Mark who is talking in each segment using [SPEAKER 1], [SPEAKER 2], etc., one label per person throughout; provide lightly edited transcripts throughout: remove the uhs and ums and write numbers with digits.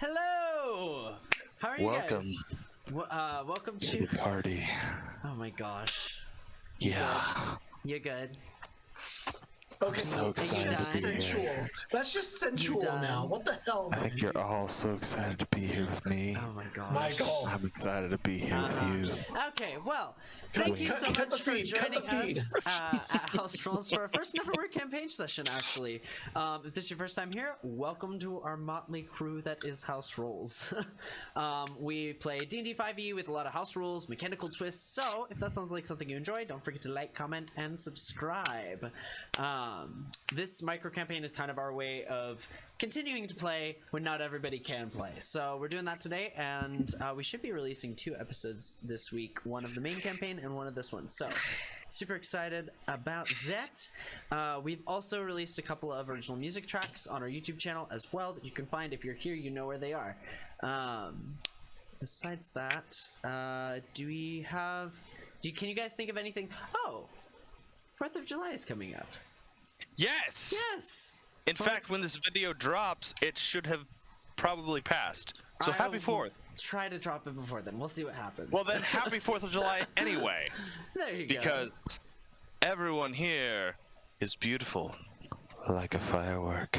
[SPEAKER 1] Hello! How are you guys? Welcome
[SPEAKER 2] to the party.
[SPEAKER 1] Oh my gosh.
[SPEAKER 2] Yeah.
[SPEAKER 1] You're good.
[SPEAKER 3] Okay,
[SPEAKER 2] so excited
[SPEAKER 3] that's
[SPEAKER 2] to be
[SPEAKER 3] sensual.
[SPEAKER 2] here.
[SPEAKER 3] That's just sensual now. What the hell?
[SPEAKER 2] I think you're all so excited to be here with me.
[SPEAKER 1] Oh my gosh.
[SPEAKER 3] Michael.
[SPEAKER 2] I'm excited to be here with you.
[SPEAKER 1] Okay, well, thank you so much for joining us at House Rolls for our first Neverwere campaign session, actually. If this is your first time here, welcome to our motley crew that is House Rolls. We play D&D 5e with a lot of house rules, mechanical twists, so if that sounds like something you enjoy, don't forget to like, comment, and subscribe. This micro campaign is kind of our way of continuing to play when not everybody can play. So we're doing that today, and we should be releasing 2 episodes this week, one of the main campaign and one of this one. So super excited about that. We've also released a couple of original music tracks on our YouTube channel as well that you can find. If you're here, you know where they are. Besides that, can you guys think of anything? Oh, 4th of July is coming up.
[SPEAKER 4] Yes!
[SPEAKER 1] Yes!
[SPEAKER 4] In fact, when this video drops, it should have probably passed. So happy 4th.
[SPEAKER 1] Try to drop it before then. We'll see what happens.
[SPEAKER 4] Well then, happy 4th of July anyway.
[SPEAKER 1] There you
[SPEAKER 4] because
[SPEAKER 1] go.
[SPEAKER 4] everyone here is beautiful.
[SPEAKER 2] Like a firework.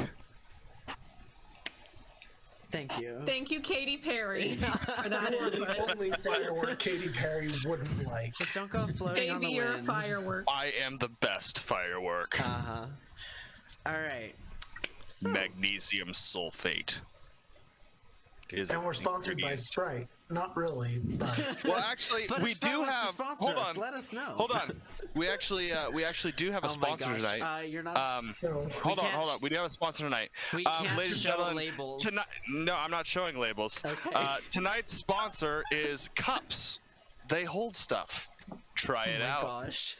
[SPEAKER 1] Thank you.
[SPEAKER 5] Thank you, Katy Perry. For that
[SPEAKER 3] You're the only firework Katy Perry wouldn't like.
[SPEAKER 1] Just don't go floating on the
[SPEAKER 5] Baby,
[SPEAKER 1] wind.
[SPEAKER 5] you're a firework.
[SPEAKER 4] I am the best firework.
[SPEAKER 1] Uh-huh. Alright. So,
[SPEAKER 4] Magnesium sulfate.
[SPEAKER 3] And we're sponsored by Sprite. Not really, but...
[SPEAKER 4] Well, actually,
[SPEAKER 1] but
[SPEAKER 4] we do have...
[SPEAKER 1] Hold on. Let us know.
[SPEAKER 4] Hold on. We actually do have a sponsor tonight.
[SPEAKER 1] You're not...
[SPEAKER 4] no. Hold on. We do have a sponsor tonight.
[SPEAKER 1] We can't
[SPEAKER 4] ladies
[SPEAKER 1] show
[SPEAKER 4] and gentlemen,
[SPEAKER 1] labels.
[SPEAKER 4] No, I'm not showing labels.
[SPEAKER 1] Okay.
[SPEAKER 4] Tonight's sponsor is cups. They hold stuff. Try it out.
[SPEAKER 1] Gosh.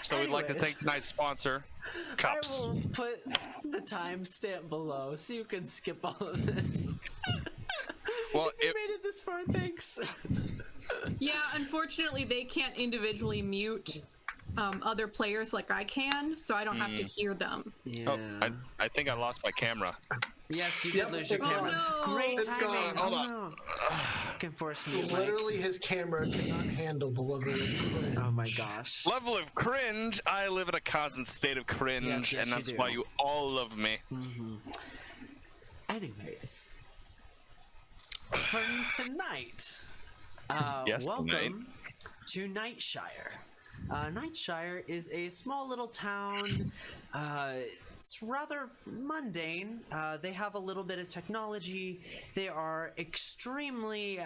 [SPEAKER 4] So we'd like to thank tonight's sponsor, Cups.
[SPEAKER 1] I will put the timestamp below so you can skip all of this.
[SPEAKER 4] Well,
[SPEAKER 1] you made it this far, thanks.
[SPEAKER 5] Yeah, unfortunately, they can't individually mute other players like I can, so I don't have to hear them.
[SPEAKER 1] Yeah.
[SPEAKER 4] Oh, I think I lost my camera.
[SPEAKER 1] Yes, you did lose your camera.
[SPEAKER 5] Oh, no.
[SPEAKER 1] Great
[SPEAKER 3] It's
[SPEAKER 1] timing.
[SPEAKER 3] gone.
[SPEAKER 4] Hold on.
[SPEAKER 1] No. Can force me.
[SPEAKER 3] Literally, his camera cannot handle the level of cringe.
[SPEAKER 1] Oh my gosh.
[SPEAKER 4] Level of cringe. I live in a constant state of cringe,
[SPEAKER 1] Yes,
[SPEAKER 4] and that's
[SPEAKER 1] you do.
[SPEAKER 4] why you all love me.
[SPEAKER 1] Anyways, for tonight,
[SPEAKER 4] Yes,
[SPEAKER 1] welcome to Nightshire. Nightshire is a small little town. It's rather mundane. They have a little bit of technology. They are extremely,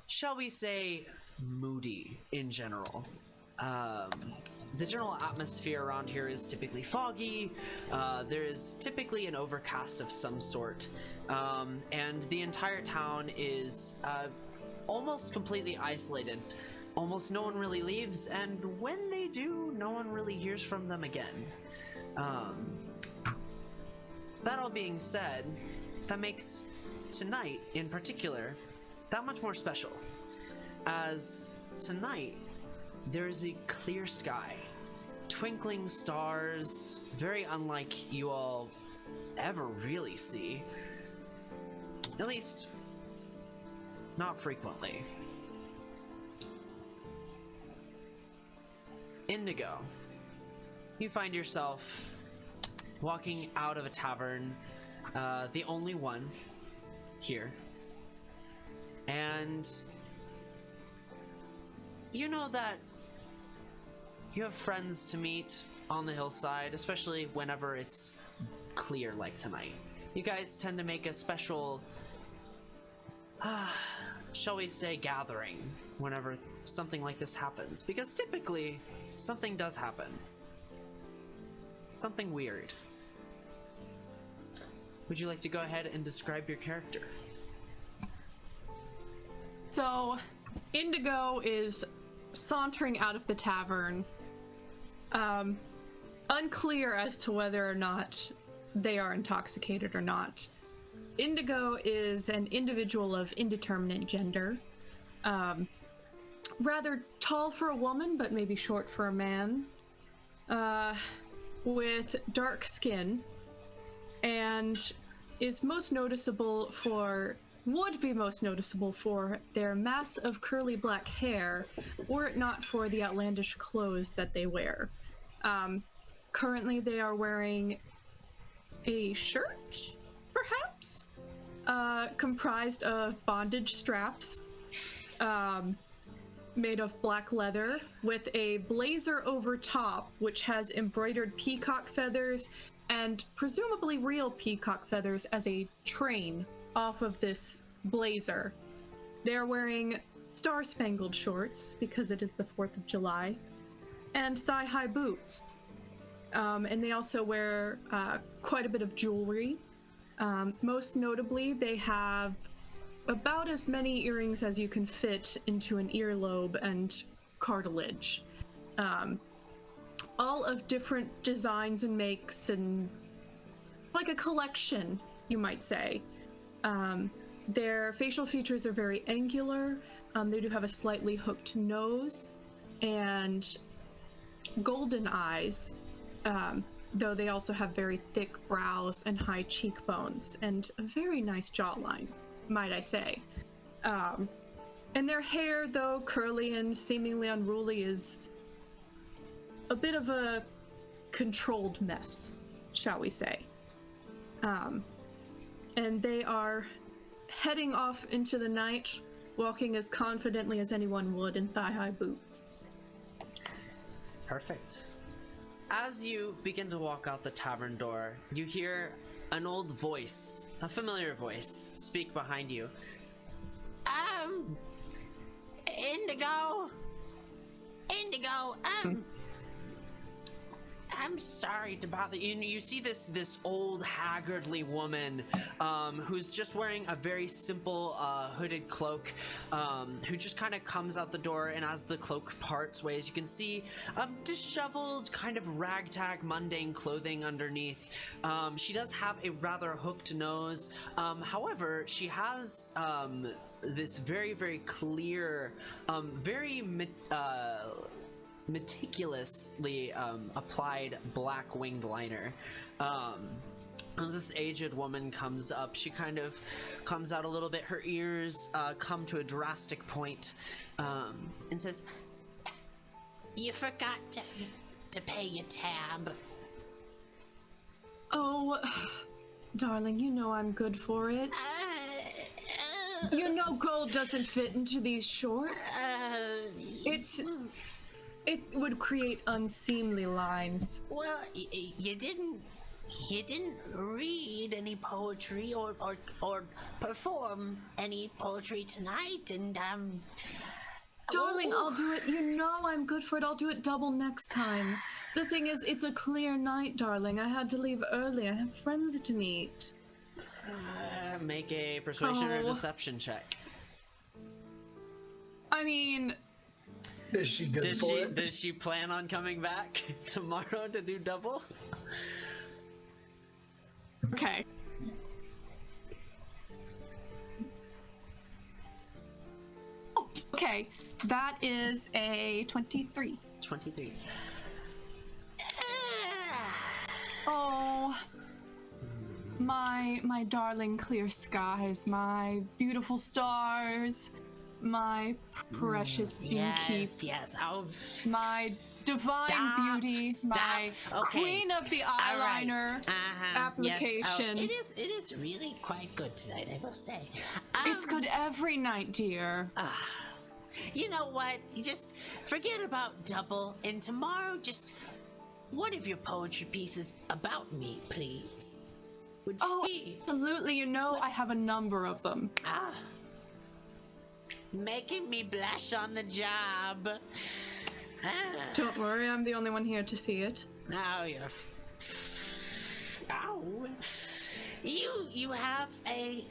[SPEAKER 1] shall we say, moody in general. The general atmosphere around here is typically foggy. There is typically an overcast of some sort. And the entire town is almost completely isolated. Almost no one really leaves, and when they do, no one really hears from them again. That all being said, that makes tonight, in particular, that much more special. As tonight, there is a clear sky, twinkling stars, very unlike you all ever really see. At least, not frequently. Indigo, you find yourself walking out of a tavern, the only one here, and you know that you have friends to meet on the hillside, especially whenever it's clear like tonight. You guys tend to make a special, shall we say, gathering whenever something like this happens, because typically something does happen. Something weird. Would you like to go ahead and describe your character?
[SPEAKER 5] So, Indigo is sauntering out of the tavern, unclear as to whether or not they are intoxicated or not. Indigo is an individual of indeterminate gender. Rather tall for a woman, but maybe short for a man. With dark skin. and is most noticeable for, would be most noticeable for their mass of curly black hair, were it not for the outlandish clothes that they wear. Currently, they are wearing a shirt, perhaps, comprised of bondage straps, made of black leather, with a blazer over top, which has embroidered peacock feathers and presumably real peacock feathers as a train off of this blazer. They're wearing star-spangled shorts, because it is the 4th of July, and thigh-high boots. And they also wear quite a bit of jewelry. Most notably, they have about as many earrings as you can fit into an earlobe and cartilage. All of different designs and makes, and like a collection, you might say. Their facial features are very angular. They do have a slightly hooked nose and golden eyes, though they also have very thick brows and high cheekbones and a very nice jawline, might I say. And their hair, though curly and seemingly unruly, is a bit of a controlled mess, shall we say. And they are heading off into the night, walking as confidently as anyone would in thigh-high boots.
[SPEAKER 1] Perfect. As you begin to walk out the tavern door, you hear an old voice, a familiar voice, speak behind you. Indigo, I'm sorry to bother you. You see this old haggardly woman who's just wearing a very simple hooded cloak, who just kind of comes out the door, and as the cloak parts ways, you can see disheveled, kind of ragtag, mundane clothing underneath. She does have a rather hooked nose. However, she has this very, very clear, very meticulously applied black winged liner. As this aged woman comes up, she kind of comes out a little bit. Her ears come to a drastic point, and says, "You forgot to pay your tab."
[SPEAKER 5] Oh, darling, you know I'm good for it. You know gold doesn't fit into these shorts. It would create unseemly lines.
[SPEAKER 1] Well, you didn't read any poetry or perform any poetry tonight, and
[SPEAKER 5] Darling, I'll do it. You know I'm good for it. I'll do it double next time. The thing is, it's a clear night, darling. I had to leave early. I have friends to meet.
[SPEAKER 1] Make a persuasion or deception check.
[SPEAKER 5] I mean,
[SPEAKER 3] is she good for it?
[SPEAKER 1] Does she plan on coming back tomorrow to do double?
[SPEAKER 5] Okay. Oh, okay. That is a 23.
[SPEAKER 1] 23.
[SPEAKER 5] Oh, my darling clear skies, my beautiful stars, my precious innkeep.
[SPEAKER 1] Yes. Oh,
[SPEAKER 5] my divine beauty, my queen of the eyeliner application.
[SPEAKER 1] Yes. It is really quite good tonight, I will say.
[SPEAKER 5] It's good every night, dear.
[SPEAKER 1] You know what? You just forget about double, and tomorrow just one of your poetry pieces about me, please. Would you be?
[SPEAKER 5] Absolutely. You know I have a number of them.
[SPEAKER 1] Making me blush on the job.
[SPEAKER 5] Don't worry, I'm the only one here to see it.
[SPEAKER 1] Now you're... Ow. You have a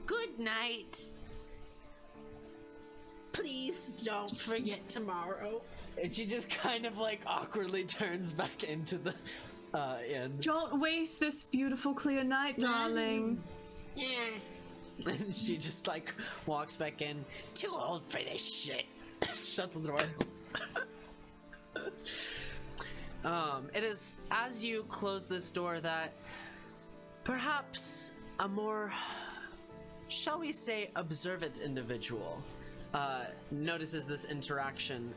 [SPEAKER 1] good night. Please don't forget tomorrow. And she just kind of like awkwardly turns back into the inn.
[SPEAKER 5] Don't waste this beautiful clear night, darling.
[SPEAKER 1] Yeah. And she just like walks back in. Too old for this shit. Shuts the door. It is as you close this door that perhaps a more, shall we say, observant individual notices this interaction.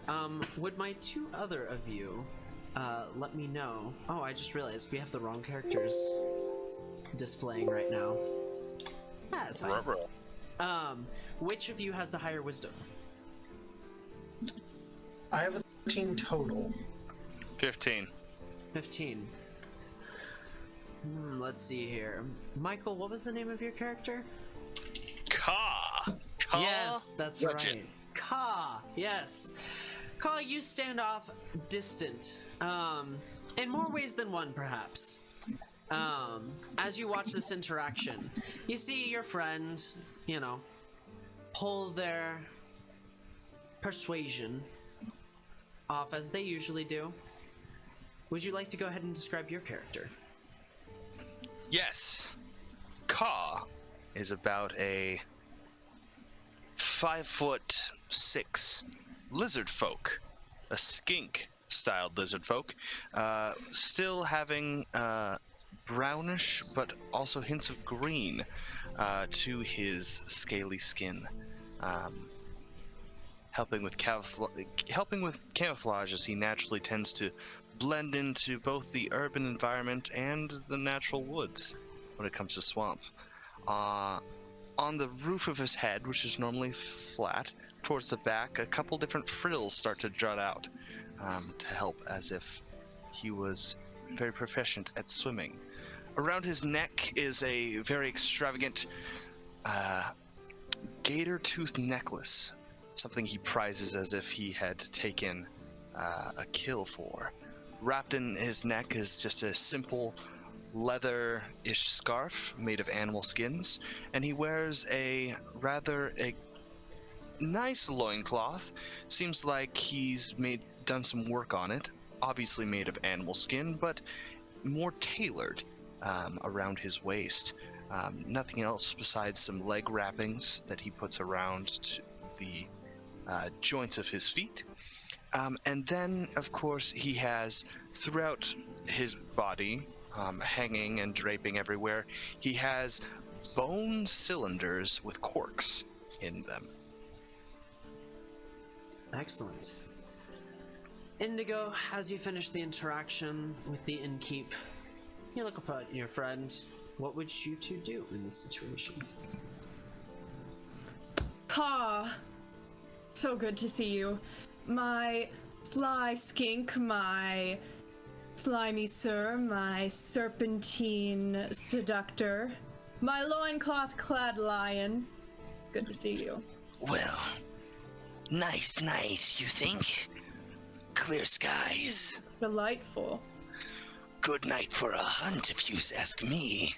[SPEAKER 1] Would my two other of you let me know? Oh, I just realized we have the wrong characters displaying right now. Ah, that's fine. Which of you has the higher wisdom?
[SPEAKER 3] I have a 13 total.
[SPEAKER 4] 15.
[SPEAKER 1] 15. Let's see here. Michael, what was the name of your character?
[SPEAKER 4] Ka. Ka.
[SPEAKER 1] Yes, that's
[SPEAKER 4] Legend.
[SPEAKER 1] right. Ka. Yes. Ka, you stand off distant. In more ways than one, perhaps. As you watch this interaction, you see your friend, pull their persuasion off as they usually do. Would you like to go ahead and describe your character?
[SPEAKER 4] Yes. Ka is about a 5'6" lizard folk, a skink-styled lizard folk, still having brownish but also hints of green to his scaly skin, helping with camouflage as he naturally tends to blend into both the urban environment and the natural woods when it comes to swamp. On the roof of his head, which is normally flat, towards the back, a couple different frills start to jut out to help, as if he was very proficient at swimming. Around his neck is a very extravagant gator tooth necklace, something he prizes as if he had taken a kill for. Wrapped in his neck is just a simple leather-ish scarf made of animal skins, and he wears a nice loincloth. Seems like he's done some work on it, obviously made of animal skin, but more tailored around his waist. Nothing else besides some leg wrappings that he puts around the joints of his feet. And then, of course, he has throughout his body, hanging and draping everywhere, he has bone cylinders with corks in them.
[SPEAKER 1] Excellent. Indigo, as you finish the interaction with the innkeep, you look up at your friend. What would you two do in this situation?
[SPEAKER 5] Ka, so good to see you. My sly skink, my slimy sir, my serpentine seductor, my loincloth-clad lion. Good to see you.
[SPEAKER 6] Well, nice night, you think? Clear skies.
[SPEAKER 5] It's delightful.
[SPEAKER 6] Good night for a hunt, if you ask me.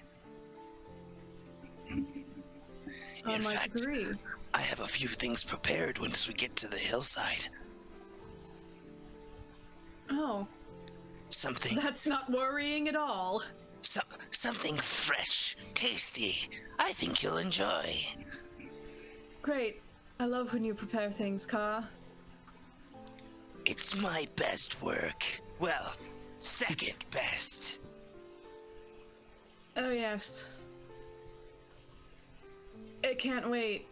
[SPEAKER 5] I
[SPEAKER 6] In
[SPEAKER 5] might
[SPEAKER 6] fact,
[SPEAKER 5] agree.
[SPEAKER 6] I have a few things prepared once we get to the hillside.
[SPEAKER 5] Oh,
[SPEAKER 6] Something,
[SPEAKER 5] that's not worrying at all.
[SPEAKER 6] something fresh, tasty. I think you'll enjoy.
[SPEAKER 5] Great. I love when you prepare things, Ka.
[SPEAKER 6] It's my best work. Well, second best.
[SPEAKER 5] Oh, yes. I can't wait.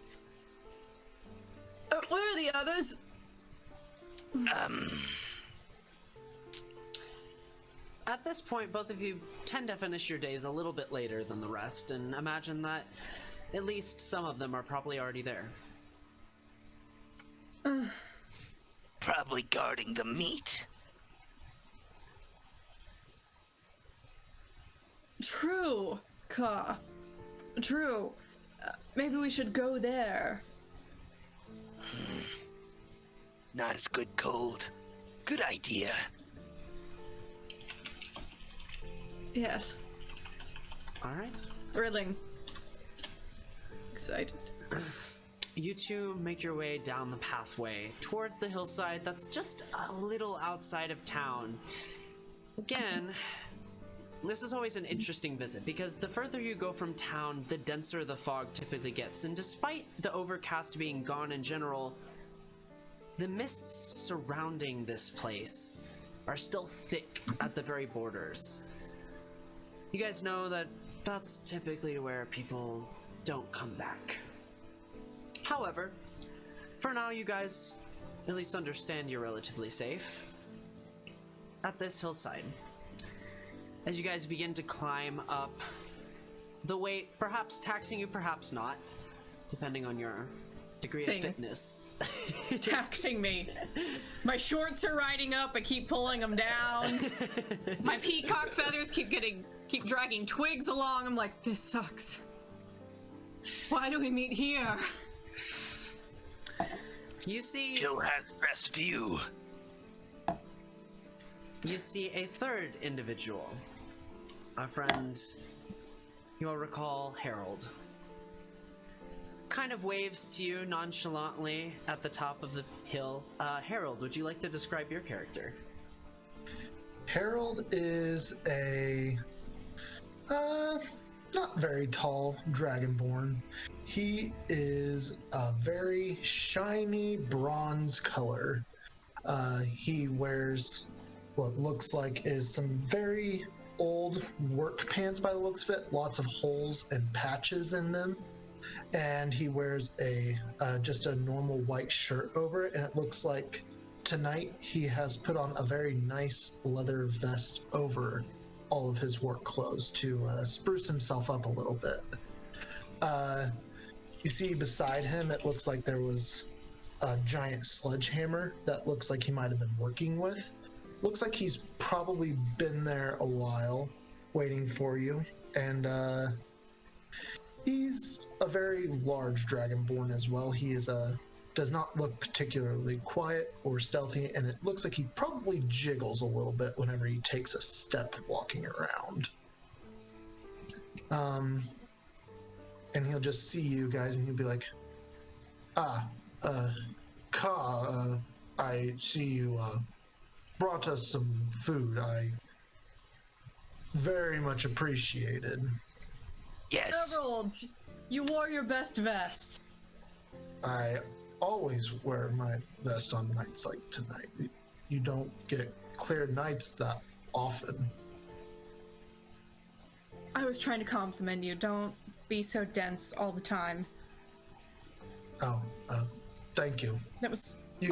[SPEAKER 5] Where are the others?
[SPEAKER 1] At this point, both of you tend to finish your days a little bit later than the rest, and imagine that at least some of them are probably already there.
[SPEAKER 6] Probably guarding the meat.
[SPEAKER 5] True, Ka. True. Maybe we should go there.
[SPEAKER 6] Not as good cold. Good idea.
[SPEAKER 5] Yes.
[SPEAKER 1] All right.
[SPEAKER 5] Thrilling. Excited.
[SPEAKER 1] You two make your way down the pathway towards the hillside that's just a little outside of town. Again, this is always an interesting visit because the further you go from town, the denser the fog typically gets. And despite the overcast being gone in general, the mists surrounding this place are still thick at the very borders. You guys know that that's typically where people don't come back. However, for now, you guys at least understand you're relatively safe at this hillside. As you guys begin to climb up, the weight perhaps taxing you, perhaps not, depending on your degree of fitness.
[SPEAKER 5] Taxing me. My shorts are riding up. I keep pulling them down. My peacock feathers keep dragging twigs along. I'm like, this sucks. Why do we meet here?
[SPEAKER 1] You see,
[SPEAKER 6] Joe has best view.
[SPEAKER 1] you see a third individual, a friend you'll recall, Harold. Kind of waves to you nonchalantly at the top of the hill. Harold, would you like to describe your character?
[SPEAKER 3] Harold is a not very tall dragonborn. He is a very shiny bronze color. He wears what looks like is some very old work pants by the looks of it, lots of holes and patches in them. And he wears a just a normal white shirt over it, and it looks like tonight he has put on a very nice leather vest over all of his work clothes to spruce himself up a little bit. You see beside him, it looks like there was a giant sledgehammer that looks like he might have been working with. Looks like he's probably been there a while waiting for you, and he's a very large dragonborn as well. He is does not look particularly quiet or stealthy, and it looks like he probably jiggles a little bit whenever he takes a step walking around. And he'll just see you guys, and he'll be like, Ka, I see you brought us some food. I very much appreciated.
[SPEAKER 6] Yes.
[SPEAKER 5] Harold, you wore your best vest.
[SPEAKER 3] I always wear my vest on nights like tonight. You don't get clear nights that often.
[SPEAKER 5] I was trying to compliment you. Don't be so dense all the time.
[SPEAKER 3] Oh, thank you.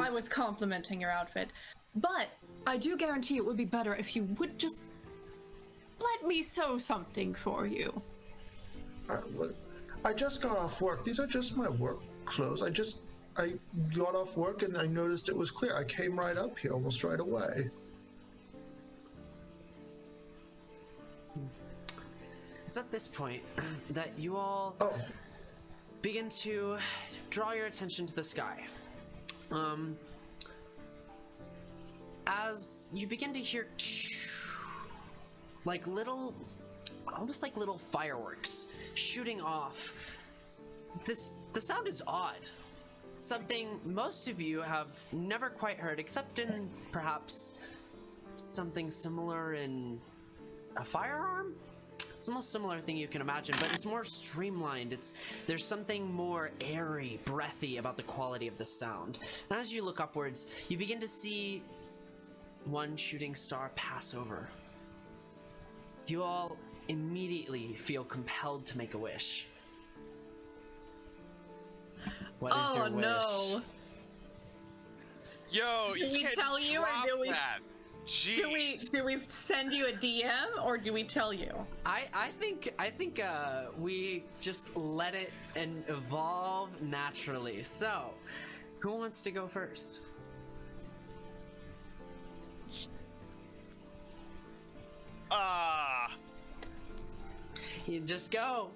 [SPEAKER 5] I was complimenting your outfit. But I do guarantee it would be better if you would just let me sew something for you.
[SPEAKER 3] I just got off work. These are just my work clothes. I got off work and I noticed it was clear. I came right up here almost right away.
[SPEAKER 1] It's at this point that you all begin to draw your attention to the sky. As you begin to hear like almost like little fireworks shooting off. The sound is odd. Something most of you have never quite heard, except in perhaps something similar in a firearm. It's the most similar thing you can imagine, but it's more streamlined. There's something more airy, breathy about the quality of the sound. And as you look upwards, you begin to see one shooting star pass over. You all immediately feel compelled to make a wish. What is your wish?
[SPEAKER 5] No.
[SPEAKER 4] Yo,
[SPEAKER 5] Do we tell you, or do we?
[SPEAKER 4] That.
[SPEAKER 5] Do we send you a DM, or do we tell you?
[SPEAKER 1] I think we just let it and evolve naturally. So, who wants to go first? You just go.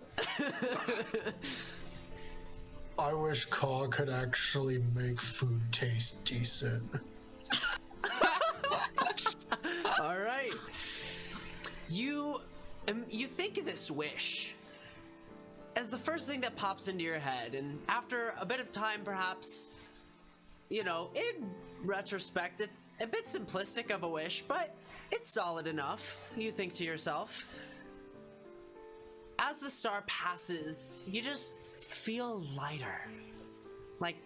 [SPEAKER 3] I wish Caw could actually make food taste decent.
[SPEAKER 1] All right. You think of this wish as the first thing that pops into your head, and after a bit of time, perhaps, you know, in retrospect, it's a bit simplistic of a wish, but it's solid enough, you think to yourself. As the star passes, you just feel lighter. Like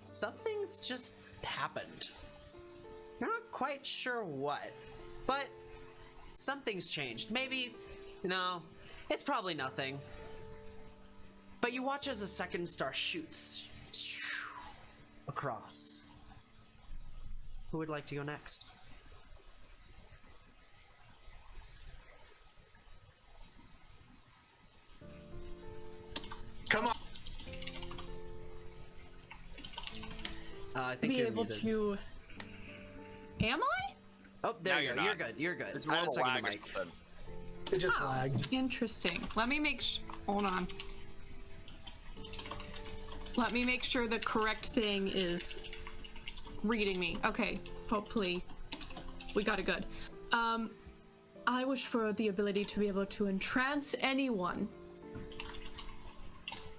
[SPEAKER 1] something's just happened. You're not quite sure what, but something's changed. Maybe No, it's probably nothing. But you watch as a second star shoots across. Who would like to go next?
[SPEAKER 3] Come on.
[SPEAKER 1] I think
[SPEAKER 5] Be
[SPEAKER 1] you're
[SPEAKER 5] able
[SPEAKER 1] muted.
[SPEAKER 5] to. Am I?
[SPEAKER 1] Oh, there
[SPEAKER 4] Now
[SPEAKER 1] you
[SPEAKER 4] you're
[SPEAKER 1] go. You're
[SPEAKER 4] not.
[SPEAKER 1] good. You're good.
[SPEAKER 4] It's
[SPEAKER 1] I
[SPEAKER 4] more of
[SPEAKER 1] was
[SPEAKER 4] a
[SPEAKER 1] talking to
[SPEAKER 4] lag or
[SPEAKER 1] Mike.
[SPEAKER 4] something.
[SPEAKER 3] It just lagged.
[SPEAKER 5] Interesting. Let me make hold on. Let me make sure the correct thing is reading me. Okay, hopefully we got it good. I wish for the ability to be able to entrance anyone.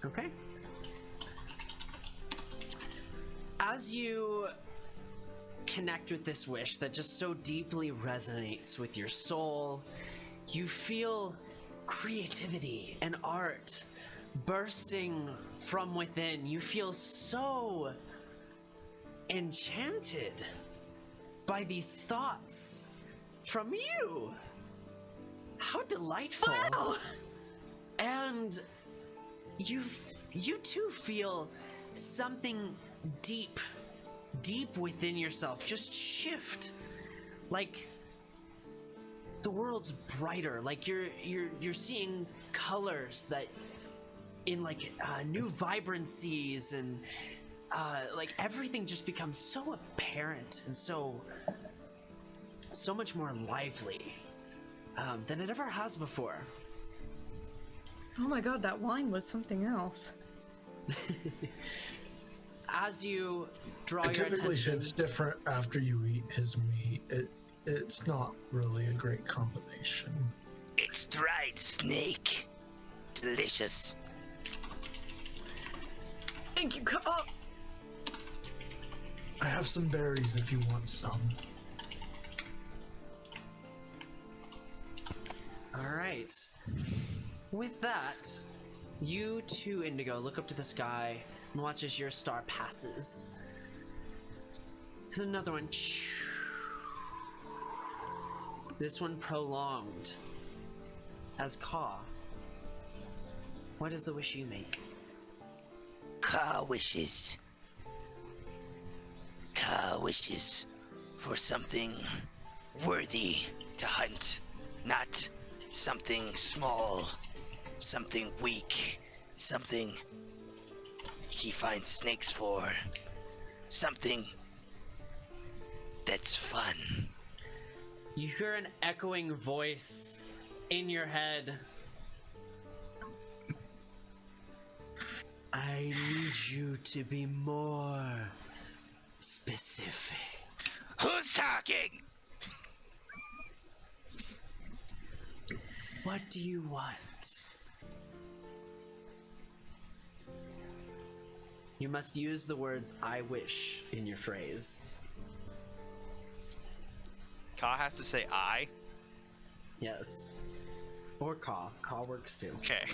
[SPEAKER 1] Okay. As you connect with this wish that just so deeply resonates with your soul, you feel creativity and art bursting from within. You feel so enchanted by these thoughts from you. How delightful.
[SPEAKER 5] Wow.
[SPEAKER 1] And you too feel something deep within yourself just shift. Like the world's brighter. Like you're seeing colors that in like new vibrancies, and like everything just becomes so apparent and so much more lively than it ever has before.
[SPEAKER 5] Oh my god, that wine was something else.
[SPEAKER 1] As you draw
[SPEAKER 3] It
[SPEAKER 1] your
[SPEAKER 3] typically
[SPEAKER 1] attention,
[SPEAKER 3] hits different after you eat his meat. It's not really a great combination.
[SPEAKER 6] It's dried snake. Delicious.
[SPEAKER 5] Thank you.
[SPEAKER 3] I have some berries if you want some.
[SPEAKER 1] all right. With that, you too, Indigo, look up to the sky and watch as your star passes. And another one. This one prolonged. As Ka, what is the wish you make?
[SPEAKER 6] Ka wishes. Ka wishes for something worthy to hunt, not something small, something weak, something he finds snakes for, something that's fun.
[SPEAKER 1] You hear an echoing voice in your head. I need you to be more specific.
[SPEAKER 6] Who's talking?
[SPEAKER 1] What do you want? You must use the words I wish in your phrase.
[SPEAKER 4] Ka has to say I.
[SPEAKER 1] Yes. Or Ka. Ka works too.
[SPEAKER 4] Okay.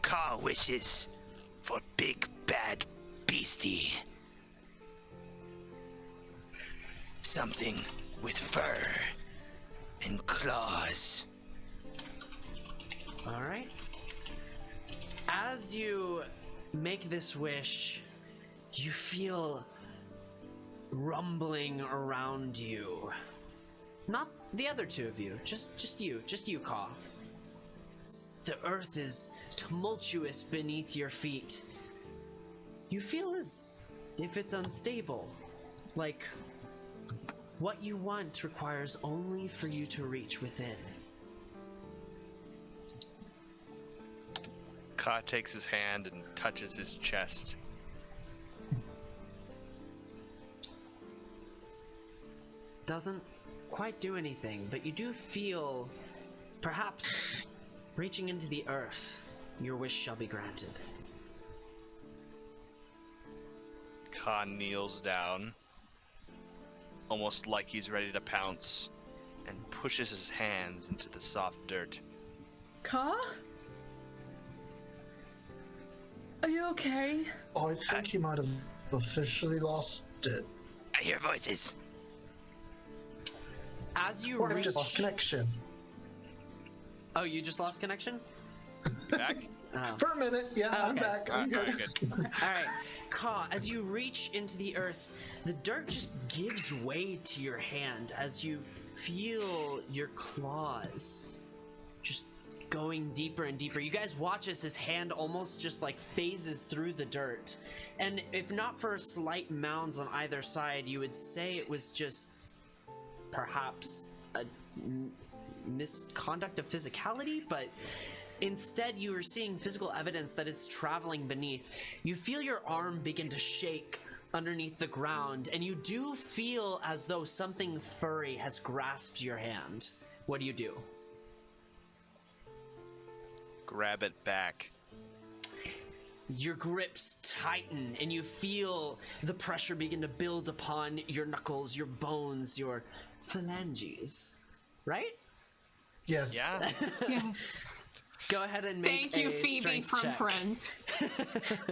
[SPEAKER 6] Ka wishes for big bad beastie. Something with fur and claws.
[SPEAKER 1] All right. As you make this wish, you feel rumbling around you. Not the other two of you, just you, Ka. The earth is tumultuous beneath your feet. You feel as if it's unstable. Like what you want requires only for you to reach within.
[SPEAKER 4] Ka takes his hand and touches his chest.
[SPEAKER 1] Doesn't quite do anything, but you do feel, perhaps, reaching into the earth, your wish shall be granted.
[SPEAKER 4] Ka kneels down, almost like he's ready to pounce, and pushes his hands into the soft dirt.
[SPEAKER 5] Ka? Are you okay?
[SPEAKER 3] Oh, I think he might have officially lost it.
[SPEAKER 6] I hear voices.
[SPEAKER 1] As you
[SPEAKER 3] Or I've
[SPEAKER 1] reach...
[SPEAKER 3] just lost connection.
[SPEAKER 1] Oh, you just lost connection?
[SPEAKER 4] You back?
[SPEAKER 1] Oh.
[SPEAKER 3] For a minute, yeah, I'm
[SPEAKER 1] Okay.
[SPEAKER 3] back. I'm
[SPEAKER 4] Alright,
[SPEAKER 3] good.
[SPEAKER 1] All right, Ka, as you reach into the earth, the dirt just gives way to your hand as you feel your claws just going deeper and deeper. You guys watch as his hand almost just like phases through the dirt. And if not for slight mounds on either side, you would say it was just perhaps a misconduct of physicality, but instead, you are seeing physical evidence that it's traveling beneath. You feel your arm begin to shake underneath the ground, and you do feel as though something furry has grasped your hand. What do you do?
[SPEAKER 4] Grab it back.
[SPEAKER 1] Your grips tighten, and you feel the pressure begin to build upon your knuckles, your bones, your phalanges. Right?
[SPEAKER 3] Yes.
[SPEAKER 4] Yeah.
[SPEAKER 5] Yes.
[SPEAKER 1] Go ahead and make
[SPEAKER 5] Thank you,
[SPEAKER 1] a
[SPEAKER 5] Phoebe
[SPEAKER 1] strength
[SPEAKER 5] from
[SPEAKER 1] check.
[SPEAKER 5] Friends.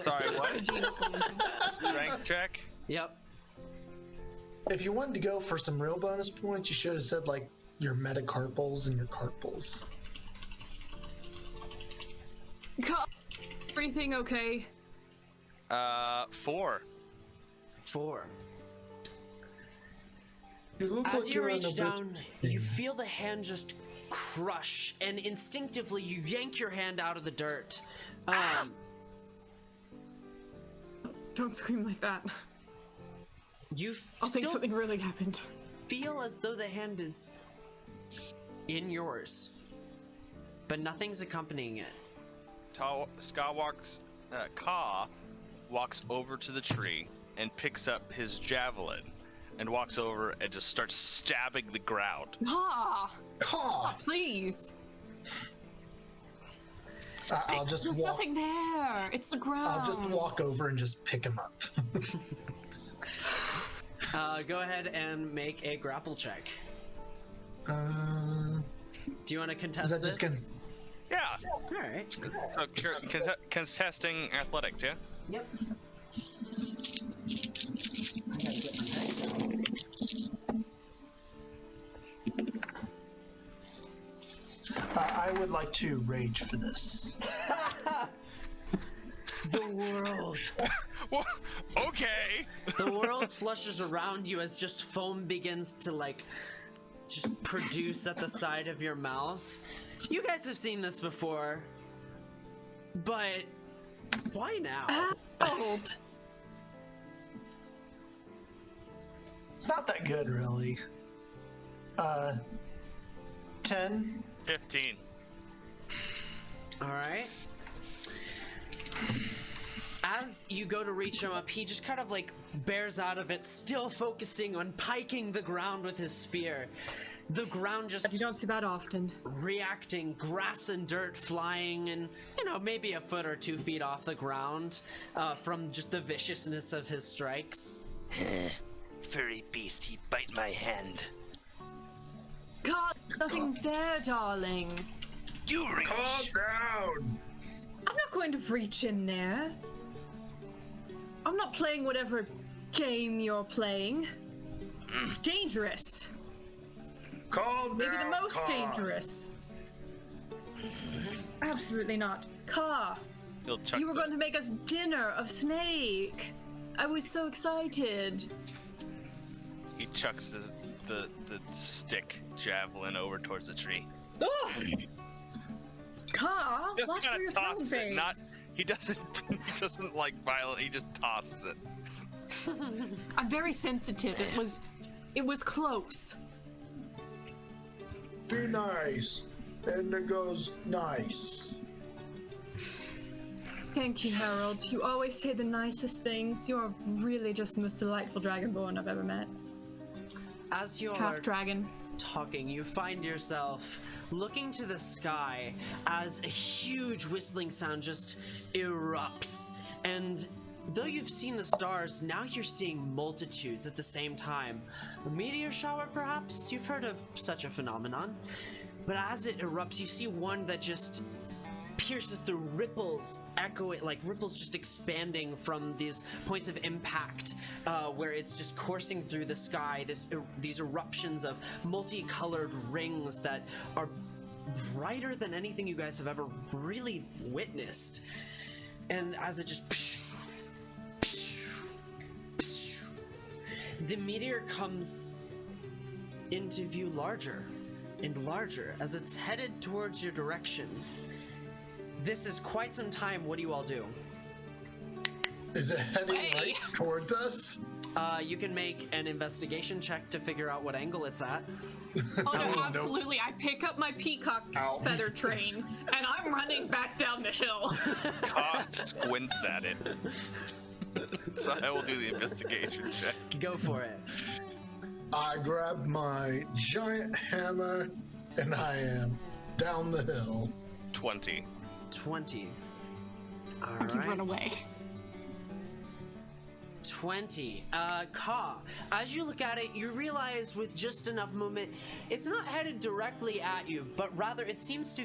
[SPEAKER 4] Sorry, what? Strength check?
[SPEAKER 1] Yep.
[SPEAKER 3] If you wanted to go for some real bonus points, you should have said, like, your metacarpals and your carpals.
[SPEAKER 5] Everything okay?
[SPEAKER 4] 4.
[SPEAKER 1] 4.
[SPEAKER 3] You look
[SPEAKER 1] As
[SPEAKER 3] like
[SPEAKER 1] you
[SPEAKER 3] you're on
[SPEAKER 1] reach
[SPEAKER 3] a bit-
[SPEAKER 1] down, you feel the hand just crush, and instinctively you yank your hand out of the dirt.
[SPEAKER 5] Don't scream like that.
[SPEAKER 1] You
[SPEAKER 5] I'll think
[SPEAKER 1] still
[SPEAKER 5] something really happened.
[SPEAKER 1] feel as though the hand is in yours, but nothing's accompanying it.
[SPEAKER 4] Ka walks over to the tree and picks up his javelin and walks over and just starts stabbing the ground.
[SPEAKER 5] Ah,
[SPEAKER 3] Caw!
[SPEAKER 5] please.
[SPEAKER 3] I'll just
[SPEAKER 5] There's
[SPEAKER 3] walk.
[SPEAKER 5] nothing there. It's the ground.
[SPEAKER 3] I'll just walk over and just pick him up.
[SPEAKER 1] Go ahead and make a grapple check.
[SPEAKER 3] Uh,
[SPEAKER 1] Do you want to
[SPEAKER 3] is
[SPEAKER 1] contest
[SPEAKER 3] that
[SPEAKER 1] this?
[SPEAKER 3] just gonna?
[SPEAKER 4] Yeah.
[SPEAKER 1] All right.
[SPEAKER 4] So contesting athletics, yeah?
[SPEAKER 1] Yep.
[SPEAKER 3] I would like to rage for this.
[SPEAKER 1] The world.
[SPEAKER 4] Well, okay.
[SPEAKER 1] The world flushes around you as just foam begins to like just produce at the side of your mouth. You guys have seen this before, but why now?
[SPEAKER 5] Old.
[SPEAKER 3] It's not that good, really. 10.
[SPEAKER 4] 15.
[SPEAKER 1] All right. As you go to reach him up, he just kind of like bears out of it, still focusing on piking the ground with his spear. The ground
[SPEAKER 5] You
[SPEAKER 1] just
[SPEAKER 5] don't see that often.
[SPEAKER 1] reacting, grass and dirt flying, and maybe a foot or 2 feet off the ground from just the viciousness of his strikes.
[SPEAKER 6] Furry beast, he bite my hand.
[SPEAKER 5] God, nothing there, darling.
[SPEAKER 6] You reach.
[SPEAKER 3] Calm down.
[SPEAKER 5] I'm not going to reach in there. I'm not playing whatever game you're playing. Dangerous.
[SPEAKER 3] Calm
[SPEAKER 5] Maybe the most dangerous. Absolutely not. Ka,
[SPEAKER 4] He'll chuck
[SPEAKER 5] you were going to make us dinner of snake. I was so excited.
[SPEAKER 4] He chucks the stick javelin over towards the tree.
[SPEAKER 5] Oh! Ka,
[SPEAKER 4] Just
[SPEAKER 5] watch for
[SPEAKER 4] kind
[SPEAKER 5] your
[SPEAKER 4] of tosses it. Not
[SPEAKER 5] face.
[SPEAKER 4] he doesn't like violent. He just tosses it.
[SPEAKER 5] I'm very sensitive. It was close.
[SPEAKER 3] Be nice. And it goes nice.
[SPEAKER 5] Thank you, Harold. You always say the nicest things. You're really just the most delightful dragonborn I've ever met.
[SPEAKER 1] As you all
[SPEAKER 5] Half
[SPEAKER 1] are
[SPEAKER 5] dragon.
[SPEAKER 1] talking, you find yourself looking to the sky as a huge whistling sound just erupts. And though you've seen the stars, now you're seeing multitudes at the same time. A meteor shower, perhaps? You've heard of such a phenomenon. But as it erupts, you see one that just pierces through, ripples echoing, like ripples just expanding from these points of impact, where it's just coursing through the sky. These eruptions of multicolored rings that are brighter than anything you guys have ever really witnessed. And as it just the meteor comes into view larger and larger as it's headed towards your direction. This is quite some time. What do you all do?
[SPEAKER 3] Is it heading right towards us?
[SPEAKER 1] You can make an investigation check to figure out what angle it's at.
[SPEAKER 5] Oh no, absolutely. Nope. I pick up my peacock feather train and I'm running back down the hill.
[SPEAKER 4] Cod squints at it. So I will do the investigation check.
[SPEAKER 1] Go for it.
[SPEAKER 3] I grab my giant hammer and I am down the hill.
[SPEAKER 4] 20.
[SPEAKER 1] 20. All
[SPEAKER 5] I can run away.
[SPEAKER 1] 20. Ka, as you look at it, you realize with just enough movement, it's not headed directly at you, but rather it seems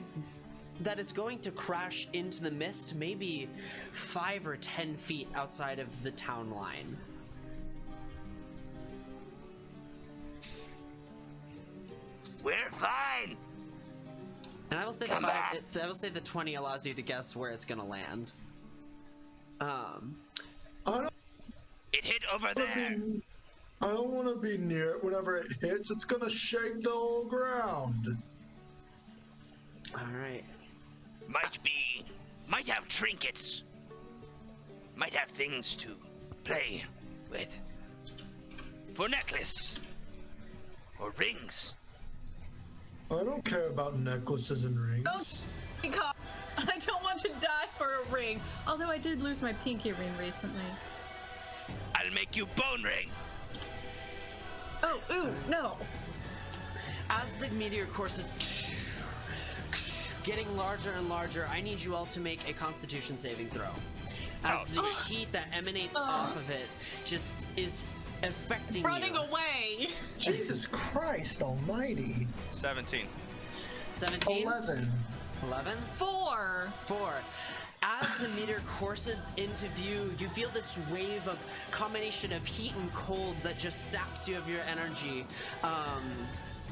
[SPEAKER 1] that it's going to crash into the mist, maybe 5 or 10 feet outside of the town line.
[SPEAKER 6] We're fine.
[SPEAKER 1] And I will say the 20 allows you to guess where it's gonna land.
[SPEAKER 6] It hit over there.
[SPEAKER 3] I don't want to be near it. Whenever it hits, it's gonna shake the whole ground.
[SPEAKER 1] All right.
[SPEAKER 6] Might have trinkets. Might have things to play with. For necklace. Or rings.
[SPEAKER 3] I don't care about necklaces and rings.
[SPEAKER 5] I don't want to die for a ring. Although I did lose my pinky ring recently.
[SPEAKER 6] I'll make you bone ring.
[SPEAKER 5] Oh, ooh, no.
[SPEAKER 1] As the meteor courses getting larger and larger, I need you all to make a Constitution saving throw. As the heat that emanates off of it just is affecting
[SPEAKER 5] running away.
[SPEAKER 3] Jesus Christ almighty.
[SPEAKER 4] 17.
[SPEAKER 1] 17?
[SPEAKER 3] 11.
[SPEAKER 1] 11?
[SPEAKER 5] 4.
[SPEAKER 1] As the meteor courses into view, you feel this wave of combination of heat and cold that just saps you of your energy.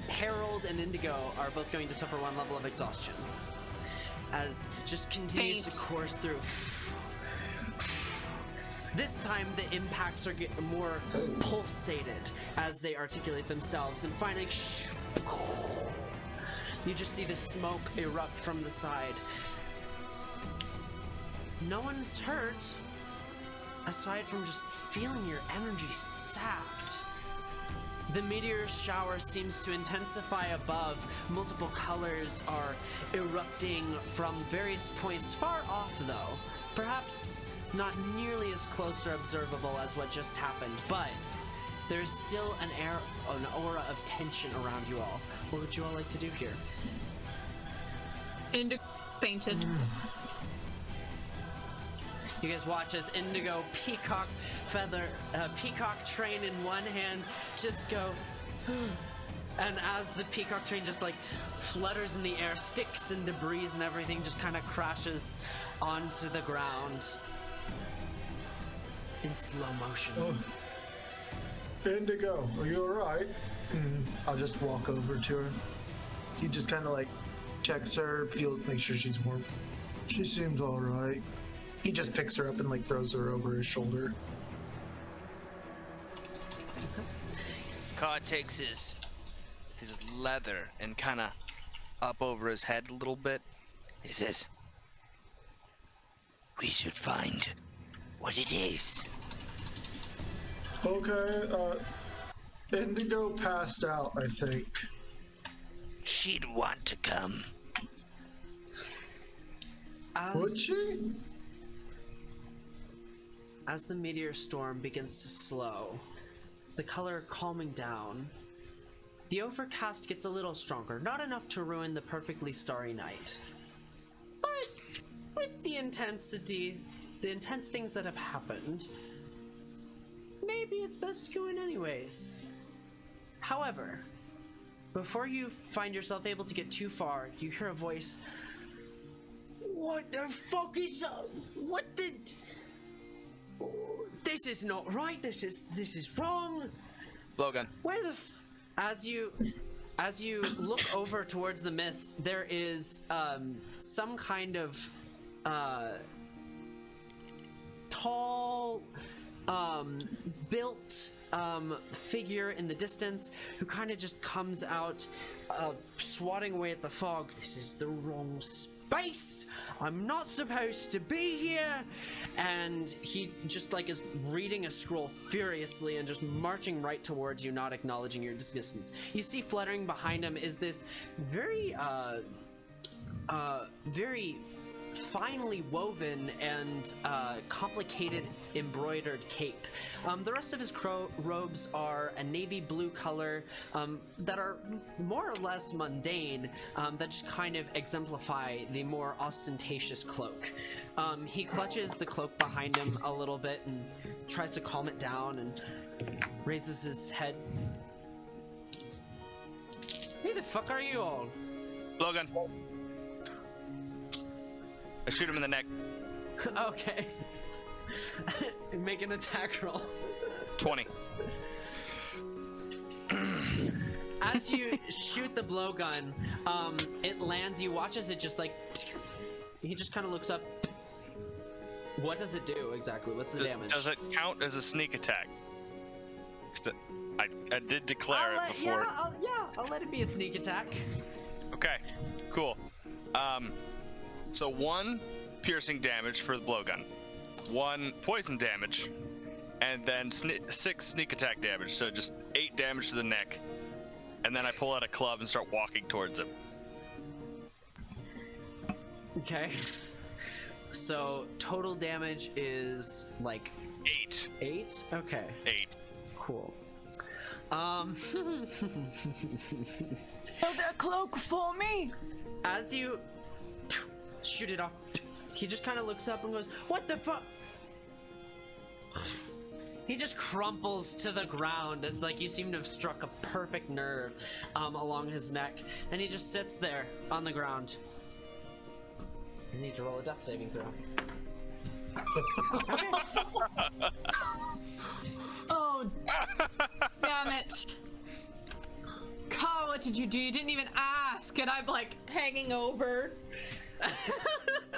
[SPEAKER 1] Harold and Indigo are both going to suffer 1 level of exhaustion. As just continues to course through. This time the impacts are getting more pulsated as they articulate themselves, and finally you just see the smoke erupt from the side. No one's hurt, aside from just feeling your energy sapped. The meteor shower seems to intensify above. Multiple colors are erupting from various points far off, though. Perhaps not nearly as close or observable as what just happened, but there's still an aura of tension around you all. What would you all like to do here?
[SPEAKER 5] Indigo fainted.
[SPEAKER 1] You guys watch as Indigo, peacock train in one hand, just go, and as the peacock train just like flutters in the air, sticks and debris and everything just kind of crashes onto the ground in slow motion.
[SPEAKER 3] Indigo, are you alright? I'll just walk over to her. He just kind of like checks her, makes sure she's warm. She seems alright. He just picks her up and like throws her over his shoulder.
[SPEAKER 4] Cod takes his leather and kind of up over his head a little bit.
[SPEAKER 6] He says, we should find what it is.
[SPEAKER 3] Okay, Indigo passed out, I think.
[SPEAKER 6] She'd want to come.
[SPEAKER 3] Would she?
[SPEAKER 1] As the meteor storm begins to slow, the color calming down, the overcast gets a little stronger, not enough to ruin the perfectly starry night. But with the intensity, the intense things that have happened, maybe it's best to go in anyways. However, before you find yourself able to get too far, you hear a voice. What the fuck is up? What the? This is not right. This is wrong.
[SPEAKER 4] Blowgun.
[SPEAKER 1] Where the? As you look over towards the mist, there is some kind of tall, built figure in the distance who kind of just comes out, swatting away at the fog. This is the wrong space. I'm not supposed to be here. And he just like is reading a scroll furiously and just marching right towards you, not acknowledging your distance. You see fluttering behind him is this very very finely woven and complicated embroidered cape. The rest of his robes are a navy blue color that are more or less mundane, that just kind of exemplify the more ostentatious cloak. He clutches the cloak behind him a little bit and tries to calm it down and raises his head. Who the fuck are you all?
[SPEAKER 4] Blowgun. I shoot him in the neck.
[SPEAKER 1] Okay. Make an attack roll.
[SPEAKER 4] 20.
[SPEAKER 1] As you shoot the blowgun, it lands. You watch as it just like... He just kind of looks up. What does it do exactly? What's the damage?
[SPEAKER 4] Does it count as a sneak attack? I did declare it before.
[SPEAKER 1] I'll let it be a sneak attack.
[SPEAKER 4] Okay, cool. So 1 piercing damage for the blowgun, 1 poison damage, and then 6 sneak attack damage. So just 8 damage to the neck, and then I pull out a club and start walking towards him.
[SPEAKER 1] Okay. So total damage is like
[SPEAKER 4] 8.
[SPEAKER 1] 8? Okay.
[SPEAKER 4] 8.
[SPEAKER 1] Cool.
[SPEAKER 7] Hold that cloak for me.
[SPEAKER 1] As you shoot it off, he just kind of looks up and goes, "What the fuck?" He just crumples to the ground. It's like you seem to have struck a perfect nerve along his neck, and he just sits there on the ground. You need to roll a death saving throw. Okay.
[SPEAKER 5] Oh, damn it. Carl, what did you do? You didn't even ask. And I'm like hanging over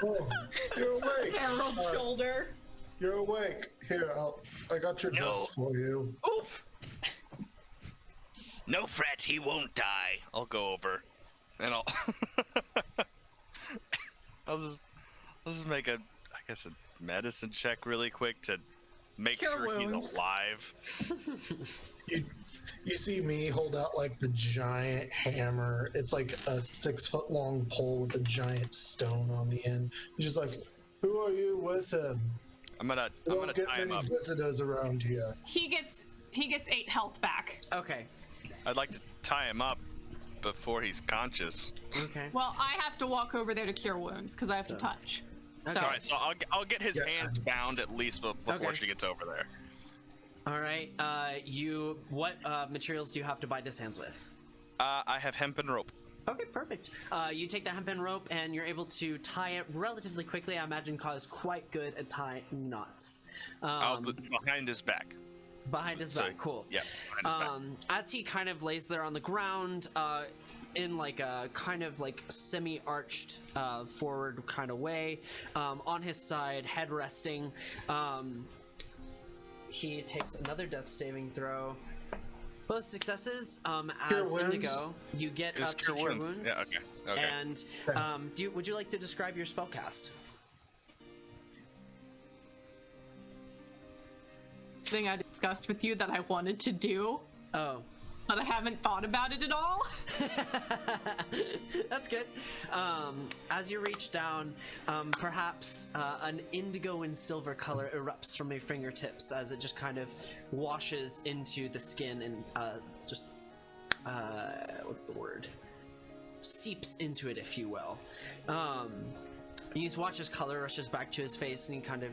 [SPEAKER 3] Oh, you're awake.
[SPEAKER 5] Harold's shoulder.
[SPEAKER 3] You're awake. Here, I got your dress for you.
[SPEAKER 5] Oof.
[SPEAKER 6] No fret, he won't die.
[SPEAKER 4] I'll go over, and I'll I'll just make a medicine check really quick to make
[SPEAKER 5] Cure
[SPEAKER 4] sure
[SPEAKER 5] wounds.
[SPEAKER 4] he's alive.
[SPEAKER 3] You see me hold out like the giant hammer. It's like a 6-foot long pole with a giant stone on the end. He's just like, "Who are you with him?
[SPEAKER 4] I'm gonna
[SPEAKER 3] Don't get
[SPEAKER 4] tie him
[SPEAKER 3] many
[SPEAKER 4] up.
[SPEAKER 3] visitors around here."
[SPEAKER 5] He gets 8 health back.
[SPEAKER 1] Okay.
[SPEAKER 4] I'd like to tie him up before he's conscious.
[SPEAKER 1] Okay.
[SPEAKER 5] Well, I have to walk over there to cure wounds because I have to touch.
[SPEAKER 1] Okay.
[SPEAKER 5] So,
[SPEAKER 4] All right, so I'll get his
[SPEAKER 3] Yeah.
[SPEAKER 4] hands bound at least before
[SPEAKER 1] Okay.
[SPEAKER 4] she gets over there.
[SPEAKER 1] All right. What materials do you have to bind his hands with?
[SPEAKER 4] I have hempen rope.
[SPEAKER 1] Okay, perfect. You take the hempen rope and you're able to tie it relatively quickly. I imagine Ka is quite good at tying knots.
[SPEAKER 4] Behind his back.
[SPEAKER 1] Behind his
[SPEAKER 4] So,
[SPEAKER 1] back, cool.
[SPEAKER 4] Yeah, behind his back.
[SPEAKER 1] As he kind of lays there on the ground, in like a kind of like semi-arched forward kind of way, on his side, head resting, he takes another death saving throw. Both successes.
[SPEAKER 3] Cure
[SPEAKER 1] As
[SPEAKER 3] wounds?
[SPEAKER 1] Indigo, you get
[SPEAKER 4] Is
[SPEAKER 1] up to cure wounds.
[SPEAKER 4] Yeah, okay.
[SPEAKER 1] And would you like to describe your spellcast?
[SPEAKER 5] thing I discussed with you that I wanted to do,
[SPEAKER 1] Oh.
[SPEAKER 5] but I haven't thought about it at all.
[SPEAKER 1] That's good. As you reach down, perhaps an indigo and silver color erupts from your fingertips as it just kind of washes into the skin and what's the word? Seeps into it, if you will. You just watch as color rushes back to his face and he kind of...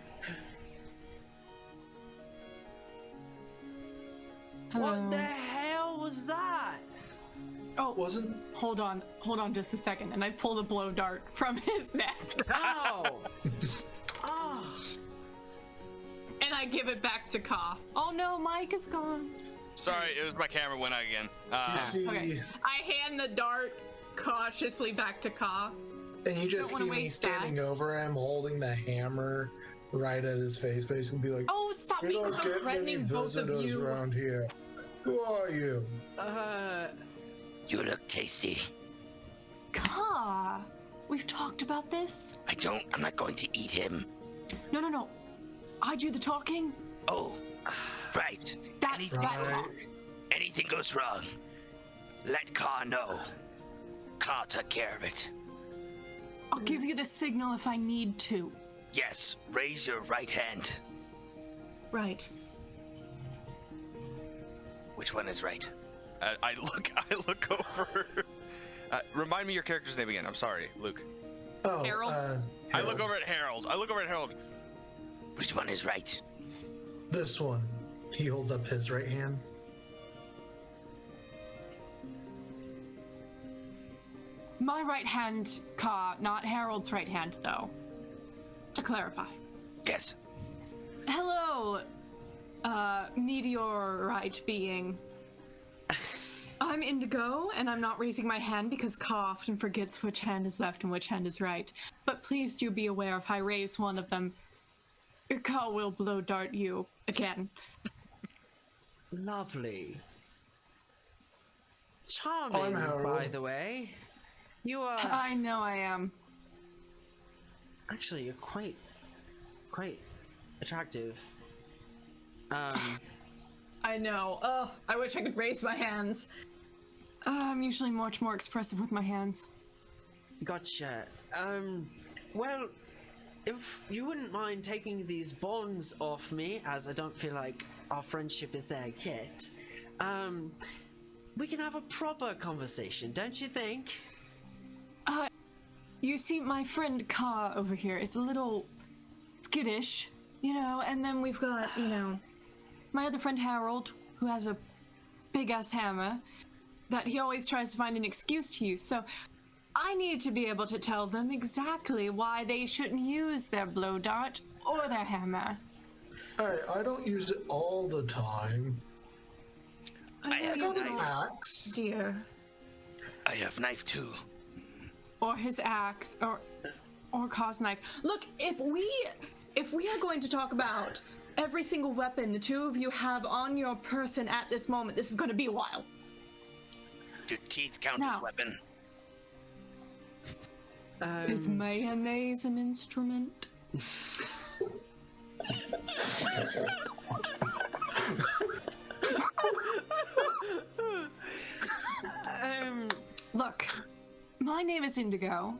[SPEAKER 1] What the hell was that?
[SPEAKER 5] Oh,
[SPEAKER 3] Wasn't
[SPEAKER 5] hold on just a second. And I pull the blow dart from his neck.
[SPEAKER 1] Ow! Oh!
[SPEAKER 5] And I give it back to Ka. Oh no, Mike is gone.
[SPEAKER 4] Sorry, it was my camera went out again.
[SPEAKER 3] you see,
[SPEAKER 5] Okay. I hand the dart cautiously back to Ka.
[SPEAKER 3] and you just
[SPEAKER 5] Don't wanna
[SPEAKER 3] see me
[SPEAKER 5] waste that.
[SPEAKER 3] standing over him, holding the hammer right at his face, basically be like,
[SPEAKER 5] Oh, stop
[SPEAKER 3] "We
[SPEAKER 5] being
[SPEAKER 3] don't
[SPEAKER 5] so
[SPEAKER 3] get many
[SPEAKER 5] threatening, both of
[SPEAKER 3] visitors
[SPEAKER 5] you.
[SPEAKER 3] around here. Who are you?"
[SPEAKER 6] You look tasty.
[SPEAKER 5] Ka, we've talked about this.
[SPEAKER 6] I'm not going to eat him.
[SPEAKER 5] No. I do the talking.
[SPEAKER 6] Oh, right.
[SPEAKER 5] That
[SPEAKER 3] Right.
[SPEAKER 6] Anything goes wrong, let Ka know. Ka took care of it.
[SPEAKER 5] I'll give you the signal if I need to.
[SPEAKER 6] Yes, raise your right hand.
[SPEAKER 5] Right.
[SPEAKER 6] Which one is right?
[SPEAKER 4] I look over. Remind me your character's name again. I'm sorry, Luke.
[SPEAKER 3] Oh,
[SPEAKER 5] Harold?
[SPEAKER 4] I look over at Harold.
[SPEAKER 6] Which one is right?
[SPEAKER 3] This one. He holds up his right hand.
[SPEAKER 5] My right hand, Ka, not Harold's right hand, though. To clarify.
[SPEAKER 6] Yes.
[SPEAKER 5] Hello, meteorite being. I'm Indigo, and I'm not raising my hand because Ka often forgets which hand is left and which hand is right. But please do be aware if I raise one of them, Ka will blow dart you again.
[SPEAKER 1] Lovely.
[SPEAKER 3] I'm
[SPEAKER 1] Charming,
[SPEAKER 3] Harold.
[SPEAKER 1] by the way. You are...
[SPEAKER 5] I know I am.
[SPEAKER 1] Actually, you're quite attractive.
[SPEAKER 5] I know. Oh, I wish I could raise my hands. I'm usually much more expressive with my hands.
[SPEAKER 1] Gotcha. Well, if you wouldn't mind taking these bonds off me, as I don't feel like our friendship is there yet, we can have a proper conversation, don't you think?
[SPEAKER 5] You see, my friend Ka over here is a little skittish, and then we've got, my other friend Harold, who has a big-ass hammer that he always tries to find an excuse to use, so I need to be able to tell them exactly why they shouldn't use their blow dart or their hammer.
[SPEAKER 3] Hey, I don't use it all the time.
[SPEAKER 6] I have
[SPEAKER 3] I got an
[SPEAKER 6] knife.
[SPEAKER 3] axe.
[SPEAKER 5] Dear.
[SPEAKER 6] I have knife too.
[SPEAKER 5] Or his axe, or Ka's knife. Look, if we are going to talk about every single weapon the two of you have on your person at this moment, this is going to be a while.
[SPEAKER 6] Do teeth count
[SPEAKER 5] Now.
[SPEAKER 6] as weapon?
[SPEAKER 5] Is mayonnaise an instrument? Look, my name is Indigo.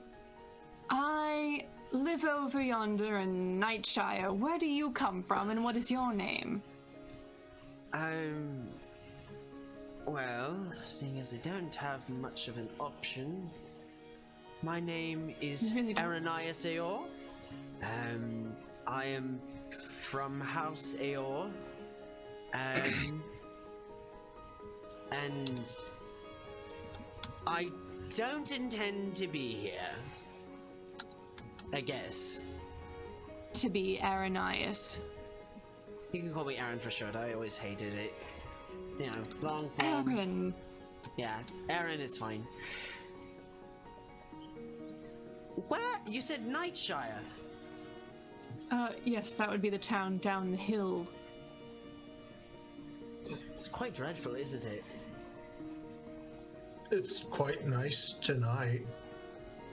[SPEAKER 5] I live over yonder in Nightshire. Where do you come from, and what is your name?
[SPEAKER 1] Well, seeing as I don't have much of an option, my name is
[SPEAKER 5] You really don't?
[SPEAKER 1] Aranias Aor. I am from House Aor. And I don't intend to be here. I guess.
[SPEAKER 5] To be Aranias.
[SPEAKER 1] You can call me Aaron for short. I always hated it. Long form.
[SPEAKER 5] Aaron.
[SPEAKER 1] Yeah, Aaron is fine. Where? You said Nightshire.
[SPEAKER 5] Yes, that would be the town down the hill.
[SPEAKER 1] It's quite dreadful, isn't it?
[SPEAKER 3] It's quite nice tonight.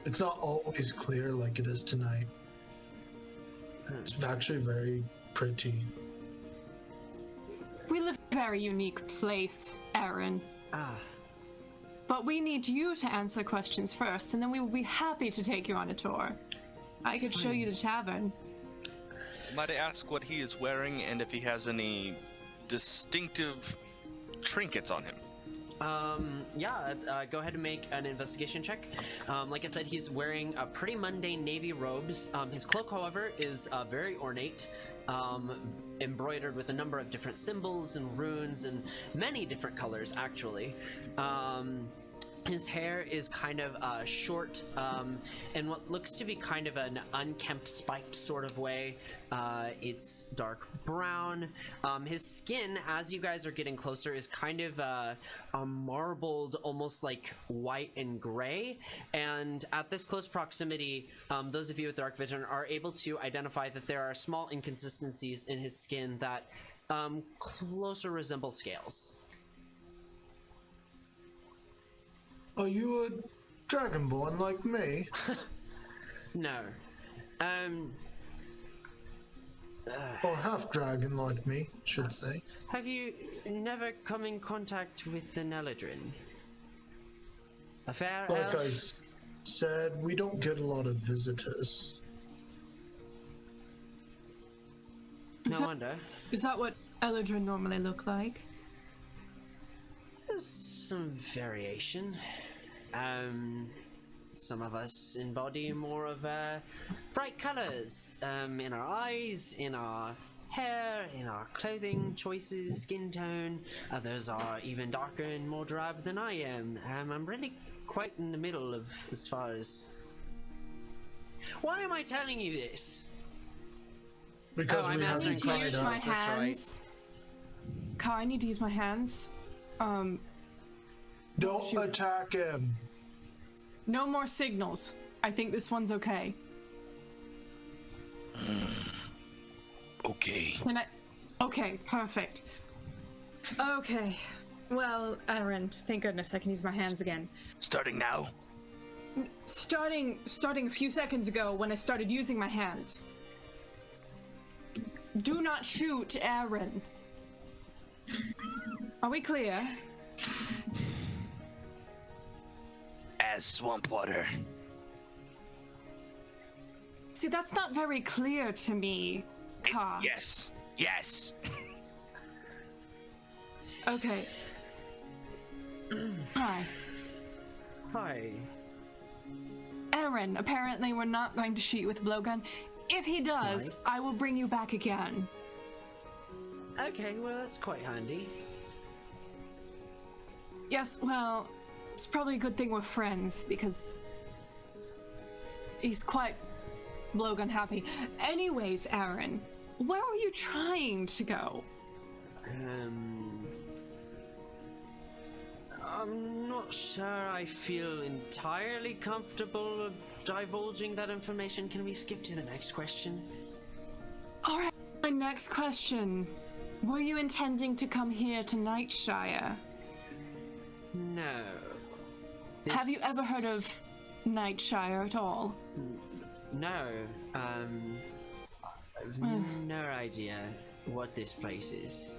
[SPEAKER 3] It's not always clear like it is tonight. It's actually very pretty.
[SPEAKER 5] We live in a very unique place, Aaron.
[SPEAKER 1] Ah,
[SPEAKER 5] But we need you to answer questions first, and then we will be happy to take you on a tour. I could show you the tavern.
[SPEAKER 4] Might I ask what he is wearing and if he has any distinctive trinkets on him?
[SPEAKER 1] Go ahead and make an investigation check. Like I said, he's wearing pretty mundane navy robes. His cloak, however, is very ornate, embroidered with a number of different symbols and runes and many different colors, actually. His hair is kind of short, and what looks to be kind of an unkempt, spiked sort of way. It's dark brown. His skin, as you guys are getting closer, is kind of a marbled, almost like white and gray. And at this close proximity, those of you with dark vision are able to identify that there are small inconsistencies in his skin that closer resemble scales.
[SPEAKER 3] Are you a dragonborn like me?
[SPEAKER 1] No.
[SPEAKER 3] Or half dragon like me, should say.
[SPEAKER 1] Have you never come in contact with the Neladrin? A fair
[SPEAKER 3] Like I
[SPEAKER 1] elf?
[SPEAKER 3] said, we don't get a lot of visitors.
[SPEAKER 1] No wonder.
[SPEAKER 5] Is that what Eladrin normally look like?
[SPEAKER 1] There's some variation. Some of us embody more of bright colors in our eyes, in our hair, in our clothing choices, skin tone. Others are even darker and more drab than I am. I'm really quite in the middle of as far as... Why am I telling you this?
[SPEAKER 3] Because
[SPEAKER 1] I'm
[SPEAKER 3] we
[SPEAKER 5] I
[SPEAKER 1] answering
[SPEAKER 5] need
[SPEAKER 3] haven't
[SPEAKER 5] to
[SPEAKER 3] tried
[SPEAKER 5] use my
[SPEAKER 3] out.
[SPEAKER 1] That's right.
[SPEAKER 5] hands. Kai, I need to use my hands.
[SPEAKER 3] Don't attack him.
[SPEAKER 5] No more signals. I think this one's okay.
[SPEAKER 6] Okay.
[SPEAKER 5] Can I? Okay, perfect. Okay. Well, Aaron, thank goodness I can use my hands again.
[SPEAKER 6] Starting now.
[SPEAKER 5] Starting a few seconds ago when I started using my hands. Do not shoot, Aaron. Are we clear?
[SPEAKER 6] As swamp water.
[SPEAKER 5] See, that's not very clear to me, Ka.
[SPEAKER 6] Yes. Yes.
[SPEAKER 5] Okay. Hi.
[SPEAKER 1] Hi.
[SPEAKER 5] Aaron, apparently we're not going to shoot you with a blowgun. If he does,
[SPEAKER 1] nice.
[SPEAKER 5] I will bring you back again.
[SPEAKER 1] Okay, well that's quite handy.
[SPEAKER 5] Yes, well, it's probably a good thing we're friends, because he's quite blowgun happy. Anyways, Aaron, where were you trying to go?
[SPEAKER 1] I'm not sure I feel entirely comfortable divulging that information. Can we skip to the next question?
[SPEAKER 5] Alright, my next question. Were you intending to come here to Nightshire?
[SPEAKER 1] No.
[SPEAKER 5] Have you ever heard of Nightshire at all?
[SPEAKER 1] No. I've no idea what this place is.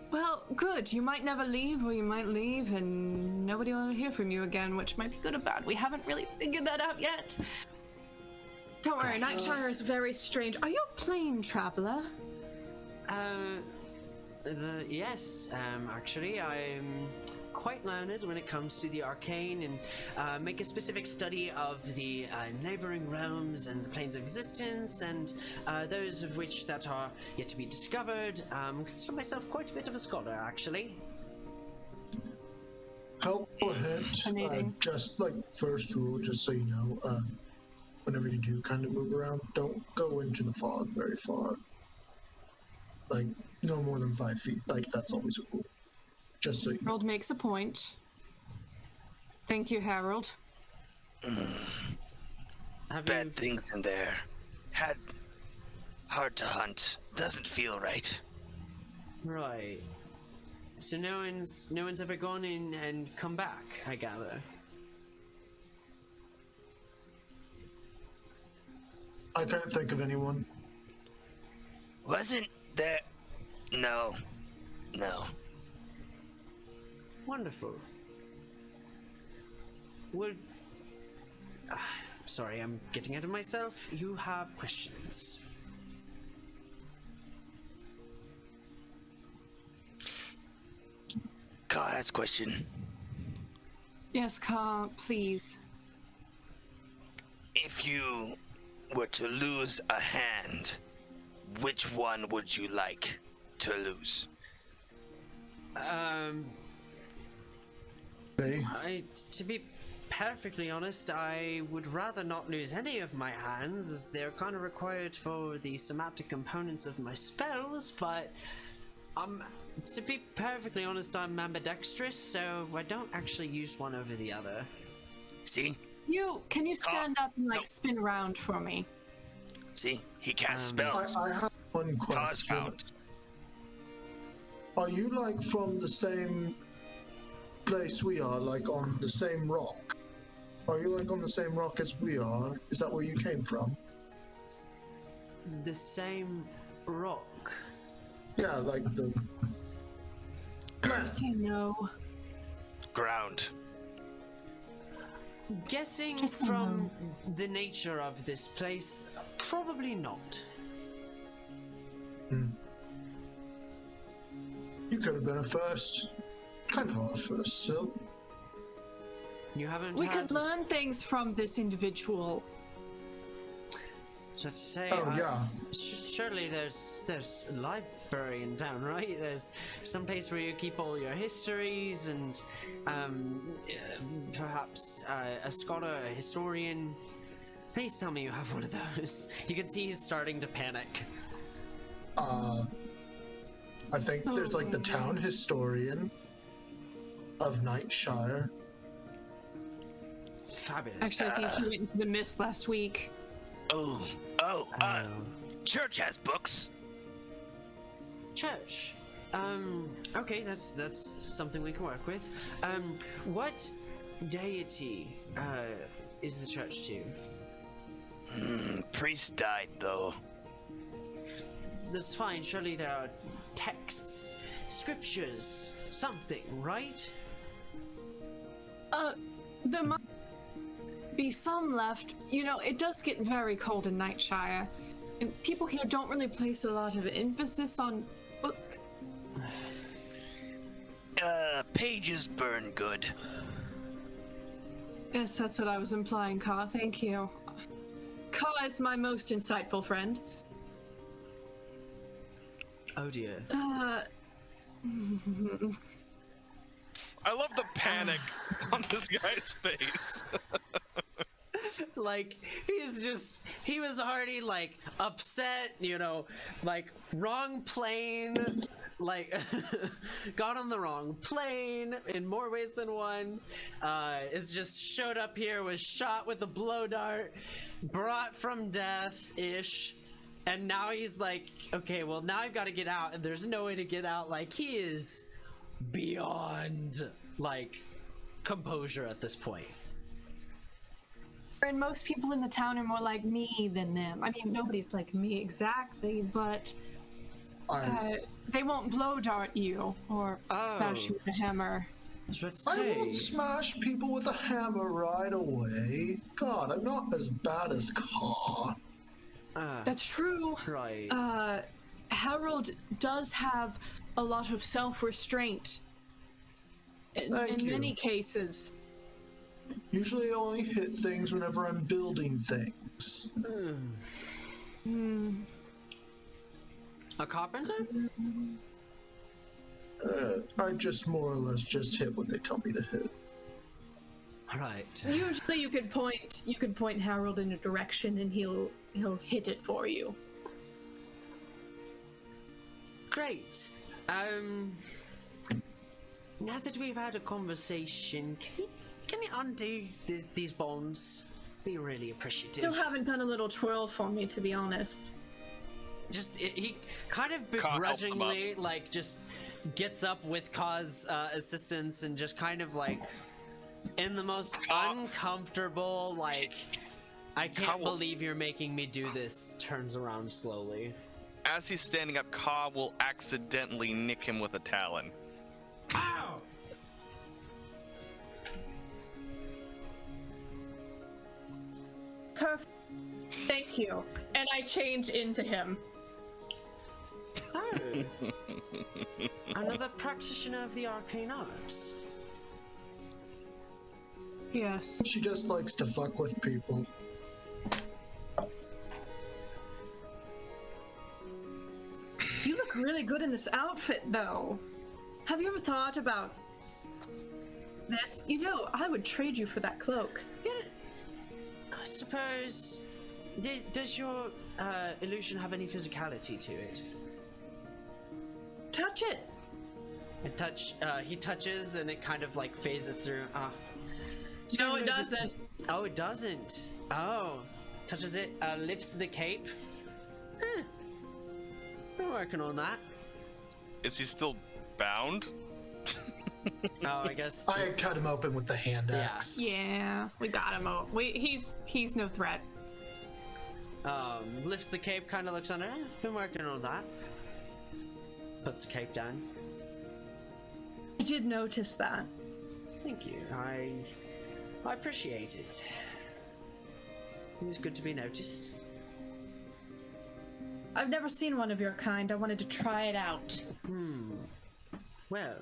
[SPEAKER 5] Well, good. You might never leave, or you might leave and nobody will ever hear from you again, which might be good or bad. We haven't really figured that out yet. Don't worry, Nightshire is very strange. Are you a plane traveler?
[SPEAKER 1] Yes, actually, I'm quite learned when it comes to the arcane and make a specific study of the neighboring realms and the planes of existence and those of which that are yet to be discovered. Consider myself quite a bit of a scholar, actually.
[SPEAKER 3] Helpful hint.
[SPEAKER 5] Fascinating.
[SPEAKER 3] Just like first rule, just so you know, whenever you do kind of move around, don't go into the fog very far. Like no more than 5 feet. Like that's always a rule. Just so you know.
[SPEAKER 5] Harold makes a point. Thank you, Harold.
[SPEAKER 6] Bad things in there. Hard to hunt. Doesn't feel right.
[SPEAKER 1] Right. So no one's ever gone in and come back, I gather.
[SPEAKER 3] I can't think of anyone.
[SPEAKER 6] Wasn't there? No. No.
[SPEAKER 1] Wonderful. Would... sorry, I'm getting ahead of myself. You have questions.
[SPEAKER 6] Ka has a question.
[SPEAKER 5] Yes, Ka, please.
[SPEAKER 6] If you were to lose a hand, which one would you like to lose?
[SPEAKER 1] To be perfectly honest, I would rather not lose any of my hands, as they're kind of required for the somatic components of my spells, but to be perfectly honest, I'm ambidextrous, so I don't actually use one over the other.
[SPEAKER 6] See?
[SPEAKER 5] Can you stand up and spin around for me?
[SPEAKER 6] See? He casts spells.
[SPEAKER 3] I have one
[SPEAKER 6] Cause
[SPEAKER 3] question.
[SPEAKER 6] found.
[SPEAKER 3] Are you from the same place we are, on the same rock? Are you on the same rock as we are? Is that where you came from?
[SPEAKER 1] The same rock?
[SPEAKER 3] Yeah, the...
[SPEAKER 5] Say no.
[SPEAKER 6] Ground.
[SPEAKER 1] Guessing
[SPEAKER 5] Just
[SPEAKER 1] from the nature of this place, probably not.
[SPEAKER 3] You could have been a first. Kind of a first, still.
[SPEAKER 1] You haven't
[SPEAKER 5] We
[SPEAKER 1] had...
[SPEAKER 5] could learn things from this individual.
[SPEAKER 1] So to say,
[SPEAKER 3] Oh, yeah.
[SPEAKER 1] Surely there's a library in town, right? There's some place where you keep all your histories and perhaps a scholar, a historian. Please tell me you have one of those. You can see he's starting to panic.
[SPEAKER 3] I think there's the town historian of Nightshire.
[SPEAKER 1] Fabulous.
[SPEAKER 5] Actually, I think he went into the mist last week.
[SPEAKER 6] Church has books.
[SPEAKER 1] Church. Okay, that's something we can work with. What deity is the church to?
[SPEAKER 6] Priest died, though.
[SPEAKER 1] That's fine. Surely there are texts, scriptures, something, right?
[SPEAKER 5] There might be some left. It does get very cold in Nightshire, and people here don't really place a lot of emphasis on books.
[SPEAKER 6] Pages burn good.
[SPEAKER 5] Yes, that's what I was implying, Ka. Thank you. Ka is my most insightful friend.
[SPEAKER 1] Oh dear.
[SPEAKER 4] I love the panic on this guy's face.
[SPEAKER 1] He was already upset, wrong plane, got on the wrong plane in more ways than one, is just showed up here, was shot with a blow dart, brought from death-ish, and now he's okay, well now I've got to get out, and there's no way to get out. He is beyond, composure at this point.
[SPEAKER 5] And most people in the town are more like me than them. I mean, nobody's like me exactly, but they won't blow dart you or smash you with a hammer.
[SPEAKER 3] I won't smash people with a hammer right away. God, I'm not as bad as Ka.
[SPEAKER 5] That's true.
[SPEAKER 1] Right.
[SPEAKER 5] Harold does have a lot of self-restraint in many cases.
[SPEAKER 3] Usually I only hit things whenever I'm building things.
[SPEAKER 1] A carpenter?
[SPEAKER 3] I just more or less just hit what they tell me to hit.
[SPEAKER 1] Right.
[SPEAKER 5] Usually you could point Harold in a direction and he'll hit it for you.
[SPEAKER 1] Great. Now that we've had a conversation, can you undo these bonds? Be really appreciative.
[SPEAKER 5] Still haven't done a little twirl for me, to be honest.
[SPEAKER 1] He kind of begrudgingly, just gets up with Ka's assistance and just kind of in the most uncomfortable, I can't believe you're making me do this, turns around slowly.
[SPEAKER 4] As he's standing up, Ka will accidentally nick him with a talon.
[SPEAKER 1] Ow!
[SPEAKER 5] Perfect. Thank you. And I change into him.
[SPEAKER 1] Oh. Another practitioner of the arcane arts.
[SPEAKER 5] Yes.
[SPEAKER 3] She just likes to fuck with people.
[SPEAKER 5] You look really good in this outfit, though. Have you ever thought about this. You know, I would trade you for that cloak.
[SPEAKER 1] Yeah, I suppose. Does your illusion have any physicality to it?
[SPEAKER 5] Touch it.
[SPEAKER 1] He touches and it kind of like phases through.
[SPEAKER 5] No, it doesn't.
[SPEAKER 1] Oh, it doesn't. Oh, touches it, lifts the cape. Been working on that.
[SPEAKER 8] Is he still bound?
[SPEAKER 1] Oh, I guess.
[SPEAKER 3] I cut him open with the hand
[SPEAKER 1] Yeah.
[SPEAKER 3] axe.
[SPEAKER 5] Yeah, we got him. He's no threat.
[SPEAKER 1] Lifts the cape, kind of looks under. Been working on that. Puts the cape down.
[SPEAKER 5] I did notice that.
[SPEAKER 1] Thank you. I appreciate it. It was good to be noticed.
[SPEAKER 5] I've never seen one of your kind. I wanted to try it out.
[SPEAKER 1] Well,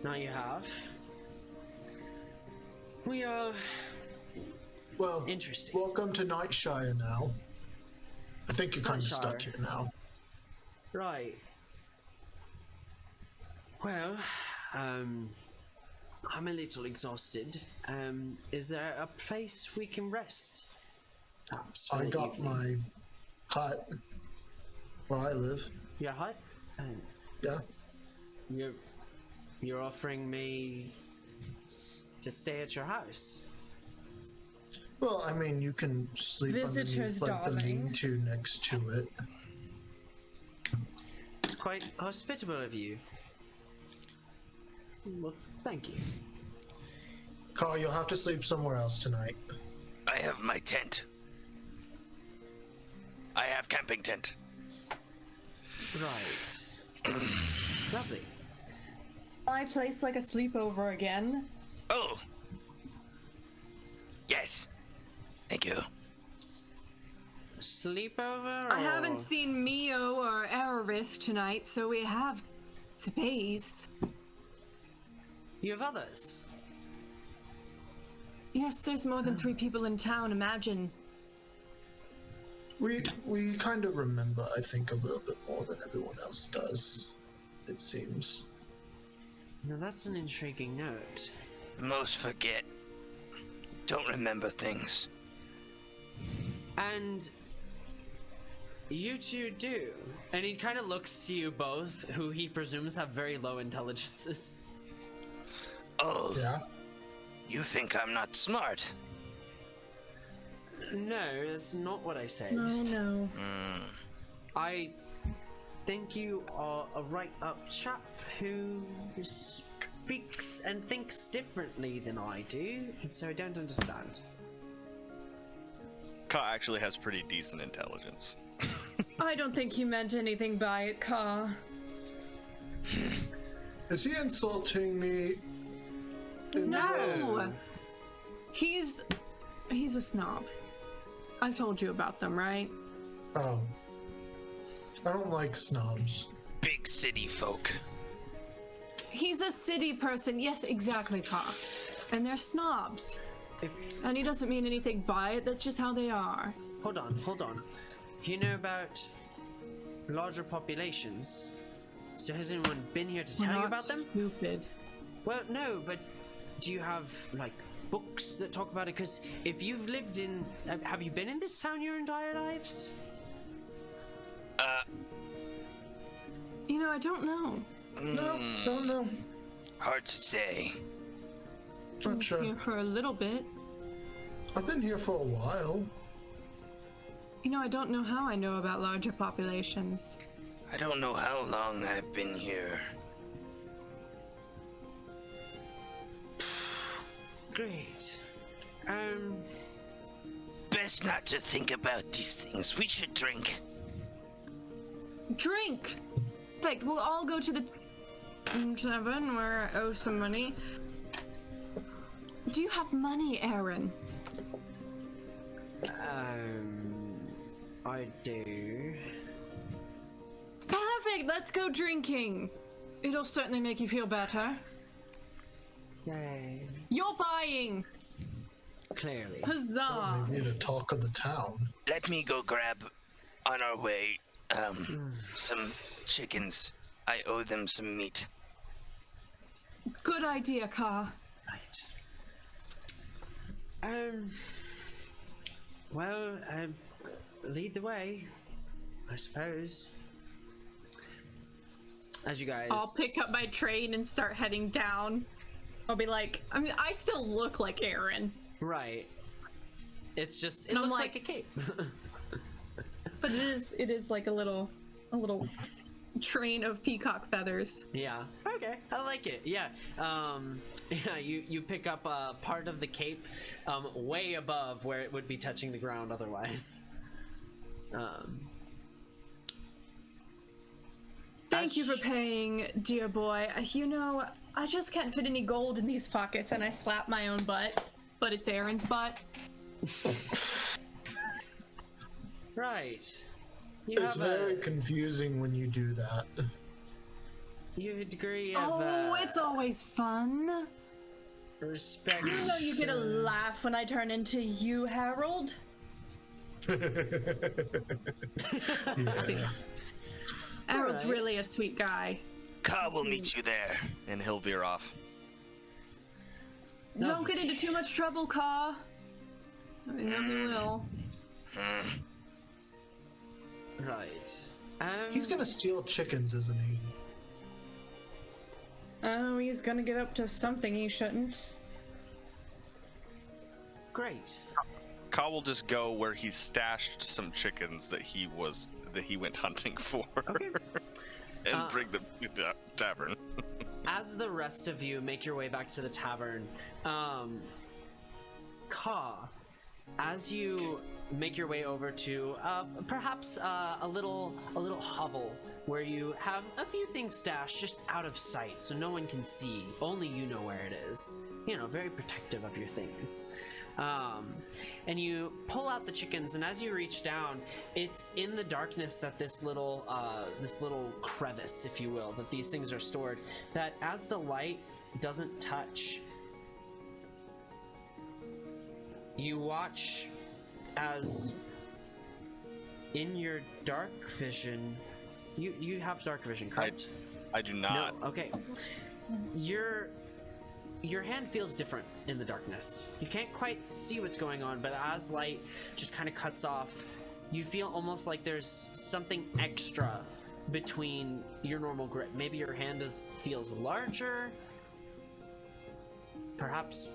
[SPEAKER 1] now you have. We are
[SPEAKER 3] Well,
[SPEAKER 1] interesting.
[SPEAKER 3] welcome to Nightshire now. I think you're kind of
[SPEAKER 1] Nightshire.
[SPEAKER 3] stuck here now.
[SPEAKER 1] Right. Well, I'm a little exhausted. Is there a place we can rest? Perhaps for
[SPEAKER 3] I
[SPEAKER 1] the
[SPEAKER 3] got
[SPEAKER 1] evening?
[SPEAKER 3] my hut where I live.
[SPEAKER 1] Your hut?
[SPEAKER 3] Yeah.
[SPEAKER 1] You're offering me to stay at your house?
[SPEAKER 3] Well, I mean, you can sleep
[SPEAKER 5] Visitors,
[SPEAKER 3] underneath like the
[SPEAKER 5] darling.
[SPEAKER 3] lean-to next to it.
[SPEAKER 1] It's quite hospitable of you. Well, thank you.
[SPEAKER 3] Carl, you'll have to sleep somewhere else tonight.
[SPEAKER 6] I have my tent. I have camping tent.
[SPEAKER 1] Right. Lovely.
[SPEAKER 5] My place like a sleepover again.
[SPEAKER 6] Oh. Yes. Thank you.
[SPEAKER 1] Sleepover?
[SPEAKER 5] I haven't
[SPEAKER 1] or-
[SPEAKER 5] seen Mio or Aerith tonight, so we have space.
[SPEAKER 1] You have others?
[SPEAKER 5] Yes, there's more than 3 people in town. Imagine.
[SPEAKER 3] We kind of remember, I think, a little bit more than everyone else does, it seems.
[SPEAKER 1] Now that's an intriguing note.
[SPEAKER 6] Most forget. Don't remember things.
[SPEAKER 1] And you two do. And he kind of looks to you both, who he presumes have very low intelligences.
[SPEAKER 6] Oh,
[SPEAKER 3] Yeah?
[SPEAKER 6] you think I'm not smart?
[SPEAKER 1] No, that's not what I said.
[SPEAKER 5] No.
[SPEAKER 1] I think you are a right-up chap who speaks and thinks differently than I do, and so I don't understand.
[SPEAKER 8] Ka actually has pretty decent intelligence.
[SPEAKER 5] I don't think he meant anything by it, Ka.
[SPEAKER 3] Is he insulting me?
[SPEAKER 5] No! He's a snob. I've told you about them, right?
[SPEAKER 3] Oh. I don't like snobs.
[SPEAKER 6] Big city folk.
[SPEAKER 5] He's a city person. Yes, exactly, Ka. And they're snobs. And he doesn't mean anything by it. That's just how they are.
[SPEAKER 1] Hold on. You know about larger populations? So has anyone been here to tell you
[SPEAKER 5] Not
[SPEAKER 1] about them?
[SPEAKER 5] Stupid.
[SPEAKER 1] Well, no, but do you have, like, books that talk about it? Because if you've lived in... Have you been in this town your entire lives?
[SPEAKER 5] You know, I don't know.
[SPEAKER 3] No.
[SPEAKER 6] Hard to say.
[SPEAKER 3] Not sure.
[SPEAKER 5] Here for a little bit.
[SPEAKER 3] I've been here for a while.
[SPEAKER 5] You know, I don't know how I know about larger populations.
[SPEAKER 6] I don't know how long I've been here.
[SPEAKER 1] Great.
[SPEAKER 6] Best not to think about these things. We should drink.
[SPEAKER 5] Drink! In fact, we'll all go to the tavern where I owe some money. Do you have money, Aaron?
[SPEAKER 1] I do.
[SPEAKER 5] Perfect! Let's go drinking! It'll certainly make you feel better.
[SPEAKER 1] Yay.
[SPEAKER 5] You're buying!
[SPEAKER 1] Clearly.
[SPEAKER 5] Huzzah!
[SPEAKER 3] Maybe the talk of the town.
[SPEAKER 6] Let me go grab, on our way, some chickens. I owe them some meat.
[SPEAKER 5] Good idea, Ka.
[SPEAKER 1] Right. Well, lead the way, I suppose. As you guys...
[SPEAKER 5] I'll pick up my train and start heading down. I'll be like, I mean, I still look like Aaron.
[SPEAKER 1] Right. It's just, it
[SPEAKER 5] And I'm
[SPEAKER 1] looks
[SPEAKER 5] like-
[SPEAKER 1] like a cape.
[SPEAKER 5] But it is like a little train of peacock feathers.
[SPEAKER 1] Yeah. Okay. I like it. Yeah. Yeah. You pick up part of the cape, way above where it would be touching the ground otherwise.
[SPEAKER 5] Thank you for paying, dear boy. You know, I just can't fit any gold in these pockets, and I slap my own butt, but it's Aaron's butt.
[SPEAKER 1] Right.
[SPEAKER 3] It's very confusing when you do that.
[SPEAKER 1] You have a degree of
[SPEAKER 5] Oh, it's always fun.
[SPEAKER 1] respect.
[SPEAKER 5] You know you get a laugh when I turn into you, Harold.
[SPEAKER 3] Yeah.
[SPEAKER 5] Harold's
[SPEAKER 1] Alright.
[SPEAKER 5] really a sweet guy.
[SPEAKER 6] Ka will meet you there.
[SPEAKER 4] And he'll veer off.
[SPEAKER 5] Don't get into too much trouble, Ka. I know he will.
[SPEAKER 1] Right.
[SPEAKER 3] He's gonna steal chickens, isn't he?
[SPEAKER 5] Oh, he's gonna get up to something he shouldn't.
[SPEAKER 1] Great.
[SPEAKER 8] Ka will just go where he stashed some chickens that he went hunting for.
[SPEAKER 1] Okay.
[SPEAKER 8] And bring them to the tavern.
[SPEAKER 1] As the rest of you make your way back to the tavern, Ka, as you make your way over to perhaps a little hovel where you have a few things stashed just out of sight, so no one can see. Only you know where it is. You know, very protective of your things. And you pull out the chickens, and as you reach down, it's in the darkness that this little crevice, if you will, that these things are stored, that as the light doesn't touch, you watch as in your dark vision, you have dark vision, correct?
[SPEAKER 8] I do not.
[SPEAKER 1] No, okay. Your hand feels different in the darkness. You can't quite see what's going on, but as light just kind of cuts off, you feel almost like there's something extra between your normal grip. Maybe your hand feels larger, perhaps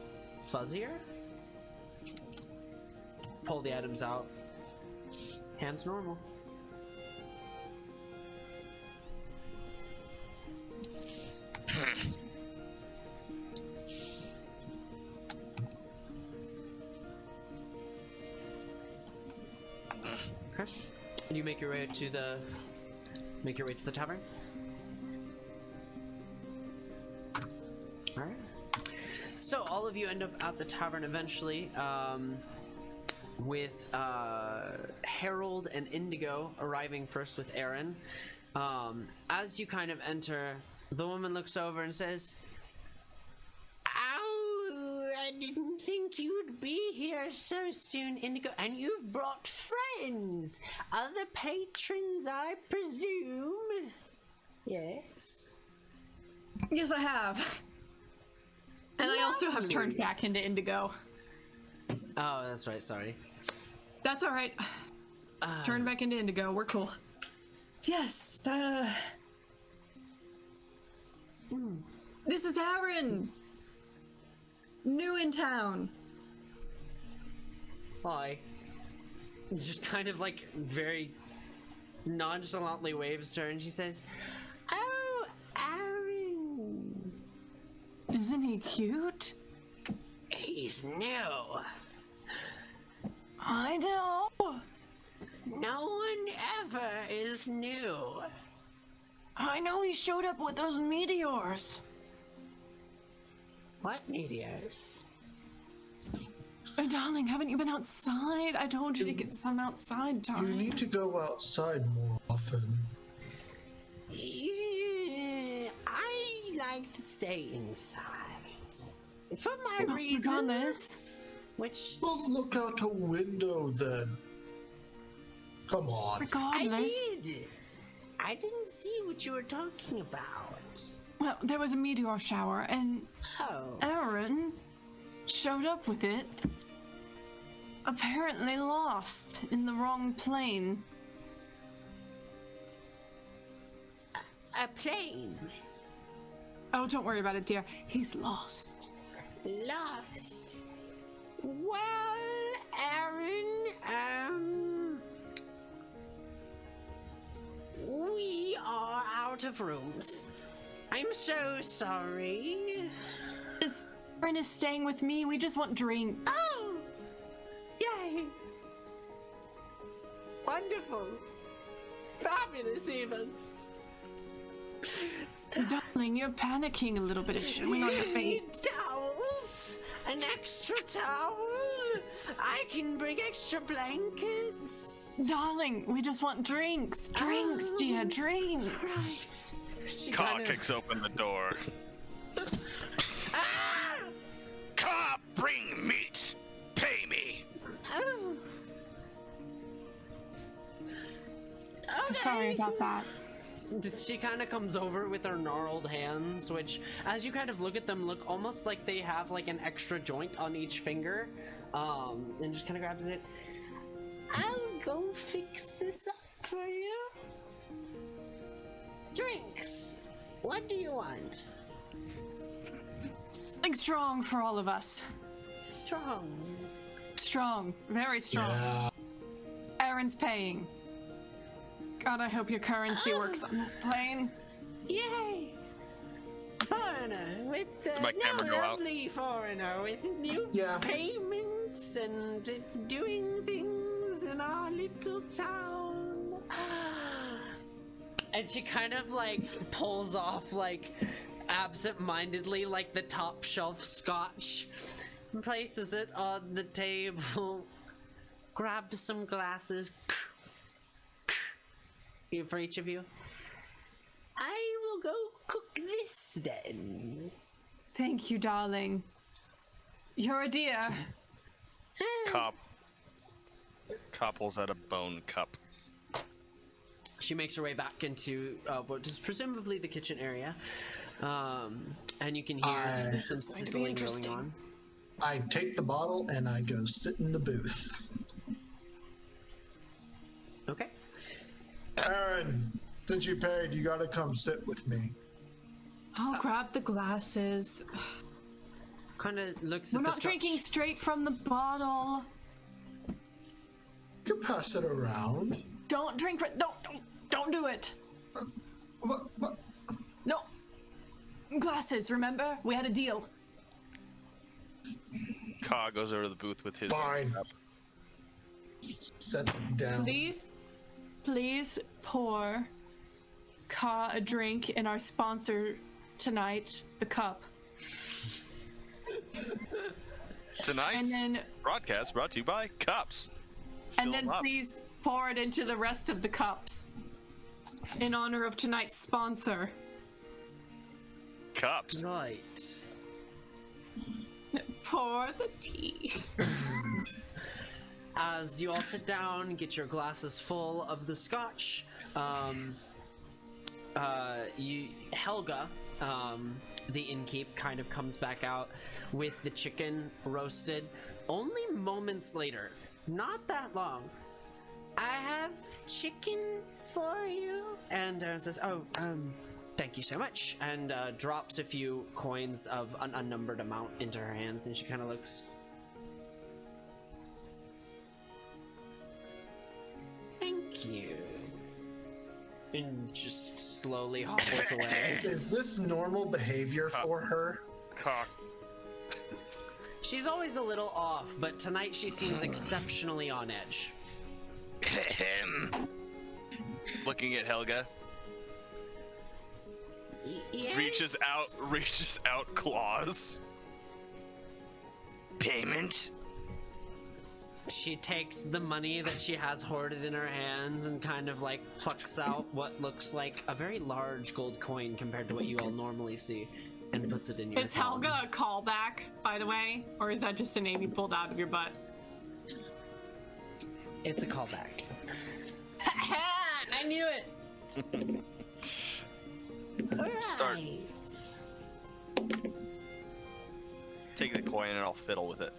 [SPEAKER 1] fuzzier. Pull the items out. Hand's normal. Okay. And you make your way to the tavern. All right. So all of you end up at the tavern eventually, with Harold and Indigo arriving first with Aaron. As you kind of enter, the woman looks over and says, "Oh, I didn't think you'd be here so soon, Indigo. And you've brought friends, other patrons, I presume." Yes.
[SPEAKER 5] Yes, I have. And I also have turned back into Indigo.
[SPEAKER 1] Oh, that's right. Sorry.
[SPEAKER 5] That's all right. Turn back into Indigo. We're cool. Yes. This is Aaron. New in town.
[SPEAKER 1] Hi. It's just kind of like very nonchalantly waves to her, and she says, "Oh, Aaron.
[SPEAKER 7] Isn't he cute?
[SPEAKER 1] He's new.
[SPEAKER 7] I know.
[SPEAKER 1] No one ever is new."
[SPEAKER 7] I know he showed up with those meteors.
[SPEAKER 1] What meteors?
[SPEAKER 7] Oh, darling, haven't you been outside? I told you to get some outside
[SPEAKER 3] You
[SPEAKER 7] time.
[SPEAKER 3] need to go outside more often.
[SPEAKER 1] I like to stay inside. For my
[SPEAKER 7] Well,
[SPEAKER 1] reasons.
[SPEAKER 7] regardless.
[SPEAKER 1] Which
[SPEAKER 3] Well, look out a window then. Come on.
[SPEAKER 1] I
[SPEAKER 7] Regardless.
[SPEAKER 1] did. I didn't see what you were talking about.
[SPEAKER 7] Well, there was a meteor shower, and
[SPEAKER 1] Oh.
[SPEAKER 7] Aaron showed up with it. Apparently lost in the wrong plane.
[SPEAKER 1] A plane.
[SPEAKER 7] Oh, don't worry about it, dear. He's lost.
[SPEAKER 1] Lost. Well, Aaron, we are out of rooms. I'm so sorry.
[SPEAKER 7] Aaron is staying with me. We just want drinks.
[SPEAKER 1] Oh! Yay! Wonderful. Fabulous, even.
[SPEAKER 7] Darling, you're panicking a little bit. It's showing on your face.
[SPEAKER 1] Towels? An extra towel? I can bring extra blankets.
[SPEAKER 7] Darling, we just want drinks. Drinks, dear, drinks.
[SPEAKER 1] Right. She
[SPEAKER 8] Caw
[SPEAKER 1] kind of-
[SPEAKER 8] kicks open the door.
[SPEAKER 1] Ah!
[SPEAKER 6] Car, bring meat. Pay me.
[SPEAKER 1] Oh. Okay.
[SPEAKER 7] Sorry about that.
[SPEAKER 1] She kind of comes over with her gnarled hands, which, as you kind of look at them, look almost like they have like an extra joint on each finger, and just kind of grabs it. I'll go fix this up for you. Drinks. What do you want?
[SPEAKER 7] Like strong for all of us.
[SPEAKER 1] Strong.
[SPEAKER 7] Strong. Very strong.
[SPEAKER 3] Yeah.
[SPEAKER 7] Aaron's paying. God, I hope your currency works on this plane.
[SPEAKER 1] Yay! Foreigner with the
[SPEAKER 8] my camera go out?
[SPEAKER 1] lovely foreigner with new
[SPEAKER 3] Yeah.
[SPEAKER 1] payments and doing things in our little town. And she kind of like pulls off like absent-mindedly like the top shelf scotch, and places it on the table, grabs some glasses for each of you. I will go cook this then.
[SPEAKER 7] Thank you, darling. You're a dear.
[SPEAKER 8] Cop pulls out a bone cup.
[SPEAKER 1] She makes her way back into what is presumably the kitchen area, and you can hear some
[SPEAKER 7] This is going to be
[SPEAKER 1] sizzling going
[SPEAKER 7] interesting.
[SPEAKER 1] on.
[SPEAKER 3] I take the bottle and I go sit in the booth.
[SPEAKER 1] Okay.
[SPEAKER 3] Aaron, since you paid, you gotta come sit with me.
[SPEAKER 7] I'll grab the glasses.
[SPEAKER 1] Kind of looks
[SPEAKER 7] We're
[SPEAKER 1] at the
[SPEAKER 7] not drinking straight from the bottle.
[SPEAKER 3] You can pass it around.
[SPEAKER 7] Don't drink from. Don't do it.
[SPEAKER 3] What?
[SPEAKER 7] No. Glasses. Remember, we had a deal.
[SPEAKER 8] Caw goes over to the booth with his
[SPEAKER 3] Fine.
[SPEAKER 8] cup.
[SPEAKER 3] Set it down.
[SPEAKER 7] Please pour Ka a drink in our sponsor tonight, the cup.
[SPEAKER 8] Tonight's
[SPEAKER 7] And then
[SPEAKER 8] broadcast brought to you by Cups.
[SPEAKER 7] And
[SPEAKER 8] Fill
[SPEAKER 7] then
[SPEAKER 8] 'em up.
[SPEAKER 7] please pour it into the rest of the cups in honor of tonight's sponsor.
[SPEAKER 8] Cups.
[SPEAKER 1] Right.
[SPEAKER 7] Pour the tea.
[SPEAKER 1] As you all sit down, get your glasses full of the scotch, Helga, the innkeep, kind of comes back out with the chicken roasted only moments later. Not that long. I have chicken for you. And says, thank you so much. And drops a few coins of an unnumbered amount into her hands, and she kind of looks. Thank you. And just slowly hobbles away.
[SPEAKER 3] Is this normal behavior for her?
[SPEAKER 8] Caw.
[SPEAKER 1] She's always a little off, but tonight she seems exceptionally on edge.
[SPEAKER 8] Looking at Helga.
[SPEAKER 1] Yes.
[SPEAKER 8] Reaches out claws.
[SPEAKER 6] Payment?
[SPEAKER 1] She takes the money that she has hoarded in her hands and kind of like plucks out what looks like a very large gold coin compared to what you all normally see, and puts it in your
[SPEAKER 7] Is
[SPEAKER 1] palm.
[SPEAKER 7] Helga a callback, by the way? Or is that just a name you pulled out of your butt?
[SPEAKER 1] It's a callback.
[SPEAKER 7] I knew it!
[SPEAKER 1] Alright.
[SPEAKER 8] start. Take the coin and I'll fiddle with it.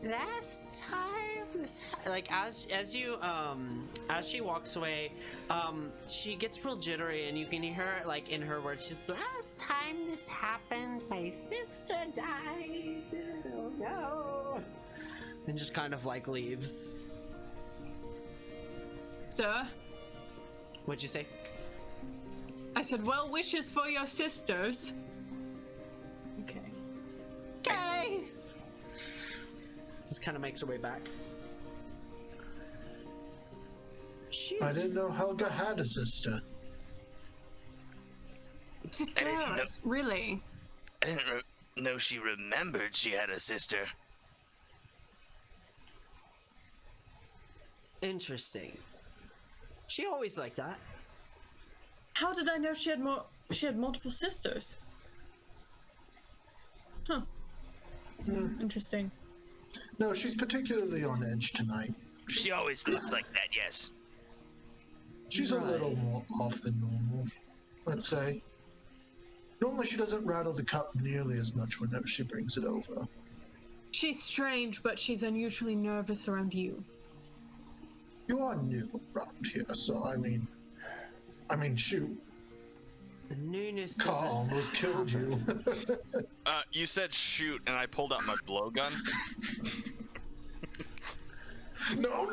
[SPEAKER 1] Last time this like as she walks away, she gets real jittery and you can hear her like in her words, she's last time this happened, my sister died. Oh no. And just kind of like leaves.
[SPEAKER 7] Sir?
[SPEAKER 1] What'd you say?
[SPEAKER 7] I said, well wishes for your sisters.
[SPEAKER 1] Okay. Okay. Just kind of makes her way back.
[SPEAKER 3] I didn't know Helga had a sister.
[SPEAKER 7] Sisters, really?
[SPEAKER 6] I didn't know she remembered she had a sister.
[SPEAKER 1] Interesting. She always like that.
[SPEAKER 5] How did I know she had multiple sisters? Huh. Interesting.
[SPEAKER 3] No, she's particularly on edge tonight.
[SPEAKER 6] She always looks like that, yes.
[SPEAKER 3] She's a little more off than normal, I'd say. Normally she doesn't rattle the cup nearly as much whenever she brings it over.
[SPEAKER 5] She's strange, but she's unusually nervous around you.
[SPEAKER 3] You are new around here, so I mean, shoot.
[SPEAKER 1] The newness
[SPEAKER 3] Carl
[SPEAKER 1] doesn't
[SPEAKER 3] almost killed you.
[SPEAKER 8] You said shoot, and I pulled out my blowgun.
[SPEAKER 3] No.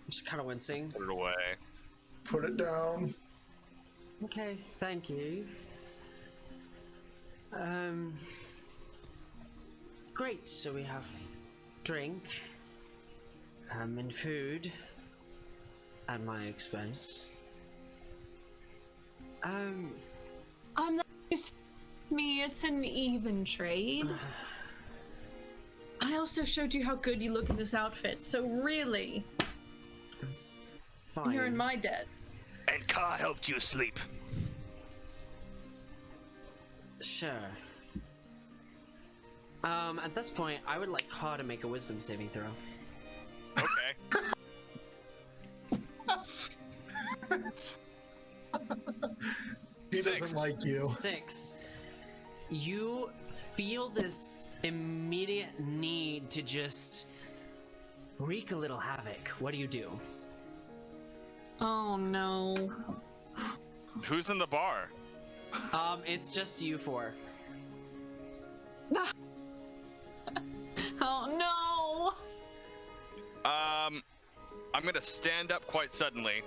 [SPEAKER 1] Just kind of wincing.
[SPEAKER 8] Put it away.
[SPEAKER 3] Put it down.
[SPEAKER 1] Okay, thank you. Great. So we have drink, and food at my expense.
[SPEAKER 7] I'm not used to me, it's an even trade.
[SPEAKER 5] I also showed you how good you look in this outfit, so really,
[SPEAKER 1] It's fine.
[SPEAKER 5] you're in my debt.
[SPEAKER 6] And Ka helped you sleep.
[SPEAKER 1] Sure. At this point, I would like Ka to make a wisdom saving throw.
[SPEAKER 8] Okay.
[SPEAKER 3] He
[SPEAKER 8] Six.
[SPEAKER 3] doesn't like you.
[SPEAKER 1] 6. You feel this immediate need to just wreak a little havoc. What do you do?
[SPEAKER 7] Oh no.
[SPEAKER 8] Who's in the bar?
[SPEAKER 1] It's just you four.
[SPEAKER 7] Oh no!
[SPEAKER 8] I'm gonna stand up quite suddenly,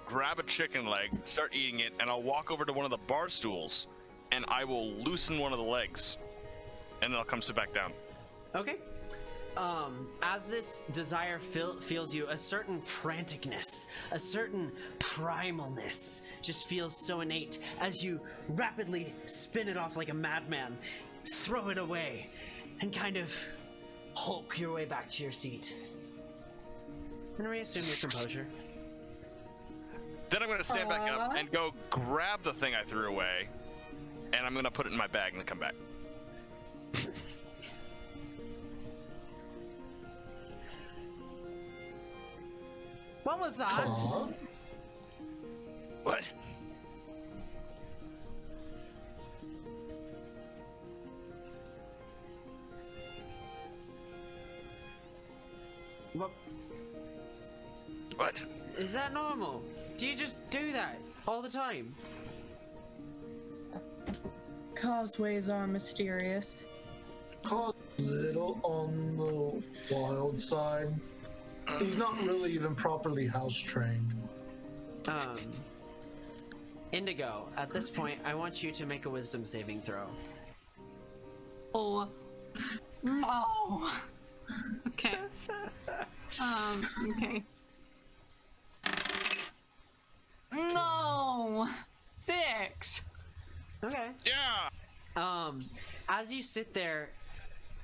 [SPEAKER 8] grab a chicken leg, start eating it, and I'll walk over to one of the bar stools, and I will loosen one of the legs, and then I'll come sit back down.
[SPEAKER 1] Okay. As this desire feels you, a certain franticness, a certain primalness just feels so innate as you rapidly spin it off like a madman, throw it away, and kind of hulk your way back to your seat. And reassume your composure.
[SPEAKER 8] Then I'm gonna stand back up and go grab the thing I threw away, and I'm gonna put it in my bag and then come back.
[SPEAKER 1] What was that?
[SPEAKER 3] Aw.
[SPEAKER 6] What?
[SPEAKER 1] What?
[SPEAKER 6] What?
[SPEAKER 1] Is that normal? Do you just do that all the time?
[SPEAKER 5] Causeways are mysterious.
[SPEAKER 3] Carl's a little on the wild side. He's not really even properly house trained.
[SPEAKER 1] Indigo, at this point, I want you to make a wisdom saving throw.
[SPEAKER 7] Oh. No. Okay. Okay. No. 6.
[SPEAKER 1] Okay.
[SPEAKER 8] Yeah!
[SPEAKER 1] As you sit there,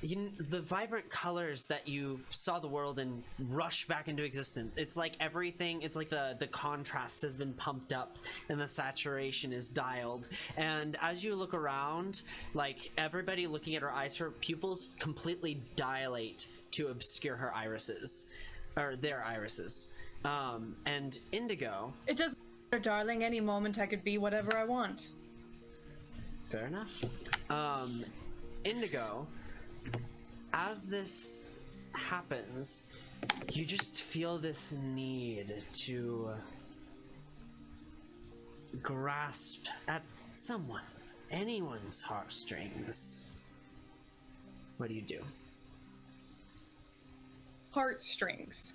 [SPEAKER 1] the vibrant colors that you saw the world in rush back into existence. It's like everything, it's like the contrast has been pumped up and the saturation is dialed. And as you look around, like everybody looking at her eyes, her pupils completely dilate to obscure her irises, or their irises. And Indigo.
[SPEAKER 5] It doesn't matter, darling. Any moment I could be whatever I want.
[SPEAKER 1] Fair enough. Indigo, as this happens, you just feel this need to grasp at someone, anyone's heartstrings. What do you do?
[SPEAKER 5] Heartstrings.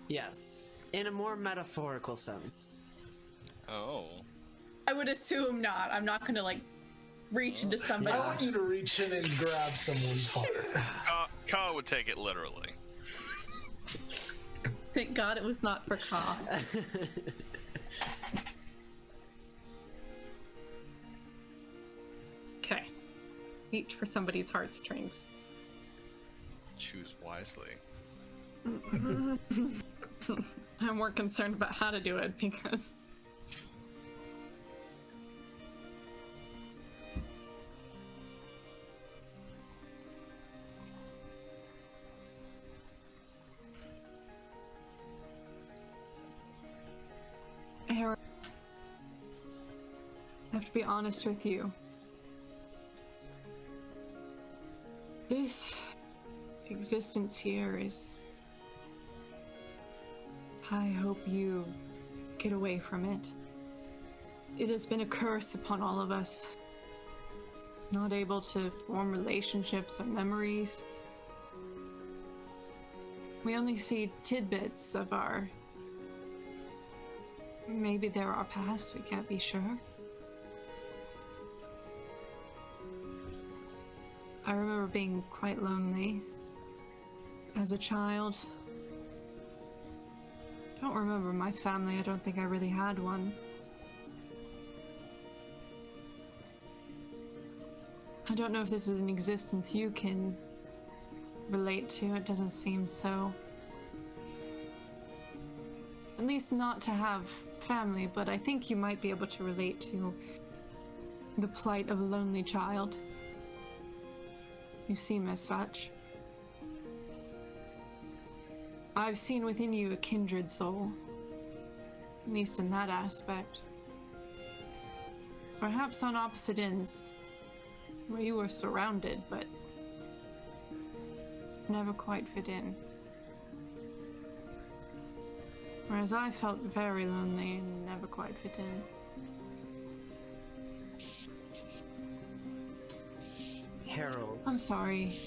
[SPEAKER 1] Yes, in a more metaphorical sense.
[SPEAKER 8] Oh.
[SPEAKER 5] I would assume not. I'm not gonna like reach into somebody.
[SPEAKER 3] I want you to reach in and grab someone's heart.
[SPEAKER 8] Ka would take it literally.
[SPEAKER 5] Thank God it was not for Ka. Okay. Reach for somebody's heartstrings.
[SPEAKER 8] Choose wisely.
[SPEAKER 5] I'm more concerned about how to do it because Aaron, I have to be honest with you. This existence here is... I hope you get away from it. It has been a curse upon all of us. Not able to form relationships or memories. We only see tidbits of our... Maybe they're our past, we can't be sure. I remember being quite lonely as a child. I don't remember my family. I don't think I really had one. I don't know if this is an existence you can relate to. It doesn't seem so. At least not to have family, but I think you might be able to relate to the plight of a lonely child. You seem as such. I've seen within you a kindred soul, at least in that aspect. Perhaps on opposite ends, where you were surrounded, but never quite fit in. Whereas I felt very lonely and never quite fit in.
[SPEAKER 1] Harold.
[SPEAKER 5] I'm sorry.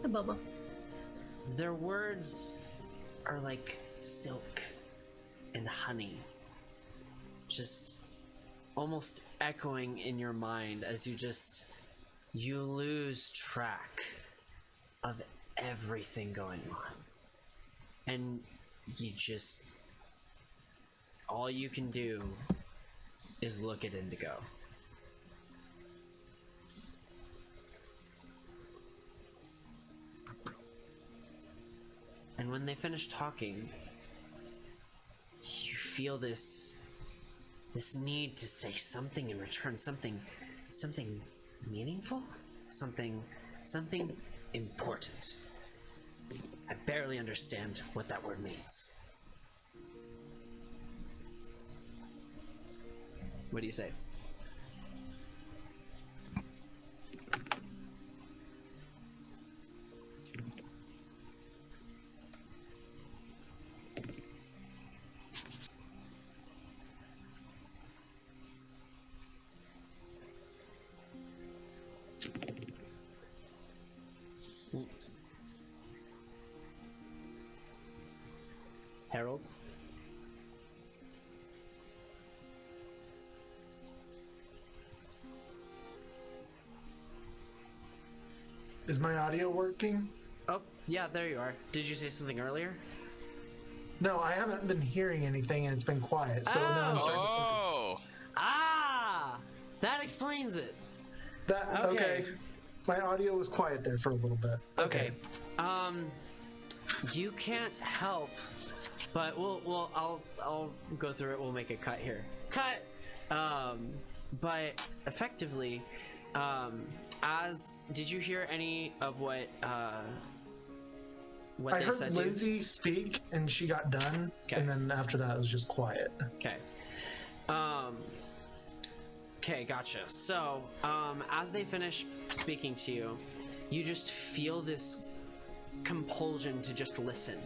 [SPEAKER 5] The Bubba.
[SPEAKER 1] Their words are like silk and honey, just almost echoing in your mind as you lose track of everything going on. And all you can do is look at Indigo. And when they finish talking, you feel this need to say something in return, something meaningful, something important. I barely understand what that word means. What do you say? Harold?
[SPEAKER 3] Is my audio working?
[SPEAKER 1] Oh, yeah, there you are. Did you say something earlier?
[SPEAKER 3] No, I haven't been hearing anything and it's been quiet, so now I'm starting
[SPEAKER 8] Oh!
[SPEAKER 1] Ah! That explains it.
[SPEAKER 3] to... That, okay. My audio was quiet there for a little bit.
[SPEAKER 1] Okay. You can't help, but I'll go through it. We'll make a cut here. Cut. But effectively, did you hear any of what what
[SPEAKER 3] I
[SPEAKER 1] they
[SPEAKER 3] heard
[SPEAKER 1] said to you?
[SPEAKER 3] Lindsay speak, and she got done,
[SPEAKER 1] Okay.
[SPEAKER 3] and then after that, it was just quiet.
[SPEAKER 1] Okay. Okay, gotcha. So, as they finish speaking to you, you just feel this compulsion to just listen.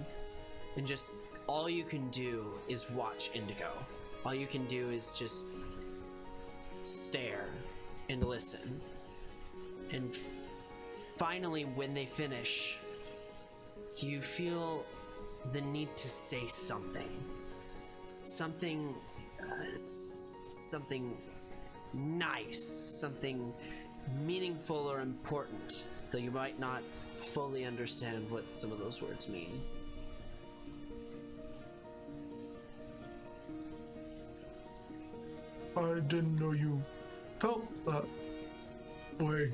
[SPEAKER 1] And just, all you can do is watch Indigo. All you can do is just stare and listen. And finally, when they finish, you feel the need to say something. Something nice, something meaningful or important, though you might not fully understand what some of those words mean.
[SPEAKER 3] I didn't know you felt that way.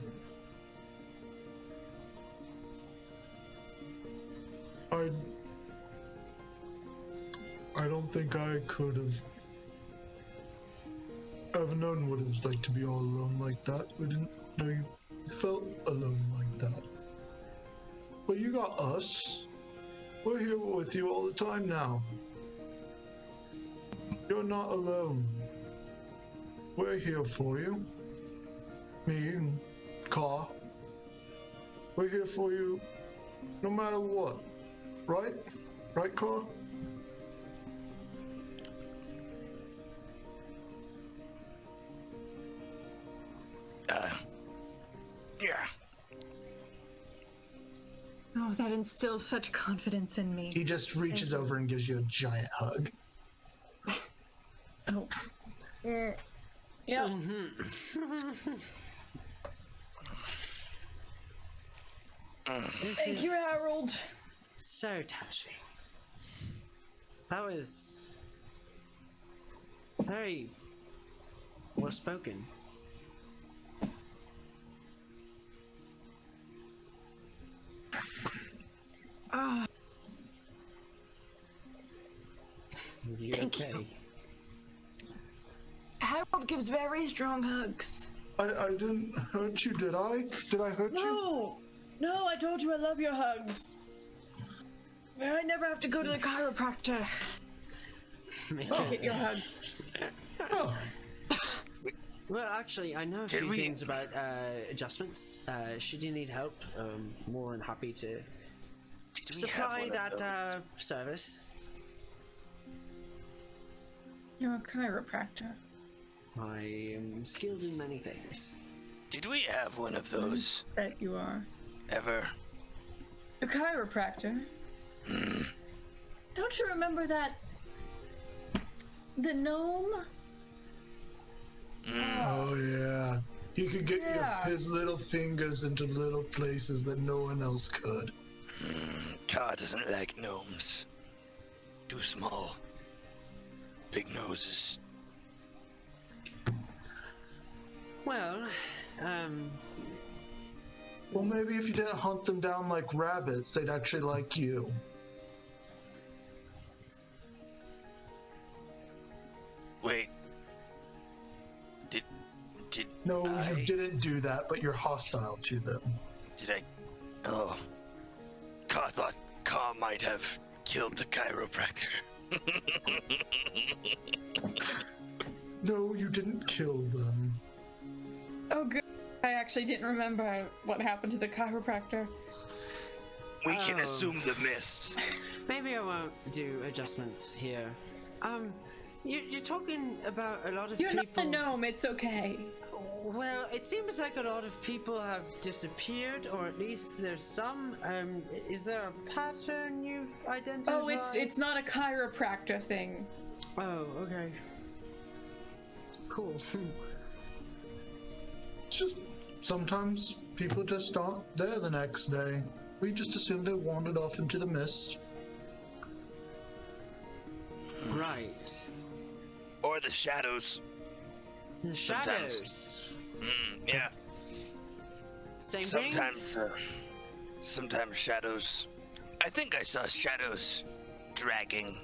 [SPEAKER 3] I don't think I could have ever known what it was like to be all alone like that. I didn't know you felt alone like that. But you got us. We're here with you all the time now. You're not alone. We're here for you. Me and Ka. We're here for you no matter what. Right? Right, Ka?
[SPEAKER 6] Yeah.
[SPEAKER 5] Oh, that instills such confidence in me.
[SPEAKER 3] He just reaches over and gives you a giant hug.
[SPEAKER 5] Oh. Yeah. Thank you, Harold.
[SPEAKER 1] So touching. That was very well spoken. You
[SPEAKER 5] Thank
[SPEAKER 1] okay?
[SPEAKER 5] you. Harold gives very strong hugs.
[SPEAKER 3] I didn't hurt you, did I? Did I hurt you?
[SPEAKER 5] No, I told you I love your hugs. I never have to go to the chiropractor. I'll get your hugs.
[SPEAKER 3] Oh,
[SPEAKER 1] Well, actually, I know a few things about adjustments. Should you need help, more than happy to supply that service.
[SPEAKER 5] You're a chiropractor.
[SPEAKER 1] I am skilled in many things.
[SPEAKER 6] Did we have one of those
[SPEAKER 5] Bet you are.
[SPEAKER 6] ever?
[SPEAKER 5] A chiropractor? Don't you remember that? The gnome?
[SPEAKER 3] oh yeah. He could get his little fingers into little places that no one else could.
[SPEAKER 6] Ka doesn't like gnomes. Too small. Big noses.
[SPEAKER 1] Well,
[SPEAKER 3] Well, maybe if you didn't hunt them down like rabbits, they'd actually like you.
[SPEAKER 6] Wait. Did
[SPEAKER 3] No,
[SPEAKER 6] I-
[SPEAKER 3] you didn't do that, but you're hostile to them.
[SPEAKER 6] Did I? Oh. Ka thought Ka might have killed the chiropractor.
[SPEAKER 3] No, you didn't kill them.
[SPEAKER 5] Oh, good. I actually didn't remember what happened to the chiropractor.
[SPEAKER 6] We can
[SPEAKER 1] Oh.
[SPEAKER 6] assume the mist.
[SPEAKER 1] maybe I won't do adjustments here. You're talking about a lot of
[SPEAKER 5] You're
[SPEAKER 1] people.
[SPEAKER 5] not a gnome, it's okay.
[SPEAKER 1] Well, it seems like a lot of people have disappeared, or at least there's some. Is there a pattern you've identified?
[SPEAKER 5] Oh, it's not a chiropractor thing.
[SPEAKER 1] Oh, okay. Cool.
[SPEAKER 3] It's just sometimes people just aren't there the next day. We just assume they wandered off into the mist.
[SPEAKER 1] Right.
[SPEAKER 6] Or the shadows.
[SPEAKER 1] The
[SPEAKER 6] Sometimes.
[SPEAKER 1] shadows.
[SPEAKER 6] Yeah.
[SPEAKER 1] Same thing.
[SPEAKER 6] Sometimes shadows. I think I saw shadows dragging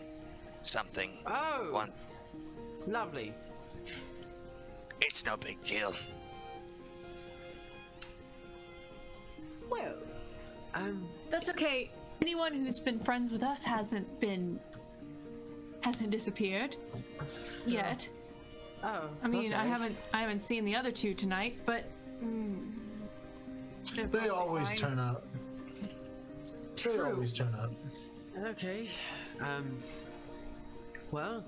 [SPEAKER 6] something.
[SPEAKER 1] Oh,
[SPEAKER 6] One.
[SPEAKER 1] lovely.
[SPEAKER 6] It's no big deal.
[SPEAKER 1] Well,
[SPEAKER 5] That's okay.
[SPEAKER 7] anyone who's been friends with us hasn't disappeared yet.
[SPEAKER 1] Oh,
[SPEAKER 7] I mean,
[SPEAKER 1] okay.
[SPEAKER 7] I haven't seen the other two tonight, but
[SPEAKER 3] They always turn up. They always turn up.
[SPEAKER 1] Okay. Well,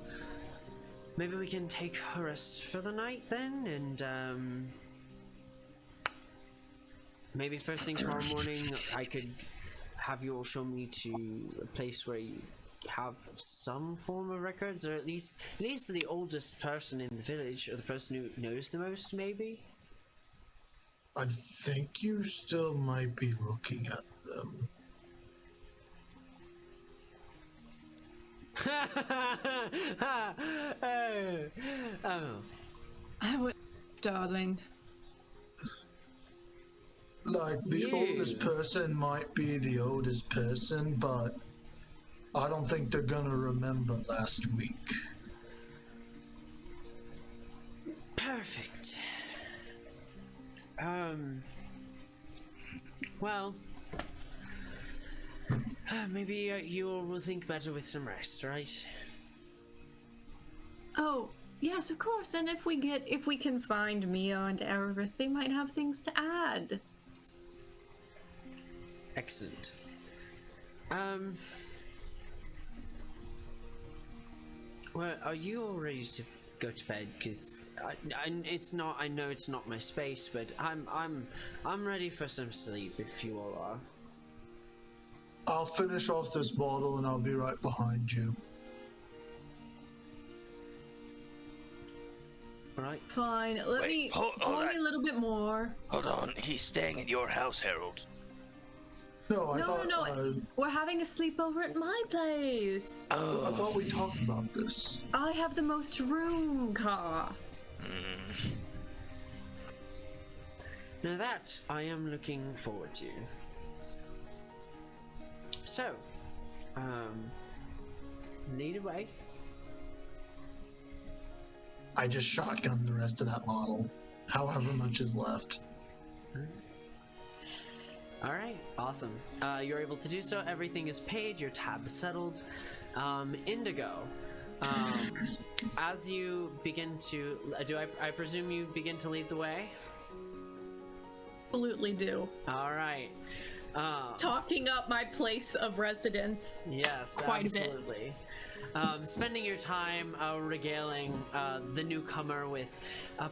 [SPEAKER 1] maybe we can take a rest for the night then, and maybe first thing tomorrow morning I could have you all show me to a place where you have some form of records, or at least the oldest person in the village, or the person who knows the most, maybe?
[SPEAKER 3] I think you still might be looking at them.
[SPEAKER 1] Oh.
[SPEAKER 7] I would, darling.
[SPEAKER 3] Like, the oldest person might be the oldest person, but I don't think they're gonna remember last week.
[SPEAKER 1] Perfect. Well, maybe you all will think better with some rest, right?
[SPEAKER 5] Oh, yes, of course. And if we can find Mia and Aerith, they might have things to add.
[SPEAKER 1] Excellent. Well, are you all ready to go to bed? Because I know it's not my space, but I'm ready for some sleep if you all are.
[SPEAKER 3] I'll finish off this bottle and I'll be right behind you.
[SPEAKER 1] Right.
[SPEAKER 5] Fine. Let me
[SPEAKER 6] hold
[SPEAKER 5] only
[SPEAKER 6] on.
[SPEAKER 5] a little bit more.
[SPEAKER 6] Hold on, he's staying at your house, Harold.
[SPEAKER 3] No, I thought.
[SPEAKER 5] No. We're having a sleepover at my place.
[SPEAKER 3] I
[SPEAKER 6] Oh.
[SPEAKER 3] thought we talked about this.
[SPEAKER 5] I have the most room, Car.
[SPEAKER 1] Now that I am looking forward to. So, lead away.
[SPEAKER 3] I just shotgunned the rest of that bottle, however much is left.
[SPEAKER 1] All right, awesome. You're able to do so. Everything is paid. Your tab is settled. Indigo. As you begin to, I presume you begin to lead the way?
[SPEAKER 5] Absolutely do.
[SPEAKER 1] All right.
[SPEAKER 5] Talking up my place of residence.
[SPEAKER 1] Yes,
[SPEAKER 5] Quite
[SPEAKER 1] absolutely. Spending your time regaling the newcomer with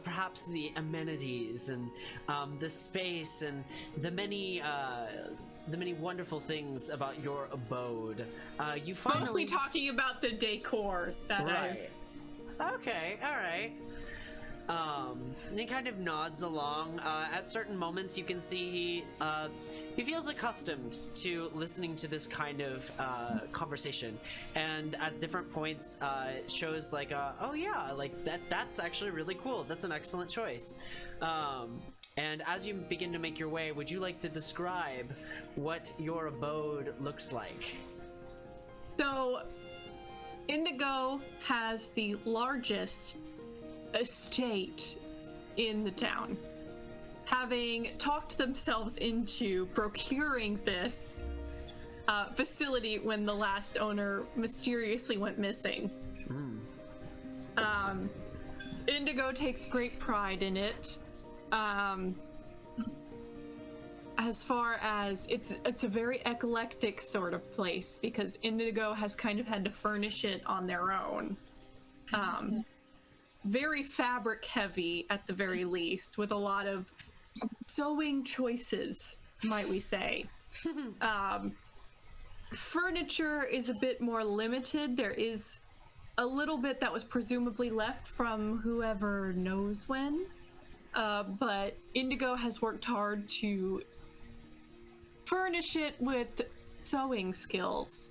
[SPEAKER 1] perhaps the amenities and the space and the many wonderful things about your abode. You finally
[SPEAKER 5] Mostly talking about the decor that
[SPEAKER 1] right. Okay, all right. And he kind of nods along. At certain moments, you can see he feels accustomed to listening to this kind of conversation, and at different points, it shows like, oh yeah, like that's actually really cool. That's an excellent choice. And as you begin to make your way, would you like to describe what your abode looks like?
[SPEAKER 5] So, Indigo has the largest estate in the town, having talked themselves into procuring this facility when the last owner mysteriously went missing. Indigo takes great pride in it. As far as it's a very eclectic sort of place, because Indigo has kind of had to furnish it on their own. Very fabric heavy at the very least, with a lot of sewing choices, might we say. Furniture is a bit more limited. There is a little bit that was presumably left from whoever knows when, but Indigo has worked hard to furnish it with sewing skills,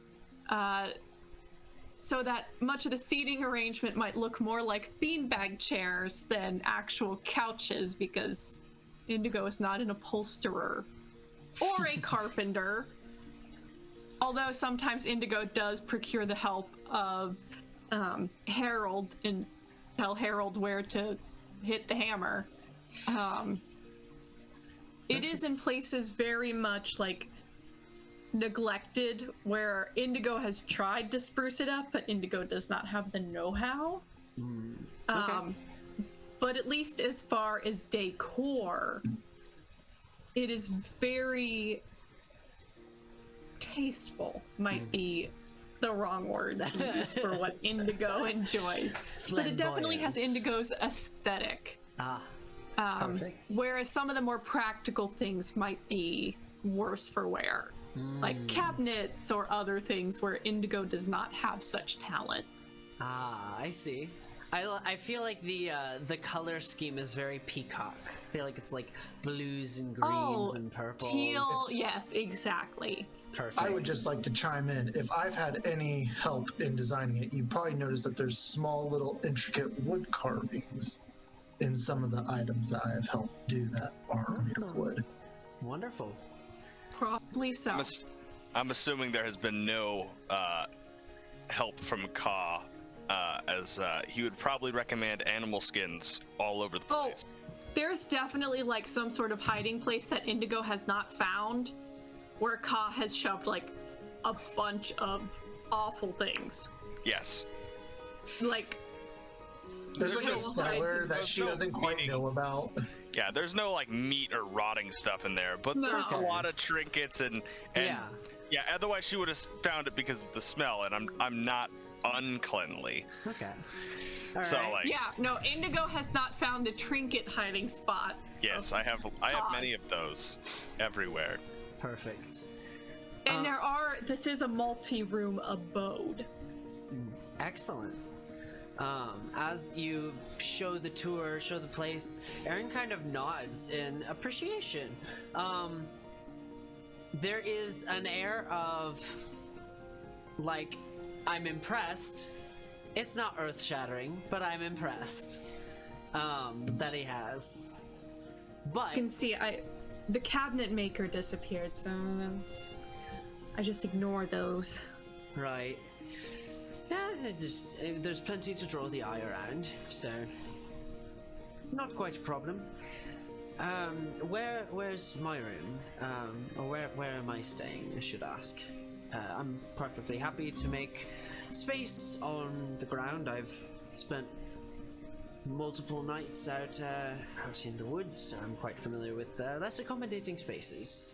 [SPEAKER 5] so that much of the seating arrangement might look more like beanbag chairs than actual couches, because Indigo is not an upholsterer or a carpenter. Although sometimes Indigo does procure the help of Harold and tell Harold where to hit the hammer. It is in places very much like neglected, where Indigo has tried to spruce it up, but Indigo does not have the know-how.
[SPEAKER 1] Okay.
[SPEAKER 5] But at least as far as decor, it is very tasteful, might be the wrong word to use for what Indigo enjoys. But it definitely has Indigo's aesthetic.
[SPEAKER 1] Perfect.
[SPEAKER 5] Whereas some of the more practical things might be worse for wear. Like cabinets or other things where Indigo does not have such talent.
[SPEAKER 1] I see. I feel like the color scheme is very peacock. I feel like it's like blues and greens and purples.
[SPEAKER 5] Teal, yes, exactly.
[SPEAKER 1] Perfect.
[SPEAKER 3] I would just like to chime in. If I've had any help in designing it, you probably notice that there's small little intricate wood carvings in some of the items that I have helped do that are made of wood.
[SPEAKER 1] Wonderful.
[SPEAKER 5] Probably so.
[SPEAKER 8] I'm assuming there has been no help from Ka, as he would probably recommend animal skins all over the place.
[SPEAKER 5] There's definitely like some sort of hiding place that Indigo has not found, where Ka has shoved like a bunch of awful things.
[SPEAKER 8] Yes.
[SPEAKER 5] Like
[SPEAKER 3] There's like a cellar that she doesn't quite know about.
[SPEAKER 8] Yeah, there's no like meat or rotting stuff in there, but
[SPEAKER 5] No.
[SPEAKER 8] there's a lot of trinkets and
[SPEAKER 1] Yeah.
[SPEAKER 8] Otherwise she would have found it because of the smell, and I'm not uncleanly.
[SPEAKER 1] Okay. All
[SPEAKER 8] So
[SPEAKER 1] right.
[SPEAKER 8] like,
[SPEAKER 5] yeah, no, Indigo has not found the trinket hiding spot.
[SPEAKER 8] yes, I have many of those everywhere.
[SPEAKER 1] Perfect.
[SPEAKER 5] And this is a multi-room abode.
[SPEAKER 1] Excellent. As you show the tour, show the place, Aaron kind of nods in appreciation. There is an air of, like, I'm impressed. It's not earth-shattering, but I'm impressed that he has. But
[SPEAKER 5] You can see the cabinet maker disappeared, so I just ignore those.
[SPEAKER 1] right. Yeah, there's plenty to draw the eye around, so not quite a problem. Where's my room? Or where am I staying, I should ask. I'm perfectly happy to make space on the ground. I've spent multiple nights out in the woods, so I'm quite familiar with less accommodating spaces.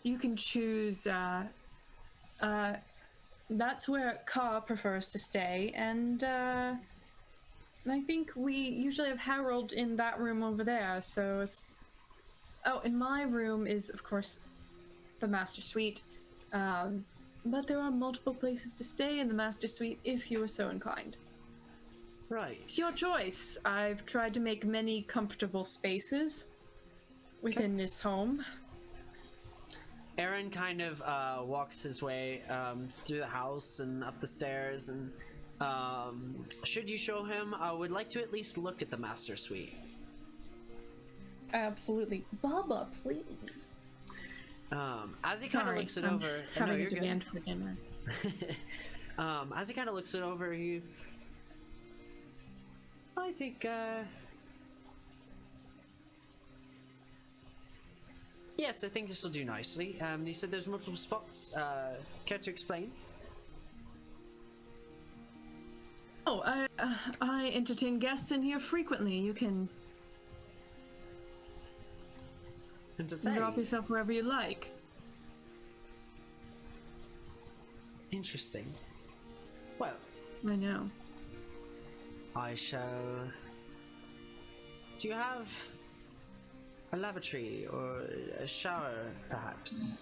[SPEAKER 5] You can choose. That's where Ka prefers to stay, and I think we usually have Harold in that room over there. So, and my room is, of course, the master suite. But there are multiple places to stay in the master suite if you are so inclined.
[SPEAKER 1] Right.
[SPEAKER 5] It's your choice. I've tried to make many comfortable spaces within this home.
[SPEAKER 1] Aaron kind of walks his way through the house and up the stairs, and should you show him, I would like to at least look at the master suite.
[SPEAKER 5] Absolutely. Baba, please.
[SPEAKER 1] As he kind of looks it over, no,
[SPEAKER 5] Having
[SPEAKER 1] you're
[SPEAKER 5] a demand for dinner.
[SPEAKER 1] as he kind of looks it over, I think, yes, I think this will do nicely. He said there's multiple spots. Care to explain?
[SPEAKER 5] Oh, I entertain guests in here frequently. You can
[SPEAKER 1] Entertain.
[SPEAKER 5] drop yourself wherever you like.
[SPEAKER 1] Interesting. Well,
[SPEAKER 5] I know.
[SPEAKER 1] I shall... Do you have a lavatory or a shower, perhaps?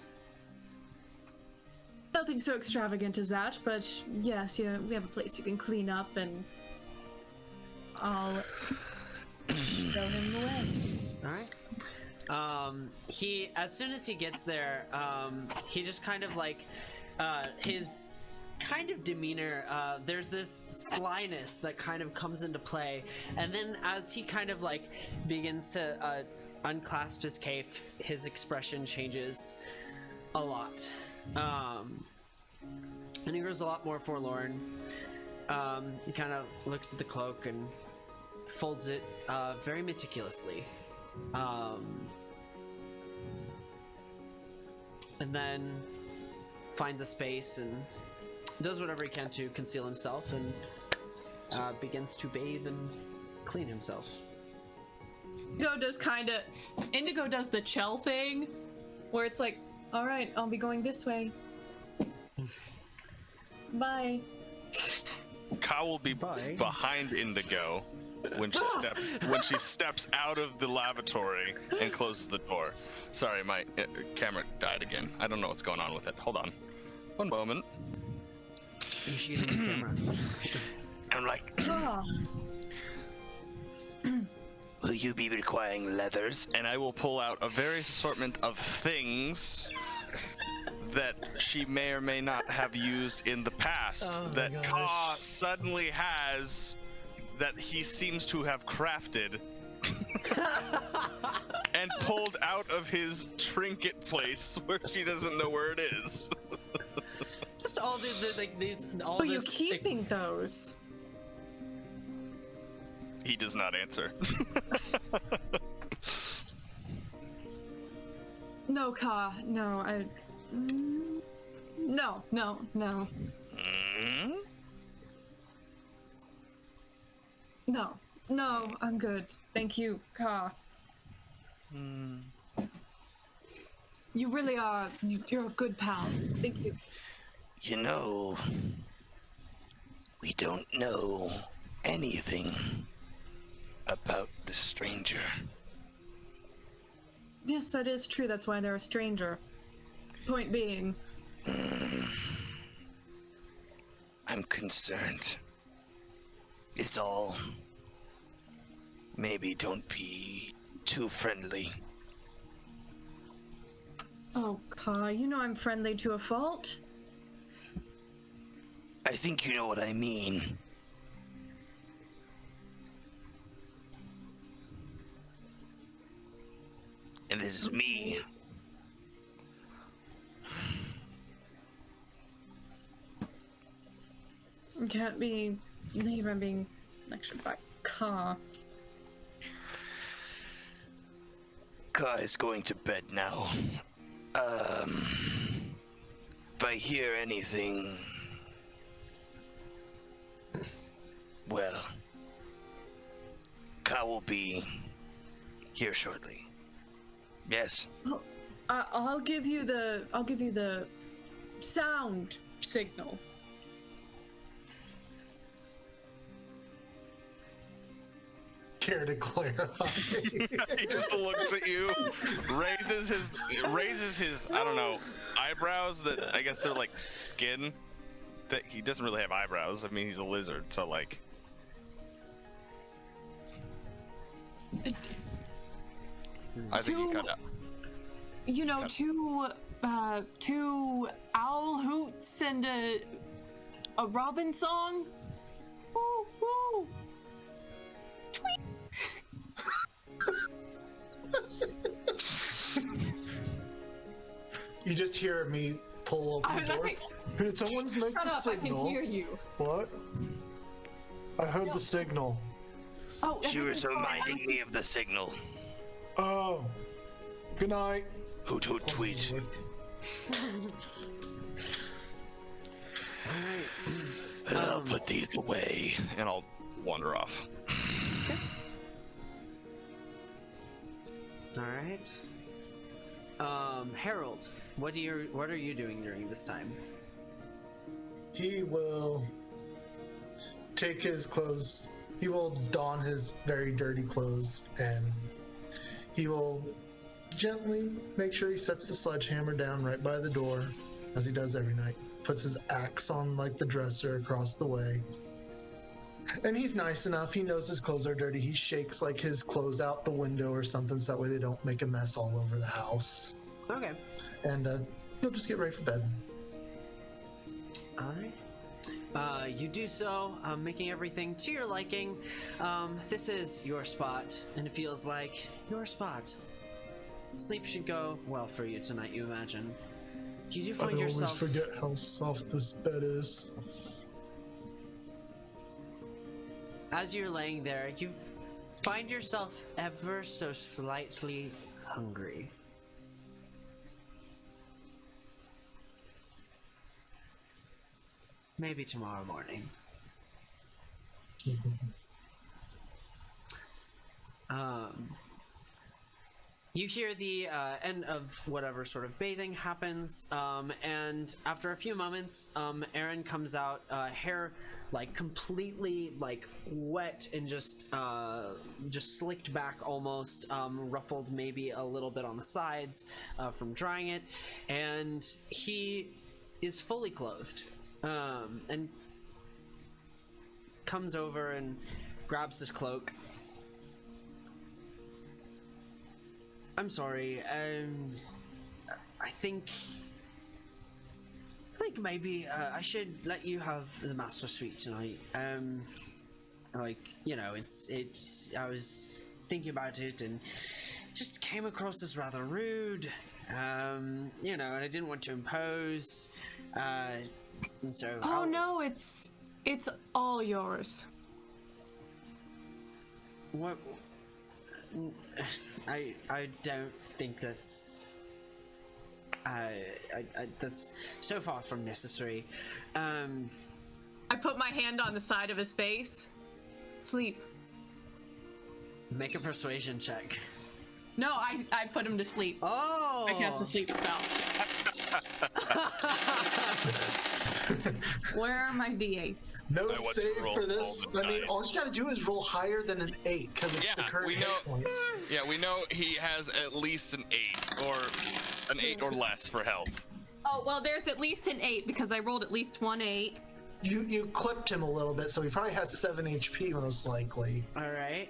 [SPEAKER 5] Nothing so extravagant as that, but yes, we have a place you can clean up, and I'll show him the way.
[SPEAKER 1] All right. He, as soon as he gets there, he just kind of like, his kind of demeanor, there's this slyness that kind of comes into play, and then as he kind of like begins to unclasp his cape, his expression changes a lot, and he grows a lot more forlorn. He kind of looks at the cloak and folds it very meticulously, And then finds a space and does whatever he can to conceal himself and begins to bathe and clean himself.
[SPEAKER 5] Indigo does the Chell thing, where it's like, all right, I'll be going this way. Bye.
[SPEAKER 8] Ka will be behind Indigo when she steps out of the lavatory and closes the door. Sorry, my camera died again. I don't know what's going on with it. Hold on. One moment.
[SPEAKER 1] You should get a new camera.
[SPEAKER 6] I'm like, will you be requiring leathers?
[SPEAKER 8] And I will pull out a various assortment of things that she may or may not have used in the past that Ka suddenly has that he seems to have crafted and pulled out of his trinket place where she doesn't know where it is.
[SPEAKER 1] Just all these.
[SPEAKER 5] Are you keeping those?
[SPEAKER 8] He does not answer.
[SPEAKER 5] No, Ka. No, No.
[SPEAKER 6] Mm?
[SPEAKER 5] No, I'm good. Thank you, Ka. You really are. You're a good pal. Thank you.
[SPEAKER 6] You know, we don't know anything about the stranger.
[SPEAKER 5] Yes, that is true. That's why they're a stranger. Point being.
[SPEAKER 6] I'm concerned. It's all. Maybe don't be too friendly.
[SPEAKER 5] Oh, Ka, you know I'm friendly to a fault.
[SPEAKER 6] I think you know what I mean. And this is me.
[SPEAKER 5] Can't be. Leave. I'm being lectured by Ka.
[SPEAKER 6] Ka is going to bed now. If I hear anything, well, Ka will be here shortly. Yes.
[SPEAKER 5] Oh, I'll give you the sound signal.
[SPEAKER 3] Care to clarify?
[SPEAKER 8] He just looks at you, raises his I don't know, eyebrows that I guess they're like skin. That he doesn't really have eyebrows. I mean, he's a lizard, so like. I think you cut out.
[SPEAKER 7] You know, two owl hoots and a robin song. Woo woo. Tweet.
[SPEAKER 3] You just hear me pull open the door. Did someone make
[SPEAKER 7] Shut
[SPEAKER 3] the
[SPEAKER 7] up,
[SPEAKER 3] signal?
[SPEAKER 7] I can hear you.
[SPEAKER 3] What? I heard the signal.
[SPEAKER 7] Oh,
[SPEAKER 6] She was
[SPEAKER 7] everything's fine.
[SPEAKER 6] reminding me of the signal.
[SPEAKER 3] Oh. Good night.
[SPEAKER 6] Hoot hoot tweet. I'll put these away.
[SPEAKER 8] And I'll wander off.
[SPEAKER 1] All right. Harold, what are you doing during this time?
[SPEAKER 3] He will take his clothes. He will don his very dirty clothes, and he will gently make sure he sets the sledgehammer down right by the door, as he does every night. Puts his axe on like the dresser across the way. And he's nice enough. He knows his clothes are dirty. He shakes like his clothes out the window or something, so that way they don't make a mess all over the house.
[SPEAKER 1] Okay.
[SPEAKER 3] And he'll just get ready for bed.
[SPEAKER 1] All right. You do so, making everything to your liking. This is your spot, and it feels like your spot. Sleep should go well for you tonight, you imagine. You do find
[SPEAKER 3] I
[SPEAKER 1] yourself.
[SPEAKER 3] always forget how soft this bed is.
[SPEAKER 1] As you're laying there, you find yourself ever so slightly hungry. Maybe tomorrow morning. You hear the end of whatever sort of bathing happens, and after a few moments, Aaron comes out, hair like completely like wet and just slicked back almost, ruffled maybe a little bit on the sides from drying it, and he is fully clothed, and comes over and grabs his cloak. I'm sorry. I think maybe I should let you have the master suite tonight. Like, you know, it's. I was thinking about it and just came across as rather rude. You know, and I didn't want to impose. And so.
[SPEAKER 5] Oh no, it's all yours.
[SPEAKER 1] What? I don't think that's that's so far from necessary.
[SPEAKER 5] I put my hand on the side of his face. Sleep.
[SPEAKER 1] Make a persuasion check.
[SPEAKER 5] No, I put him to sleep.
[SPEAKER 1] Oh!
[SPEAKER 5] I cast a sleep spell. Where are my d8s?
[SPEAKER 3] No
[SPEAKER 8] want to
[SPEAKER 3] save
[SPEAKER 8] roll
[SPEAKER 3] for this.
[SPEAKER 8] all the
[SPEAKER 3] I mean,
[SPEAKER 8] dice.
[SPEAKER 3] all you gotta do is roll higher than an 8 because it's the current hit points.
[SPEAKER 8] Yeah, we know he has at least an 8 or less for health.
[SPEAKER 5] Oh, well, there's at least an 8 because I rolled at least one 8.
[SPEAKER 3] You clipped him a little bit, so he probably has 7 HP most likely.
[SPEAKER 1] All right.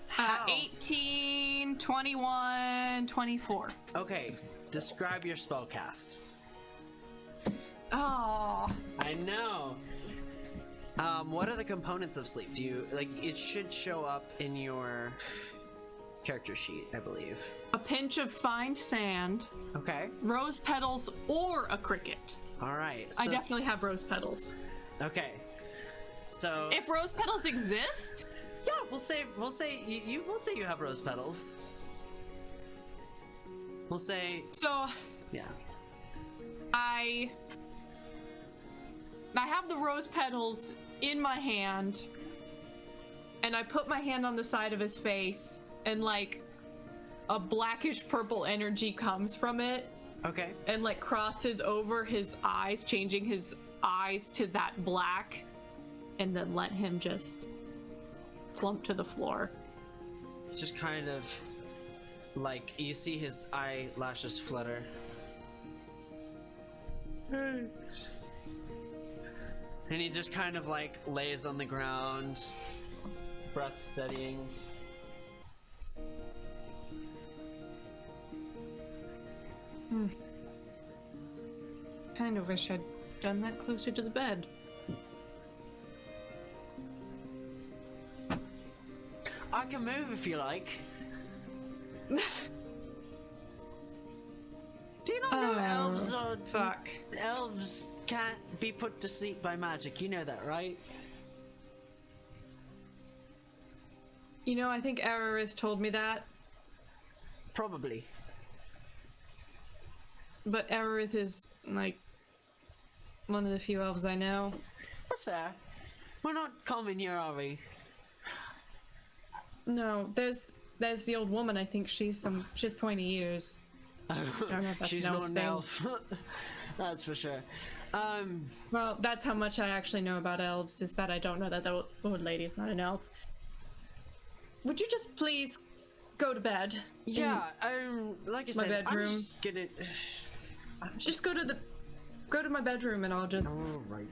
[SPEAKER 1] How?
[SPEAKER 5] 18, 21, 24.
[SPEAKER 1] Okay. Describe your spellcast.
[SPEAKER 5] Oh.
[SPEAKER 1] I know. What are the components of sleep? Do you like? It should show up in your character sheet, I believe.
[SPEAKER 5] A pinch of fine sand,
[SPEAKER 1] Okay.
[SPEAKER 5] rose petals, or a cricket.
[SPEAKER 1] All right.
[SPEAKER 5] I definitely have rose petals.
[SPEAKER 1] Okay. So.
[SPEAKER 5] If rose petals exist,
[SPEAKER 1] Yeah, we'll say you have rose petals. We'll say
[SPEAKER 5] so
[SPEAKER 1] yeah.
[SPEAKER 5] I have the rose petals in my hand, and I put my hand on the side of his face, and like a blackish purple energy comes from it
[SPEAKER 1] Okay.
[SPEAKER 5] and like crosses over his eyes, changing his eyes to that black, and then let him just slump to the floor.
[SPEAKER 1] Just kind of like you see his eyelashes flutter. And he just kind of like lays on the ground, breath steadying.
[SPEAKER 5] Kind of wish I'd done that closer to the bed.
[SPEAKER 1] I can move if you like. Do you not know elves can't be put to sleep by magic? You know that, right?
[SPEAKER 5] You know, I think Ararith told me that,
[SPEAKER 1] Probably.
[SPEAKER 5] but Ararith is like one of the few elves I know.
[SPEAKER 1] That's fair. We're not common here, are we?
[SPEAKER 5] No, there's the old woman. I think she has pointy ears. I don't know if that's
[SPEAKER 1] She's
[SPEAKER 5] an elf
[SPEAKER 1] not an
[SPEAKER 5] thing.
[SPEAKER 1] elf. That's for sure.
[SPEAKER 5] Well, that's how much I actually know about elves, is that I don't know that the old lady is not an elf. Would you just please go to bed?
[SPEAKER 1] Yeah, like I
[SPEAKER 5] my
[SPEAKER 1] said,
[SPEAKER 5] bedroom.
[SPEAKER 1] I'm just gonna...
[SPEAKER 5] Just go to my bedroom and I'll just
[SPEAKER 1] Alright.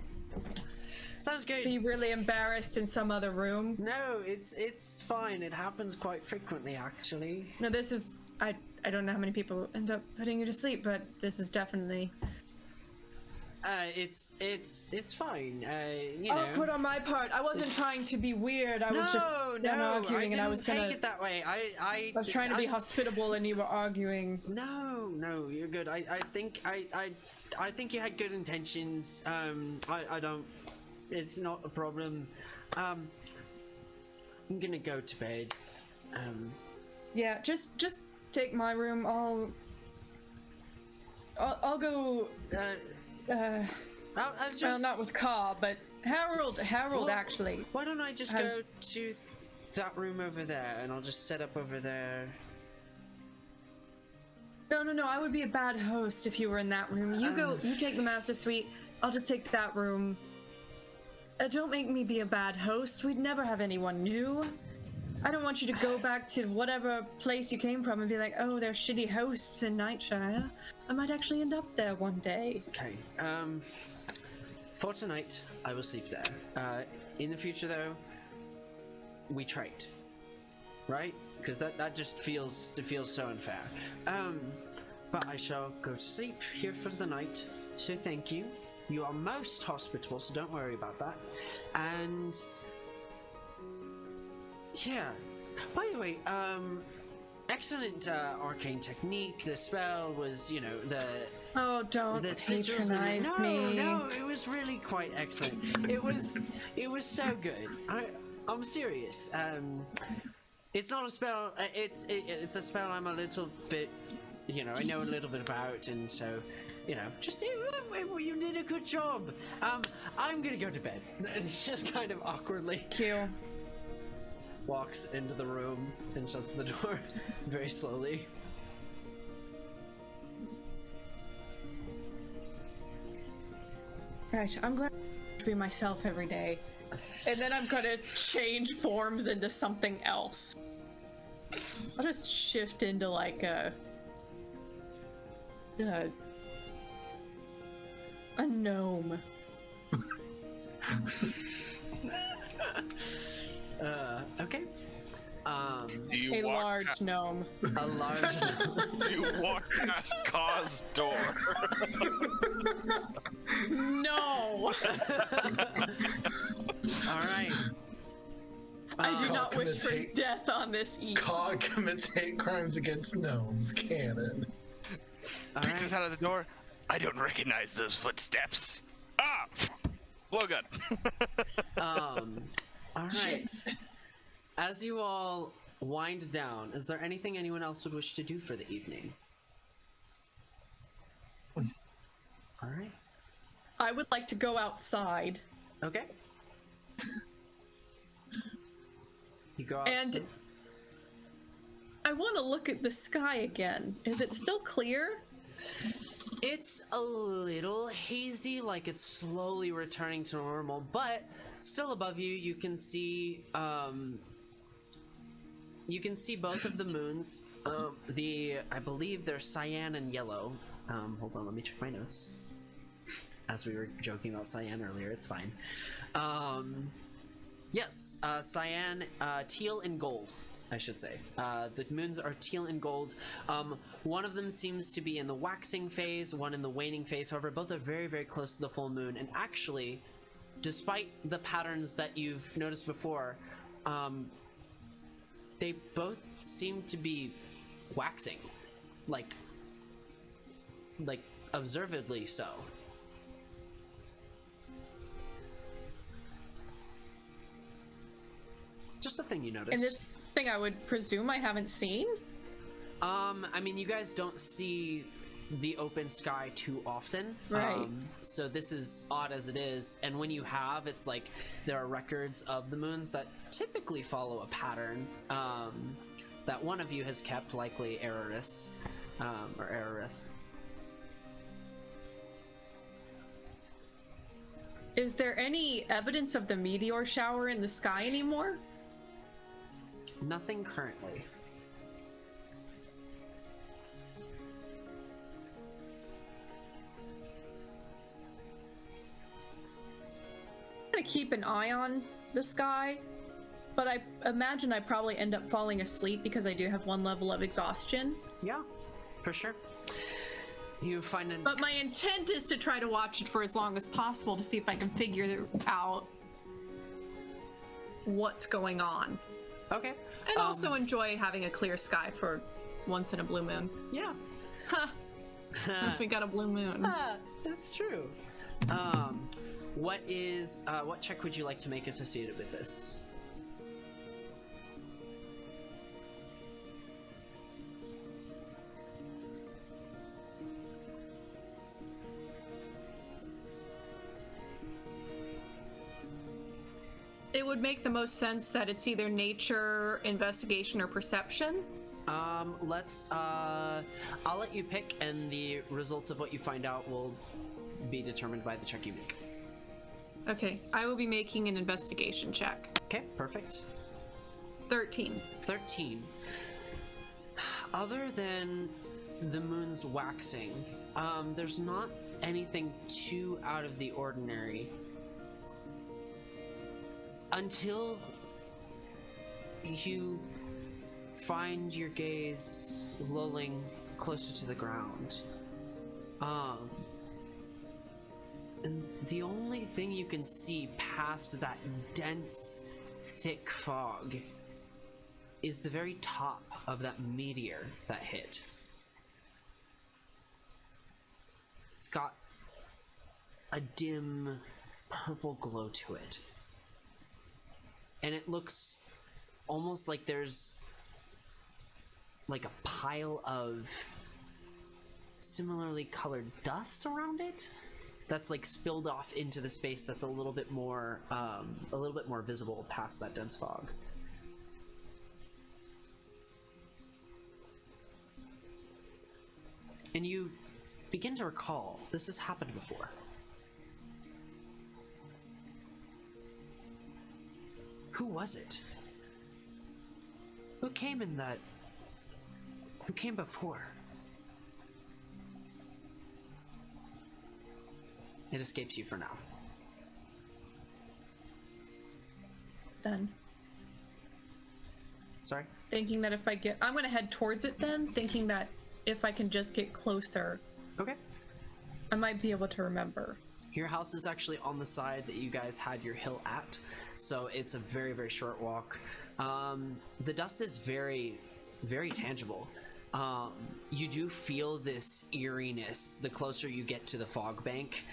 [SPEAKER 1] Sounds good.
[SPEAKER 5] be really embarrassed in some other room.
[SPEAKER 1] No, it's fine. It happens quite frequently, actually.
[SPEAKER 5] No, this is I don't know how many people end up putting you to sleep, but this is definitely.
[SPEAKER 1] It's fine. You
[SPEAKER 5] Oh,
[SPEAKER 1] know.
[SPEAKER 5] put on my part. I wasn't trying to be weird. I was just arguing,
[SPEAKER 1] I
[SPEAKER 5] and I was
[SPEAKER 1] didn't take
[SPEAKER 5] gonna.
[SPEAKER 1] it that way. I
[SPEAKER 5] I was trying to be hospitable, and you were arguing.
[SPEAKER 1] No, you're good. I think you had good intentions. I don't. It's not a problem. I'm gonna go to bed.
[SPEAKER 5] Yeah, just take my room. I'll go.
[SPEAKER 1] I'll just.
[SPEAKER 5] Well, not with Carr, but Harold
[SPEAKER 1] Well,
[SPEAKER 5] actually.
[SPEAKER 1] Why don't I just
[SPEAKER 5] has-
[SPEAKER 1] go to that room over there, and I'll just set up over there.
[SPEAKER 5] No, I would be a bad host if you were in that room. You take the master suite. I'll just take that room. Don't make me be a bad host. We'd never have anyone new. I don't want you to go back to whatever place you came from and be like, oh, they're shitty hosts in Nightshire. I might actually end up there one day.
[SPEAKER 1] Okay. For tonight, I will sleep there. In the future, though, we trade, right? Because that just feels so unfair. But I shall go to sleep here for the night. So thank you. You are most hospitable, so don't worry about that. And yeah. By the way, excellent arcane technique. The spell was, you know, the
[SPEAKER 5] Oh, don't
[SPEAKER 1] the sigils
[SPEAKER 5] patronize me.
[SPEAKER 1] No, it was really quite excellent. It was so good. I'm serious. It's not a spell. It's a spell I'm a little bit, you know, I know a little bit about, and so, you know, just you did a good job. I'm gonna go to bed. And it's just kind of awkwardly
[SPEAKER 5] Cute.
[SPEAKER 1] walks into the room and shuts the door very slowly.
[SPEAKER 5] Right, I'm glad to be myself every day. And then I'm gonna change forms into something else. I'll just shift into like a gnome.
[SPEAKER 1] Okay.
[SPEAKER 8] Do you
[SPEAKER 5] A
[SPEAKER 8] walk
[SPEAKER 5] large gnome.
[SPEAKER 1] A large.
[SPEAKER 8] Do you walk past Kaw's door?
[SPEAKER 5] No!
[SPEAKER 1] All right.
[SPEAKER 5] I do not wish for
[SPEAKER 3] Cognate-
[SPEAKER 5] death on this eve.
[SPEAKER 3] Cog commits hate crimes against gnomes. Canon.
[SPEAKER 1] All
[SPEAKER 4] Picks us
[SPEAKER 1] right.
[SPEAKER 4] out of the door. I don't recognize those footsteps. Ah! Blowgun.
[SPEAKER 1] All right. As you all wind down, is there anything anyone else would wish to do for the evening? All right.
[SPEAKER 5] I would like to go outside.
[SPEAKER 1] Okay. You go outside.
[SPEAKER 5] And I want to look at the sky again. Is it still clear?
[SPEAKER 1] It's a little hazy, like it's slowly returning to normal, but still above you, you can see both of the moons. I believe they're cyan and yellow. Hold on, let me check my notes. As we were joking about cyan earlier, it's fine. Yes, cyan, teal and gold, I should say. The moons are teal and gold. One of them seems to be in the waxing phase, one in the waning phase. However, both are very, very close to the full moon. And actually, despite the patterns that you've noticed before, they both seem to be waxing, like observedly so. Just a thing you notice.
[SPEAKER 5] And this thing I would presume I haven't seen?
[SPEAKER 1] I mean, you guys don't see the open sky too often.
[SPEAKER 5] Right.
[SPEAKER 1] So this is odd as it is, and when you have, it's like there are records of the moons that typically follow a pattern that one of you has kept, likely Araris, or Ararith.
[SPEAKER 5] Is there any evidence of the meteor shower in the sky anymore?
[SPEAKER 1] Nothing currently.
[SPEAKER 5] I'm gonna keep an eye on the sky, but I imagine I probably end up falling asleep because I do have one level of exhaustion.
[SPEAKER 1] Yeah, for sure. You find an...
[SPEAKER 5] But my intent is to try to watch it for as long as possible to see if I can figure out what's going on.
[SPEAKER 1] Okay.
[SPEAKER 5] And also enjoy having a clear sky for once in a blue moon.
[SPEAKER 1] Yeah.
[SPEAKER 5] Ha! Once we got a blue moon.
[SPEAKER 1] That's true. What check would you like to make associated with this?
[SPEAKER 5] It would make the most sense that it's either nature, investigation, or perception.
[SPEAKER 1] I'll let you pick, and the results of what you find out will be determined by the check you make.
[SPEAKER 5] Okay, I will be making an investigation check.
[SPEAKER 1] Okay, perfect.
[SPEAKER 5] 13.
[SPEAKER 1] 13. Other than the moon's waxing, there's not anything too out of the ordinary until you find your gaze lulling closer to the ground. And the only thing you can see past that dense, thick fog is the very top of that meteor that hit. It's got a dim purple glow to it. And it looks almost like there's like a pile of similarly colored dust around it that's like spilled off into the space that's a little bit more visible past that dense fog. And you begin to recall this has happened before. Who was it? Who came in that? Who came before? It escapes you for now.
[SPEAKER 5] Then.
[SPEAKER 1] Sorry?
[SPEAKER 5] Thinking that if I get... I'm going to head towards it then, thinking that if I can just get closer,
[SPEAKER 1] Okay.
[SPEAKER 5] I might be able to remember.
[SPEAKER 1] Your house is actually on the side that you guys had your hill at, so it's a very, very short walk. The dust is very, very tangible. You do feel this eeriness the closer you get to the fog bank.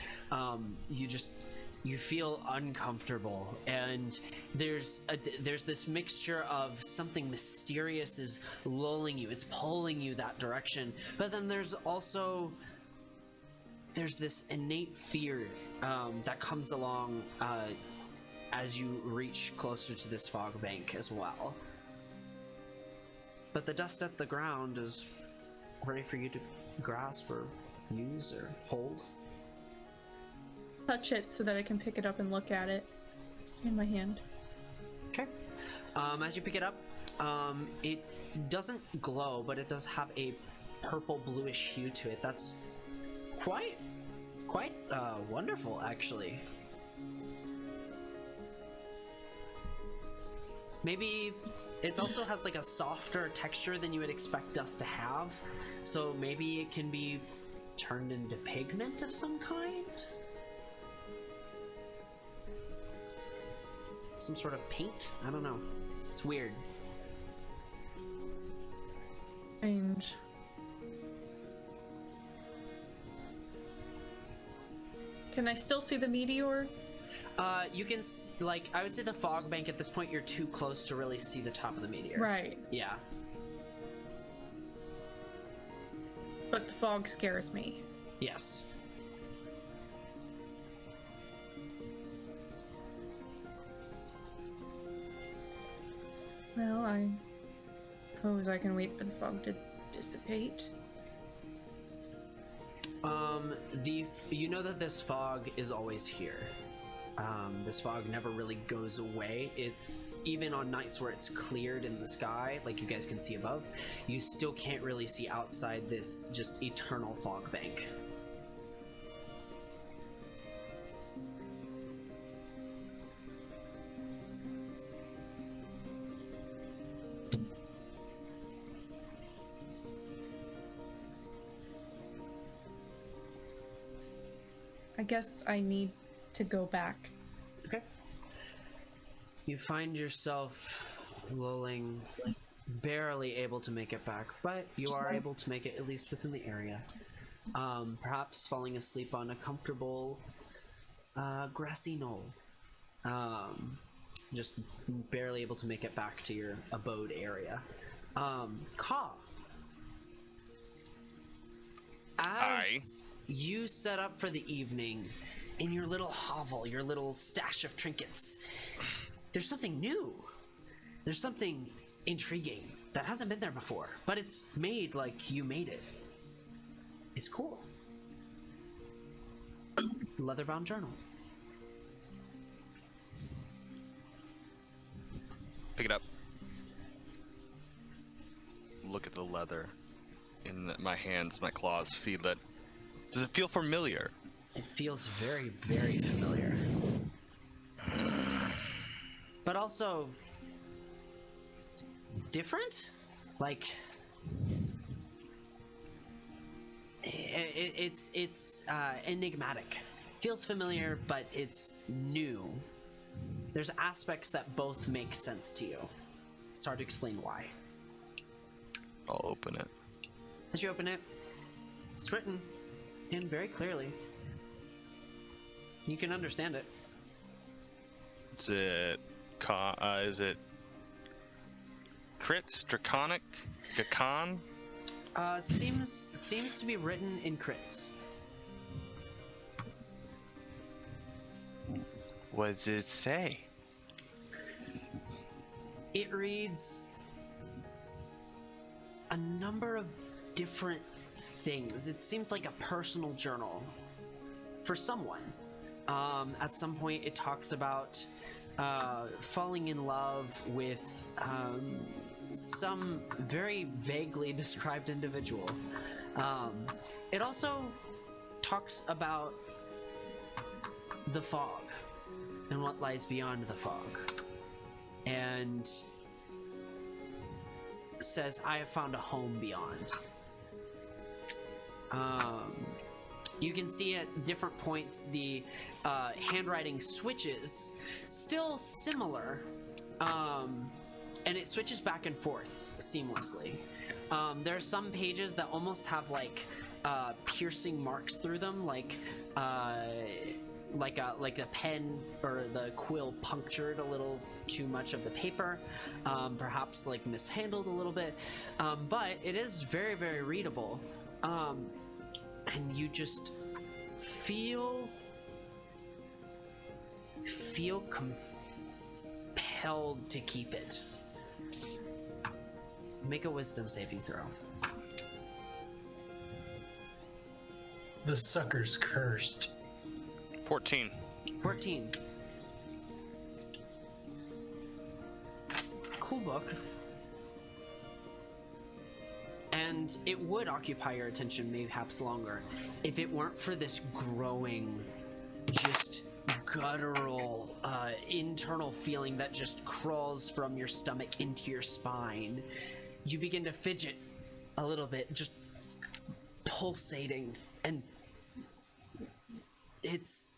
[SPEAKER 1] You feel uncomfortable, and there's this mixture of something mysterious is lulling you, it's pulling you that direction, but then there's this innate fear that comes along as you reach closer to this fog bank as well. But the dust at the ground is ready for you to grasp or use or hold.
[SPEAKER 5] Touch it so that I can pick it up and look at it in my hand.
[SPEAKER 1] Okay. As you pick it up, it doesn't glow, but it does have a purple bluish hue to it. That's quite wonderful, actually. Maybe it also has like a softer texture than you would expect dust to have, so maybe it can be turned into pigment of some kind? Some sort of paint? I don't know. It's weird.
[SPEAKER 5] Strange. Can I still see the meteor?
[SPEAKER 1] You can, I would say the fog bank at this point, you're too close to really see the top of the meteor.
[SPEAKER 5] Right.
[SPEAKER 1] Yeah.
[SPEAKER 5] But the fog scares me.
[SPEAKER 1] Yes.
[SPEAKER 5] Well, I suppose I can wait for the fog to dissipate.
[SPEAKER 1] You know that this fog is always here. This fog never really goes away. Even on nights where it's cleared in the sky, like you guys can see above, you still can't really see outside this just eternal fog bank.
[SPEAKER 5] I guess I need to go back.
[SPEAKER 1] Okay. You find yourself lulling, barely able to make it back, but you are able to make it at least within the area. Perhaps falling asleep on a comfortable grassy knoll. Just barely able to make it back to your abode area. Ka. As you set up for the evening in your little hovel, your little stash of trinkets, there's something new. There's something intriguing that hasn't been there before, but it's made like you made it. It's cool. Leather-bound journal.
[SPEAKER 4] Pick it up. Look at the leather in my hands, my claws. Feel it. Does it feel familiar?
[SPEAKER 1] It feels very, very familiar. But also different? Like it's enigmatic. Feels familiar, but it's new. There's aspects that both make sense to you. It's hard to explain why.
[SPEAKER 4] I'll open it.
[SPEAKER 1] As you open it, it's written in very clearly. You can understand it.
[SPEAKER 4] Is it crits, draconic, gakan?
[SPEAKER 1] Seems to be written in crits.
[SPEAKER 2] What does it say?
[SPEAKER 1] It reads a number of different things. It seems like a personal journal for someone. At some point, it talks about falling in love with some very vaguely described individual. It also talks about the fog and what lies beyond the fog, and says, I have found a home beyond. You can see at different points the handwriting switches, still similar, and it switches back and forth seamlessly. There are some pages that almost have like piercing marks through them, like the pen or the quill punctured a little too much of the paper, perhaps like mishandled a little bit, but it is very, very readable. And you just feel compelled to keep it. Make a wisdom saving throw.
[SPEAKER 3] The sucker's cursed.
[SPEAKER 4] 14.
[SPEAKER 1] 14. Cool book. And it would occupy your attention perhaps longer if it weren't for this growing, just guttural, internal feeling that just crawls from your stomach into your spine. You begin to fidget a little bit, just pulsating, and it's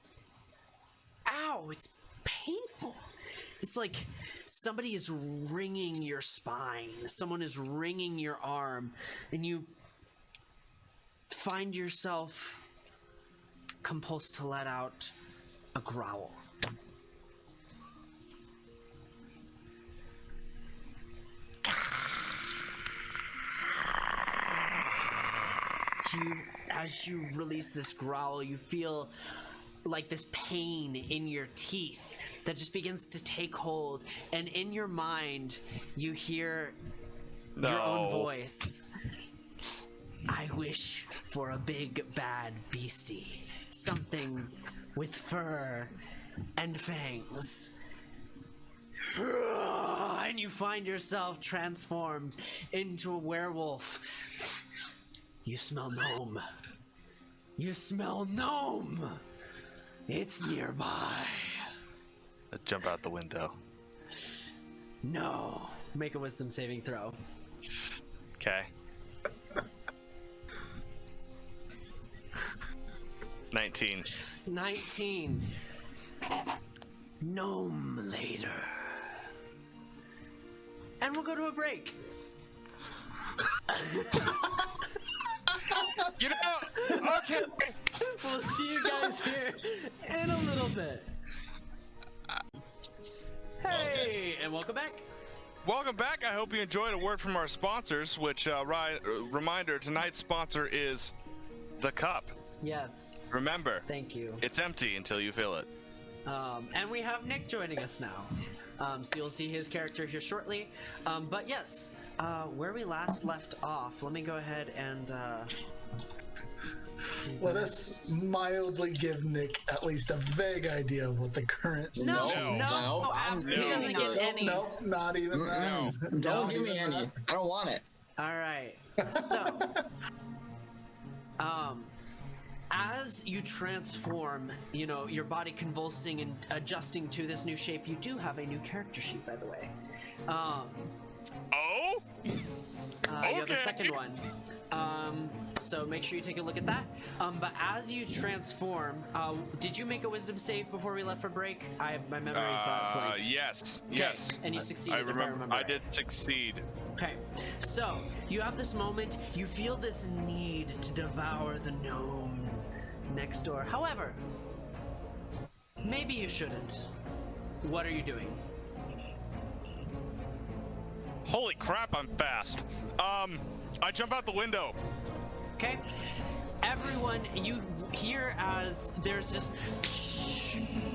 [SPEAKER 1] painful. It's like somebody is wringing your spine, someone is wringing your arm, and you find yourself compulsed to let out a growl. As you release this growl, you feel like this pain in your teeth that just begins to take hold, and in your mind you hear your own voice. I wish for a big bad beastie, something with fur and fangs. And you find yourself transformed into a werewolf. You smell gnome. You smell gnome. It's nearby.
[SPEAKER 4] I jump out the window.
[SPEAKER 1] No. Make a wisdom saving throw.
[SPEAKER 4] Okay. 19.
[SPEAKER 1] 19. Gnome later. And we'll go to a break.
[SPEAKER 8] You know, okay.
[SPEAKER 1] We'll see you guys here in a little bit. Hey, and welcome back.
[SPEAKER 8] Welcome back. I hope you enjoyed a word from our sponsors, which, reminder, tonight's sponsor is the cup.
[SPEAKER 1] Yes.
[SPEAKER 8] Remember,
[SPEAKER 1] Thank you.
[SPEAKER 8] it's empty until you fill it.
[SPEAKER 1] And we have Nick joining us now. So you'll see his character here shortly. But yes, where we last left off, let me go ahead and
[SPEAKER 3] let us mildly give Nick at least a vague idea of what the current
[SPEAKER 1] No,
[SPEAKER 7] No.
[SPEAKER 1] absolutely. He doesn't get any.
[SPEAKER 3] Nope, not even that.
[SPEAKER 8] No.
[SPEAKER 9] Don't give me any. I don't want it.
[SPEAKER 1] All right. So, as you transform, you know, your body convulsing and adjusting to this new shape, you do have a new character sheet, by the way.
[SPEAKER 8] Oh?
[SPEAKER 1] You have a second one. So make sure you take a look at that. But as you transform, did you make a wisdom save before we left for break? My memory is blank.
[SPEAKER 8] Yes.
[SPEAKER 1] Okay,
[SPEAKER 8] Yes.
[SPEAKER 1] and you succeeded,
[SPEAKER 8] I
[SPEAKER 1] if I
[SPEAKER 8] remember.
[SPEAKER 1] remember
[SPEAKER 8] I
[SPEAKER 1] right.
[SPEAKER 8] did succeed.
[SPEAKER 1] Okay, so you have this moment, you feel this need to devour the gnome next door. However, maybe you shouldn't. What are you doing?
[SPEAKER 8] Holy crap, I'm fast. I jump out the window.
[SPEAKER 1] Okay, everyone, you hear as there's just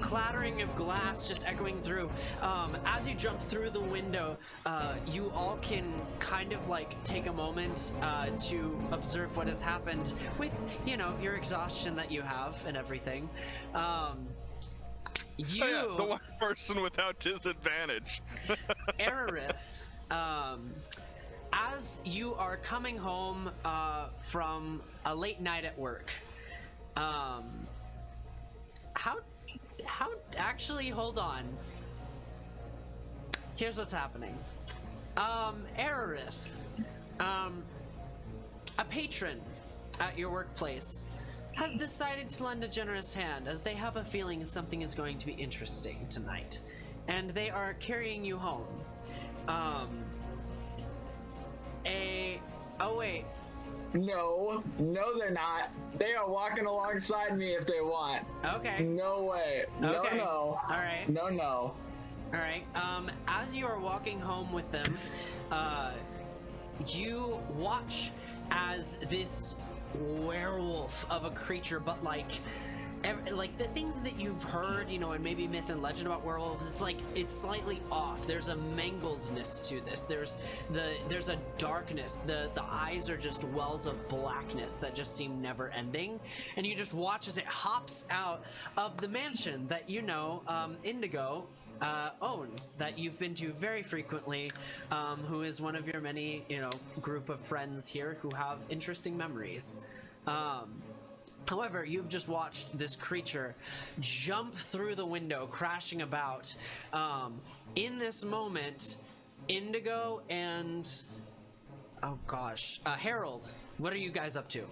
[SPEAKER 1] clattering of glass just echoing through. As you jump through the window, you all can kind of like take a moment to observe what has happened with, you know, your exhaustion that you have and everything. You,
[SPEAKER 8] Oh, yeah, the one person without disadvantage.
[SPEAKER 1] Erarith, as you are coming home from a late night at work, how actually, hold on. Here's what's happening. Erarith, a patron at your workplace has decided to lend a generous hand as they have a feeling something is going to be interesting tonight, and they are carrying you home. Oh wait.
[SPEAKER 9] No, they're not. They are walking alongside me if they want.
[SPEAKER 1] Okay.
[SPEAKER 9] No way.
[SPEAKER 1] Okay.
[SPEAKER 9] No.
[SPEAKER 1] All right.
[SPEAKER 9] No.
[SPEAKER 1] All right. As you are walking home with them, you watch as this werewolf of a creature, but like the things that you've heard, you know, and maybe myth and legend about werewolves, it's slightly off. There's a mangledness to this. There's a darkness. The eyes are just wells of blackness that just seem never ending. And you just watch as it hops out of the mansion that, you know, Indigo owns, that you've been to very frequently, who is one of your many, you know, group of friends here who have interesting memories. However, you've just watched this creature jump through the window, crashing about. In this moment, Indigo and Harold, what are you guys up to?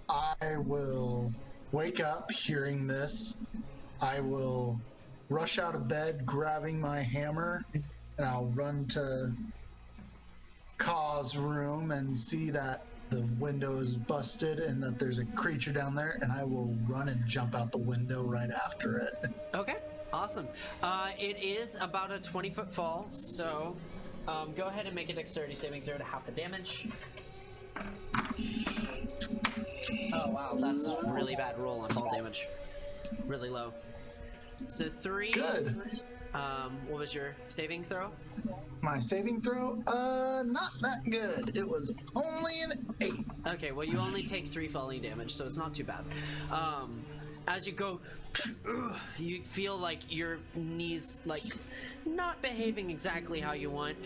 [SPEAKER 3] I will wake up hearing this. I will rush out of bed, grabbing my hammer, and I'll run to Kaw's room and see that the window is busted and that there's a creature down there, and I will run and jump out the window right after it.
[SPEAKER 1] Okay, awesome. It is about a 20-foot fall, so go ahead and make a dexterity saving throw to half the damage. Oh wow, that's a really bad roll on fall damage. Really low. So 3.
[SPEAKER 3] Good.
[SPEAKER 1] What was your saving throw?
[SPEAKER 3] My saving throw, not that good. It was only an 8.
[SPEAKER 1] Okay, well you only take 3 falling damage, so it's not too bad. As you go, you feel like your knees, like, not behaving exactly how you want.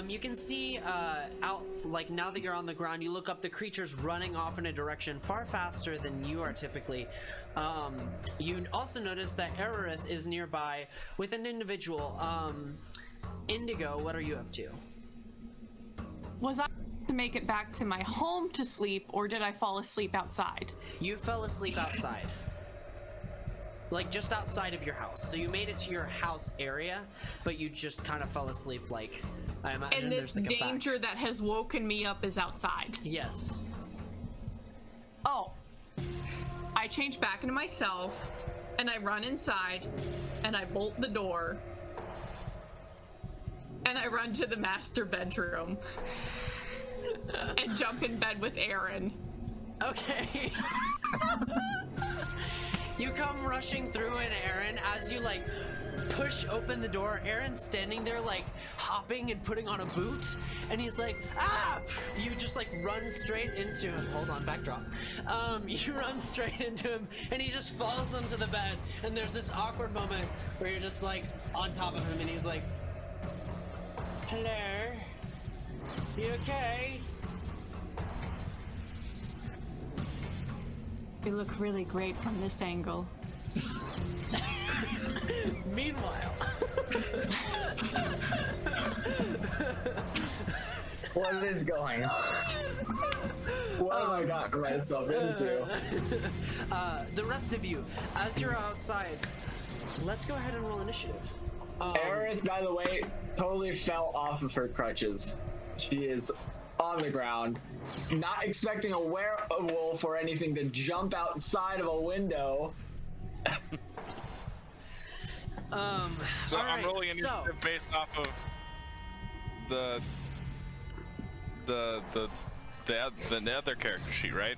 [SPEAKER 1] You can see out, like, now that you're on the ground, you look up, the creature's running off in a direction far faster than you are typically. You also notice that Erarith is nearby with an individual. Indigo, what are you up to?
[SPEAKER 7] Was I to make it back to my home to sleep, or did I fall asleep outside?
[SPEAKER 1] You fell asleep outside. Like, just outside of your house. So you made it to your house area, but you just kind of fell asleep, like, I imagine
[SPEAKER 7] And this
[SPEAKER 1] there's like a
[SPEAKER 7] danger that has woken me up is outside.
[SPEAKER 1] Yes.
[SPEAKER 7] Oh. I change back into myself, and I run inside, and I bolt the door, and I run to the master bedroom, and jump in bed with Aaron.
[SPEAKER 1] Okay. You come rushing through, and Aaron, as you like push open the door, Aaron's standing there like hopping and putting on a boot, and he's like, ah! You just like run straight into him. Hold on, backdrop. You run straight into him, and he just falls onto the bed, and there's this awkward moment where you're just like on top of him, and he's like, hello? You okay?
[SPEAKER 7] You look really great from this angle.
[SPEAKER 1] Meanwhile.
[SPEAKER 9] What is going on? What have I gotten myself into?
[SPEAKER 1] The rest of you, as you're outside, let's go ahead and roll initiative.
[SPEAKER 9] Eris, by the way, totally fell off of her crutches. She is on the ground, not expecting a werewolf or anything to jump outside of a window.
[SPEAKER 8] So I'm
[SPEAKER 1] right,
[SPEAKER 8] rolling initiative based off of the other character sheet, right?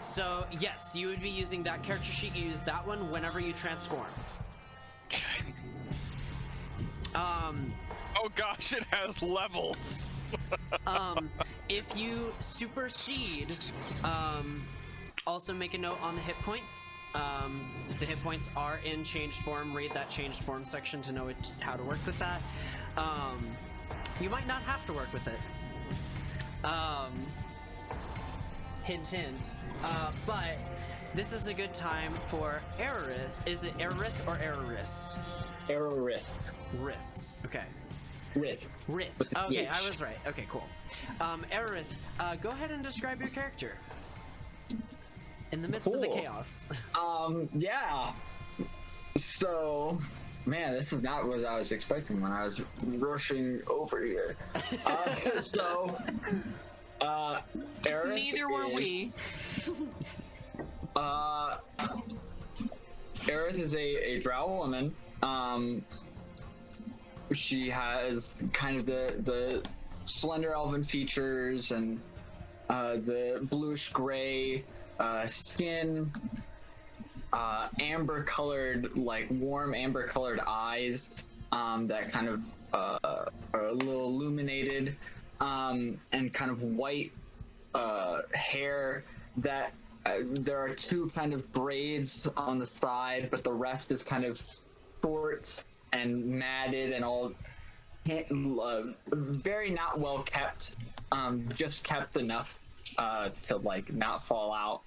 [SPEAKER 1] So yes, you would be using that character sheet. You use that one whenever you transform.
[SPEAKER 8] Oh gosh, it has levels.
[SPEAKER 1] If you supersede, also make a note on the hit points. The hit points are in changed form. Read that changed form section to know how to work with that. You might not have to work with it. Hint, hint. But this is a good time for Erith. Is it Erith or Eris?
[SPEAKER 9] Eris.
[SPEAKER 1] Riss. Okay.
[SPEAKER 9] Rith.
[SPEAKER 1] Rith. Okay, I was right. Okay, cool. Erith, go ahead and describe your character. In the midst of the chaos.
[SPEAKER 9] Yeah. So, man, this is not what I was expecting when I was rushing over here. Eris
[SPEAKER 7] Neither were we.
[SPEAKER 9] Eris is a drow woman. She has kind of the slender elven features and the bluish gray skin, amber colored, like warm amber colored eyes that kind of are a little illuminated, and kind of white hair that there are two kind of braids on the side, but the rest is kind of short and matted and all very not well kept, just kept enough to like not fall out.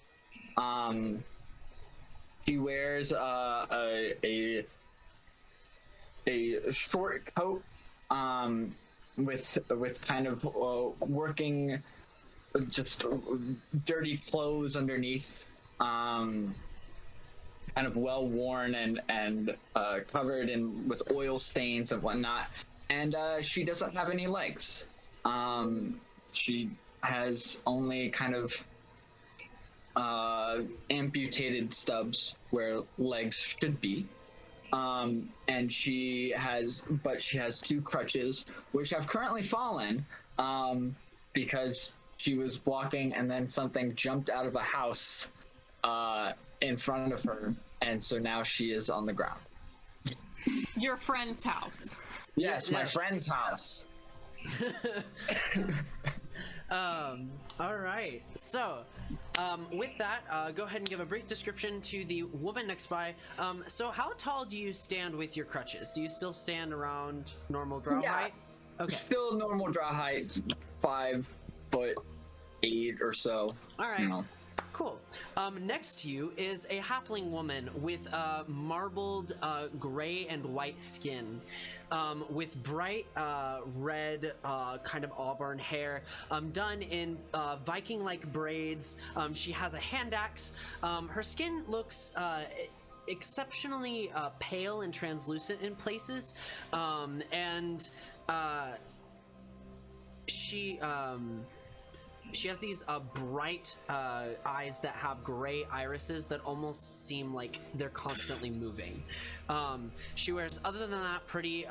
[SPEAKER 9] He wears a short coat with kind of working just dirty clothes underneath, kind of well worn and covered in with oil stains and whatnot. And she doesn't have any legs. She has only kind of amputated stubs where legs should be. And she has two crutches, which have currently fallen because she was walking and then something jumped out of a house in front of her, and so now she is on the ground.
[SPEAKER 7] Your friend's house.
[SPEAKER 9] Yes, my friend's house.
[SPEAKER 1] All right. So, with that, go ahead and give a brief description to the woman next by. So how tall do you stand with your crutches? Do you still stand around normal drow height? Okay.
[SPEAKER 9] Still normal drow height, 5'8" or so.
[SPEAKER 1] All right.
[SPEAKER 9] You know.
[SPEAKER 1] Cool. Next to you is a halfling woman with marbled gray and white skin, with bright red kind of auburn hair, done in Viking-like braids. She has a hand axe. Her skin looks exceptionally pale and translucent in places, and she has these bright eyes that have gray irises that almost seem like they're constantly moving. She wears, other than that, pretty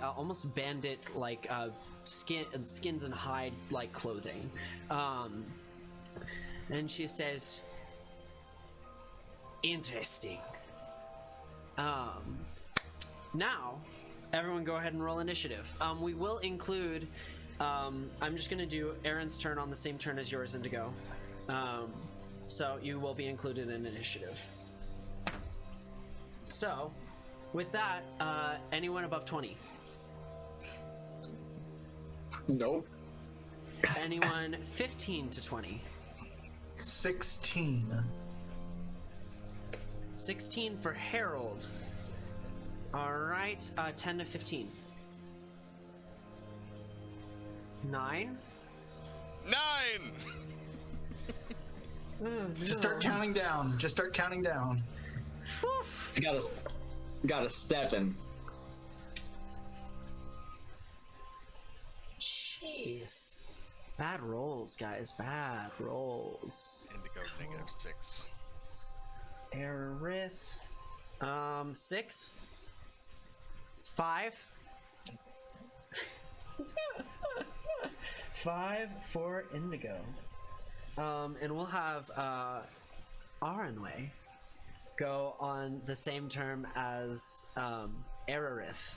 [SPEAKER 1] almost bandit like skins and hide like clothing. And she says, Interesting. Now, everyone go ahead and roll initiative. We will include, I'm just gonna do Aaron's turn on the same turn as yours, Indigo. So you will be included in initiative. So, with that, anyone above 20?
[SPEAKER 9] Nope.
[SPEAKER 1] Anyone 15 to 20?
[SPEAKER 3] 16.
[SPEAKER 1] 16 for Harold. All right, 10 to 15. 9?
[SPEAKER 8] 9!
[SPEAKER 3] Just start counting down. Just start counting down.
[SPEAKER 9] I gotta step in.
[SPEAKER 1] Jeez. Bad rolls, guys. Bad rolls.
[SPEAKER 8] Indigo -6.
[SPEAKER 1] Aerith. 6. 5. 5 for Indigo. And we'll have Aranway go on the same term as Aerith.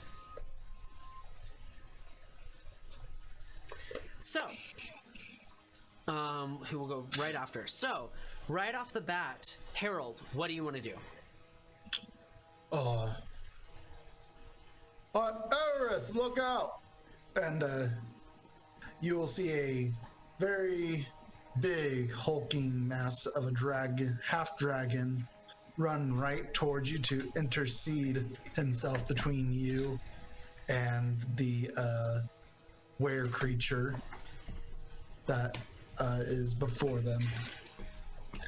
[SPEAKER 1] So, who will go right after? So, right off the bat, Harold, what do you want to do?
[SPEAKER 3] Aerith, look out! And you will see a very big hulking mass of a dragon, half dragon, run right towards you to intercede himself between you and the were creature that is before them.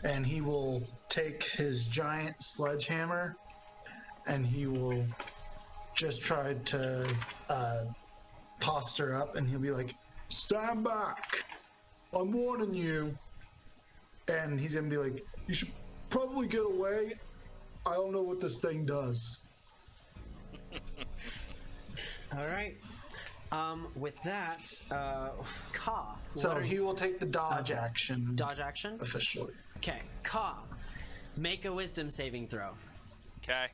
[SPEAKER 3] And he will take his giant sledgehammer and he will just try to posture up, and he'll be like, "Stand back! I'm warning you." And he's gonna be like, "You should probably get away. I don't know what this thing does."
[SPEAKER 1] All right. With that, Ka.
[SPEAKER 3] So he will take the dodge action.
[SPEAKER 1] Dodge action?
[SPEAKER 3] Officially.
[SPEAKER 1] Okay. Ka, make a wisdom saving throw.
[SPEAKER 8] Okay.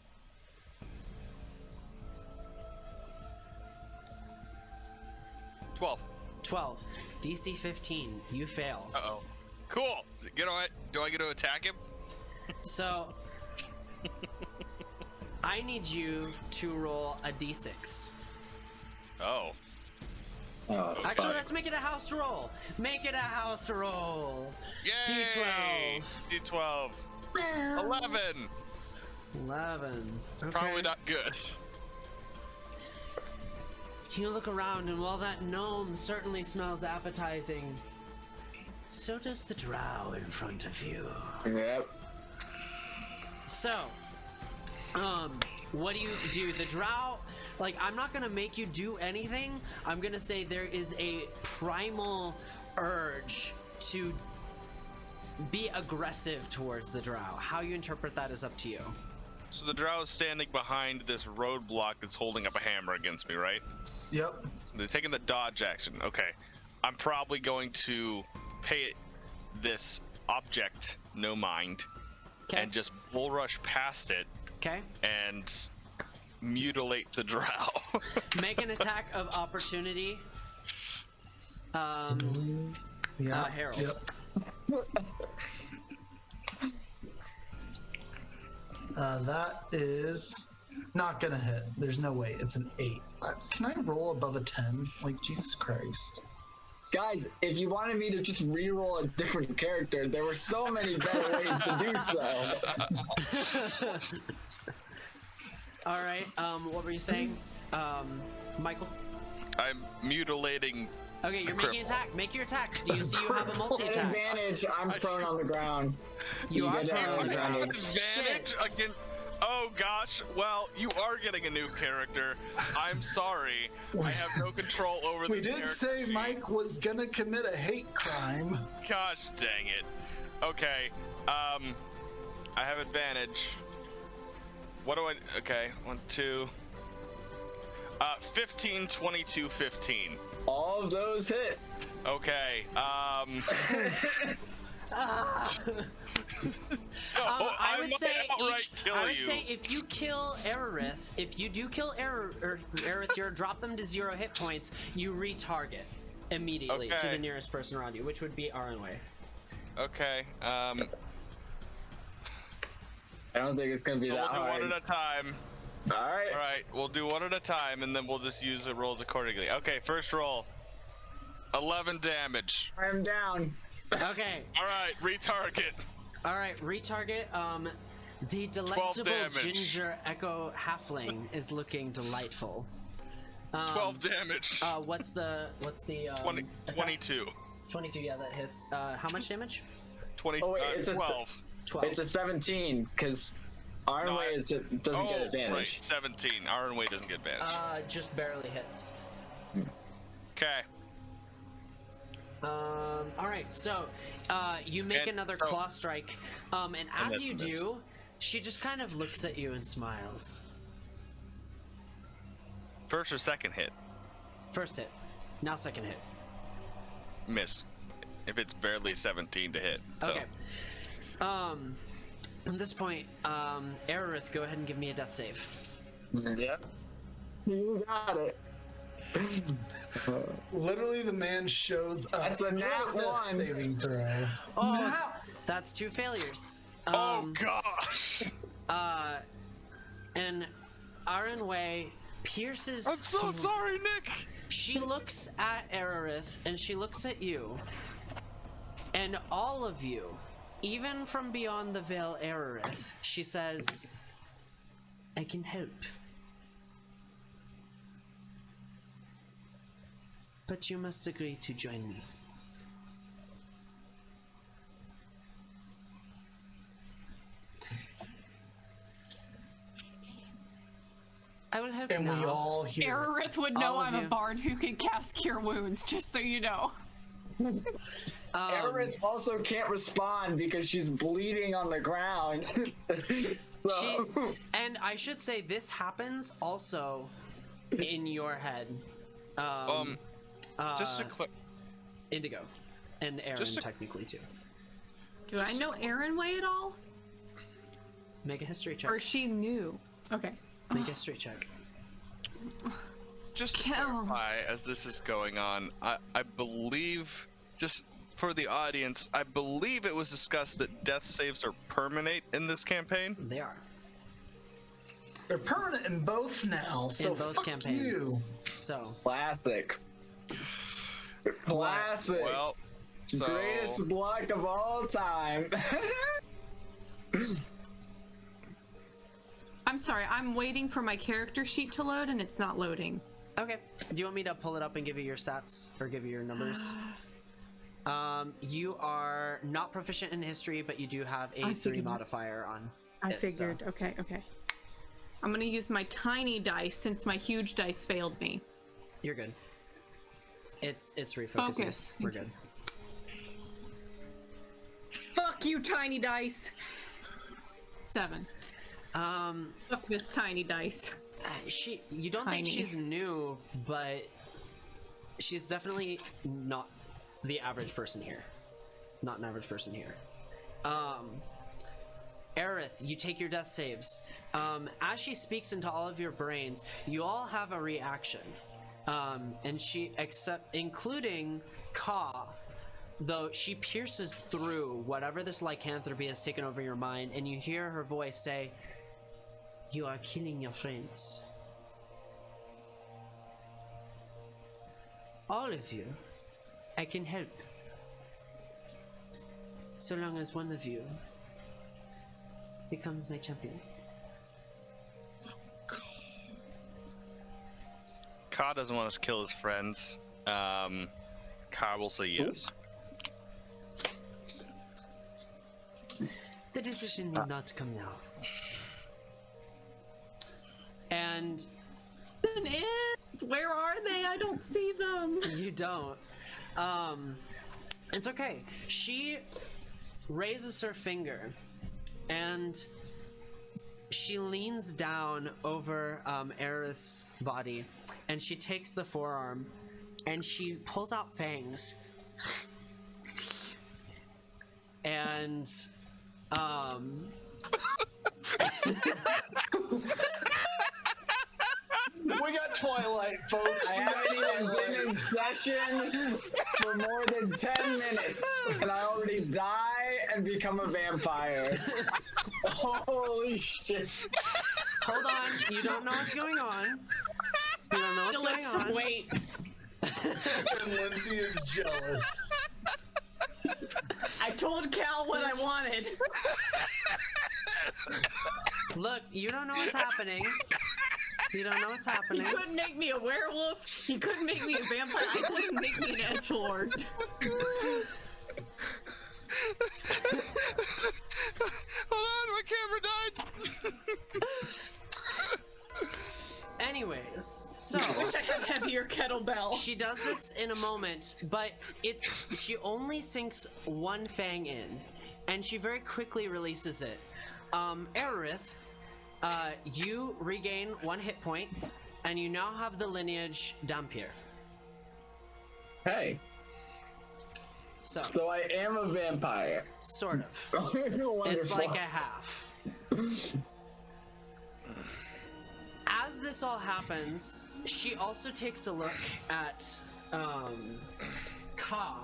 [SPEAKER 1] 12. DC 15. You fail.
[SPEAKER 8] Uh-oh. Cool. Get on it. Do I get to attack him?
[SPEAKER 1] So, I need you to roll a D6.
[SPEAKER 8] Oh.
[SPEAKER 1] Actually, let's make it a house roll. Make it a house roll.
[SPEAKER 8] Yay!
[SPEAKER 1] D12.
[SPEAKER 8] D12. 11.
[SPEAKER 1] 11. Okay.
[SPEAKER 8] Probably not good.
[SPEAKER 1] You look around, and while that gnome certainly smells appetizing, so does the drow in front of you.
[SPEAKER 9] Yep.
[SPEAKER 1] So, what do you do? The drow, like, I'm not gonna make you do anything. I'm gonna say there is a primal urge to be aggressive towards the drow. How you interpret that is up to you.
[SPEAKER 8] So the drow is standing behind this roadblock that's holding up a hammer against me, right?
[SPEAKER 3] Yep.
[SPEAKER 8] So they're taking the dodge action. Okay. I'm probably going to pay this object no mind and just bull rush past it.
[SPEAKER 1] Okay.
[SPEAKER 8] And mutilate the drow.
[SPEAKER 1] Make an attack of opportunity. Harold.
[SPEAKER 3] Yep. That is not gonna hit. There's no way. It's an 8. Can I roll above a 10? Like, Jesus Christ.
[SPEAKER 9] Guys, if you wanted me to just re-roll a different character, there were so many better ways to do so.
[SPEAKER 1] All right. What were you saying, Michael?
[SPEAKER 8] I'm mutilating.
[SPEAKER 1] Okay, you're making an attack. Make your attacks. Do you see you have a
[SPEAKER 9] At
[SPEAKER 1] multi-attack?
[SPEAKER 9] advantage, I'm prone on the ground.
[SPEAKER 1] You are
[SPEAKER 9] get
[SPEAKER 1] prone on the ground.
[SPEAKER 8] Advantage against. Oh gosh. Well, you are getting a new character. I'm sorry. I have no control over
[SPEAKER 3] We
[SPEAKER 8] this
[SPEAKER 3] did
[SPEAKER 8] character
[SPEAKER 3] say
[SPEAKER 8] sheet.
[SPEAKER 3] Mike was gonna commit a hate crime.
[SPEAKER 8] Gosh dang it. Okay. I have advantage. What do I? Okay. 1, 2. 15, 22, 15.
[SPEAKER 9] All of those hit.
[SPEAKER 8] Okay.
[SPEAKER 1] I I would say
[SPEAKER 8] outright kill
[SPEAKER 1] I would
[SPEAKER 8] you.
[SPEAKER 1] say if you kill Aerith, if you do kill Aerith, you drop them to 0 hit points. You retarget immediately to the
[SPEAKER 8] Okay.
[SPEAKER 1] nearest person around you, which would be Aranway.
[SPEAKER 8] Okay.
[SPEAKER 9] I don't think it's gonna be
[SPEAKER 8] So
[SPEAKER 9] that
[SPEAKER 8] we'll do
[SPEAKER 9] hard.
[SPEAKER 8] one at a time.
[SPEAKER 9] All right.
[SPEAKER 8] All right, we'll do one at a time, and then we'll just use the rolls accordingly. Okay, first roll. 11 damage.
[SPEAKER 9] I'm down.
[SPEAKER 1] Okay.
[SPEAKER 8] All right, retarget.
[SPEAKER 1] All right. Retarget. The delectable
[SPEAKER 8] damage.
[SPEAKER 1] ginger echo halfling is looking delightful.
[SPEAKER 8] 12 damage.
[SPEAKER 1] What's the
[SPEAKER 8] 20,
[SPEAKER 1] attack?
[SPEAKER 8] 22.
[SPEAKER 1] 22. Yeah, that hits. How much damage?
[SPEAKER 8] 20.
[SPEAKER 9] Oh, wait, it's a
[SPEAKER 8] 12.
[SPEAKER 1] 12.
[SPEAKER 9] It's a 17 because Iron
[SPEAKER 8] No,
[SPEAKER 9] Way doesn't get advantage.
[SPEAKER 8] Right, 17. Iron Way doesn't get advantage.
[SPEAKER 1] Just barely hits.
[SPEAKER 8] Okay.
[SPEAKER 1] All right, so you make
[SPEAKER 8] And
[SPEAKER 1] another
[SPEAKER 8] so-
[SPEAKER 1] claw strike, and as
[SPEAKER 8] that's
[SPEAKER 1] you
[SPEAKER 8] missed.
[SPEAKER 1] do, she just kind of looks at you and smiles.
[SPEAKER 8] First or second hit?
[SPEAKER 1] First hit, now second hit.
[SPEAKER 8] Miss. If it's barely 17 to hit. So.
[SPEAKER 1] Okay. At this point, Aerith, go ahead and give me a death save.
[SPEAKER 9] Yep. You got it.
[SPEAKER 3] Literally, the man shows up.
[SPEAKER 9] That's a nat
[SPEAKER 3] Death
[SPEAKER 9] one.
[SPEAKER 3] saving throw.
[SPEAKER 1] Oh, that's 2 failures.
[SPEAKER 8] Oh gosh!
[SPEAKER 1] And Aranway pierces.
[SPEAKER 8] I'm so
[SPEAKER 1] through-
[SPEAKER 8] sorry, Nick.
[SPEAKER 1] She looks at Aerith and she looks at you, and all of you, even from beyond the veil, Aerith, she says, "I can help. But you must agree to join me." I will help
[SPEAKER 3] And
[SPEAKER 1] now.
[SPEAKER 3] we all hear.
[SPEAKER 7] Aerith would know
[SPEAKER 1] All of
[SPEAKER 7] I'm a
[SPEAKER 1] you.
[SPEAKER 7] bard who can cast Cure Wounds, just so you know.
[SPEAKER 9] Aerith also can't respond because she's bleeding on the ground.
[SPEAKER 1] She,
[SPEAKER 9] So,
[SPEAKER 1] and I should say this happens also in your head.
[SPEAKER 8] Just to
[SPEAKER 1] Indigo and Aaron
[SPEAKER 8] Just to-
[SPEAKER 1] technically too.
[SPEAKER 7] Do I know Aaron Way at all?
[SPEAKER 1] Make a history check.
[SPEAKER 7] Or is she new? Okay.
[SPEAKER 1] Make a history check.
[SPEAKER 8] Just to
[SPEAKER 7] Kill.
[SPEAKER 8] clarify, as this is going on, I believe, just for the audience, I believe it was discussed that death saves are permanent in this campaign.
[SPEAKER 1] They are
[SPEAKER 3] They're permanent in both now, so
[SPEAKER 1] in both
[SPEAKER 3] fuck
[SPEAKER 1] campaigns.
[SPEAKER 3] you.
[SPEAKER 1] So
[SPEAKER 9] classic. Classic.
[SPEAKER 8] Well, so
[SPEAKER 9] Greatest luck of all time.
[SPEAKER 7] I'm sorry, I'm waiting for my character sheet to load and it's not loading.
[SPEAKER 1] okay. Do you want me to pull it up and give you your stats or give you your numbers? You are not proficient in history, but you do have a
[SPEAKER 7] I
[SPEAKER 1] 3
[SPEAKER 7] figured-
[SPEAKER 1] modifier on.
[SPEAKER 7] I
[SPEAKER 1] it, so-
[SPEAKER 7] figured. Okay. I'm gonna use my tiny dice since my huge dice failed me.
[SPEAKER 1] You're good. It's refocusing.
[SPEAKER 7] Focus.
[SPEAKER 1] We're good.
[SPEAKER 7] Fuck you, tiny dice. 7. Fuck this tiny dice.
[SPEAKER 1] You don't think
[SPEAKER 7] Tiny.
[SPEAKER 1] she's new, but she's definitely not the average person here. Not an average person here. Aerith, you take your death saves. As she speaks into all of your brains, you all have a reaction. And including Ka, though she pierces through whatever this lycanthropy has taken over your mind, and you hear her voice say, "You are killing your friends. All of you. I can help. So long as one of you becomes my champion."
[SPEAKER 8] Ka doesn't want us to kill his friends. Ka will say yes.
[SPEAKER 1] The decision need not come now. And
[SPEAKER 7] Where are they? I don't see them.
[SPEAKER 1] you don't. It's okay. She raises her finger and she leans down over Aerith's body and she takes the forearm and she pulls out fangs. And
[SPEAKER 3] We got Twilight, folks.
[SPEAKER 9] I haven't even been in session for more than 10 minutes, and I already die and become a vampire. Holy shit.
[SPEAKER 1] Hold on, you don't know what's going on. You don't know what's going on.
[SPEAKER 7] Wait.
[SPEAKER 3] And Lindsay is jealous.
[SPEAKER 7] I told Cal what I wanted.
[SPEAKER 1] Look, you don't know what's happening. You don't know what's happening.
[SPEAKER 7] He couldn't make me a werewolf. He couldn't make me a vampire. He couldn't make me an edgelord.
[SPEAKER 8] Hold on, my camera died.
[SPEAKER 1] Anyways, so
[SPEAKER 7] I wish I had heavier kettlebell.
[SPEAKER 1] she does this in a moment, but she only sinks one fang in, and she very quickly releases it. Aerith, you regain 1 hit point, and you now have the lineage Dampier.
[SPEAKER 9] Hey,
[SPEAKER 1] So,
[SPEAKER 9] so I am a vampire.
[SPEAKER 1] sort of.
[SPEAKER 9] Wonderful.
[SPEAKER 1] It's like a half. As this all happens, she also takes a look at Ka,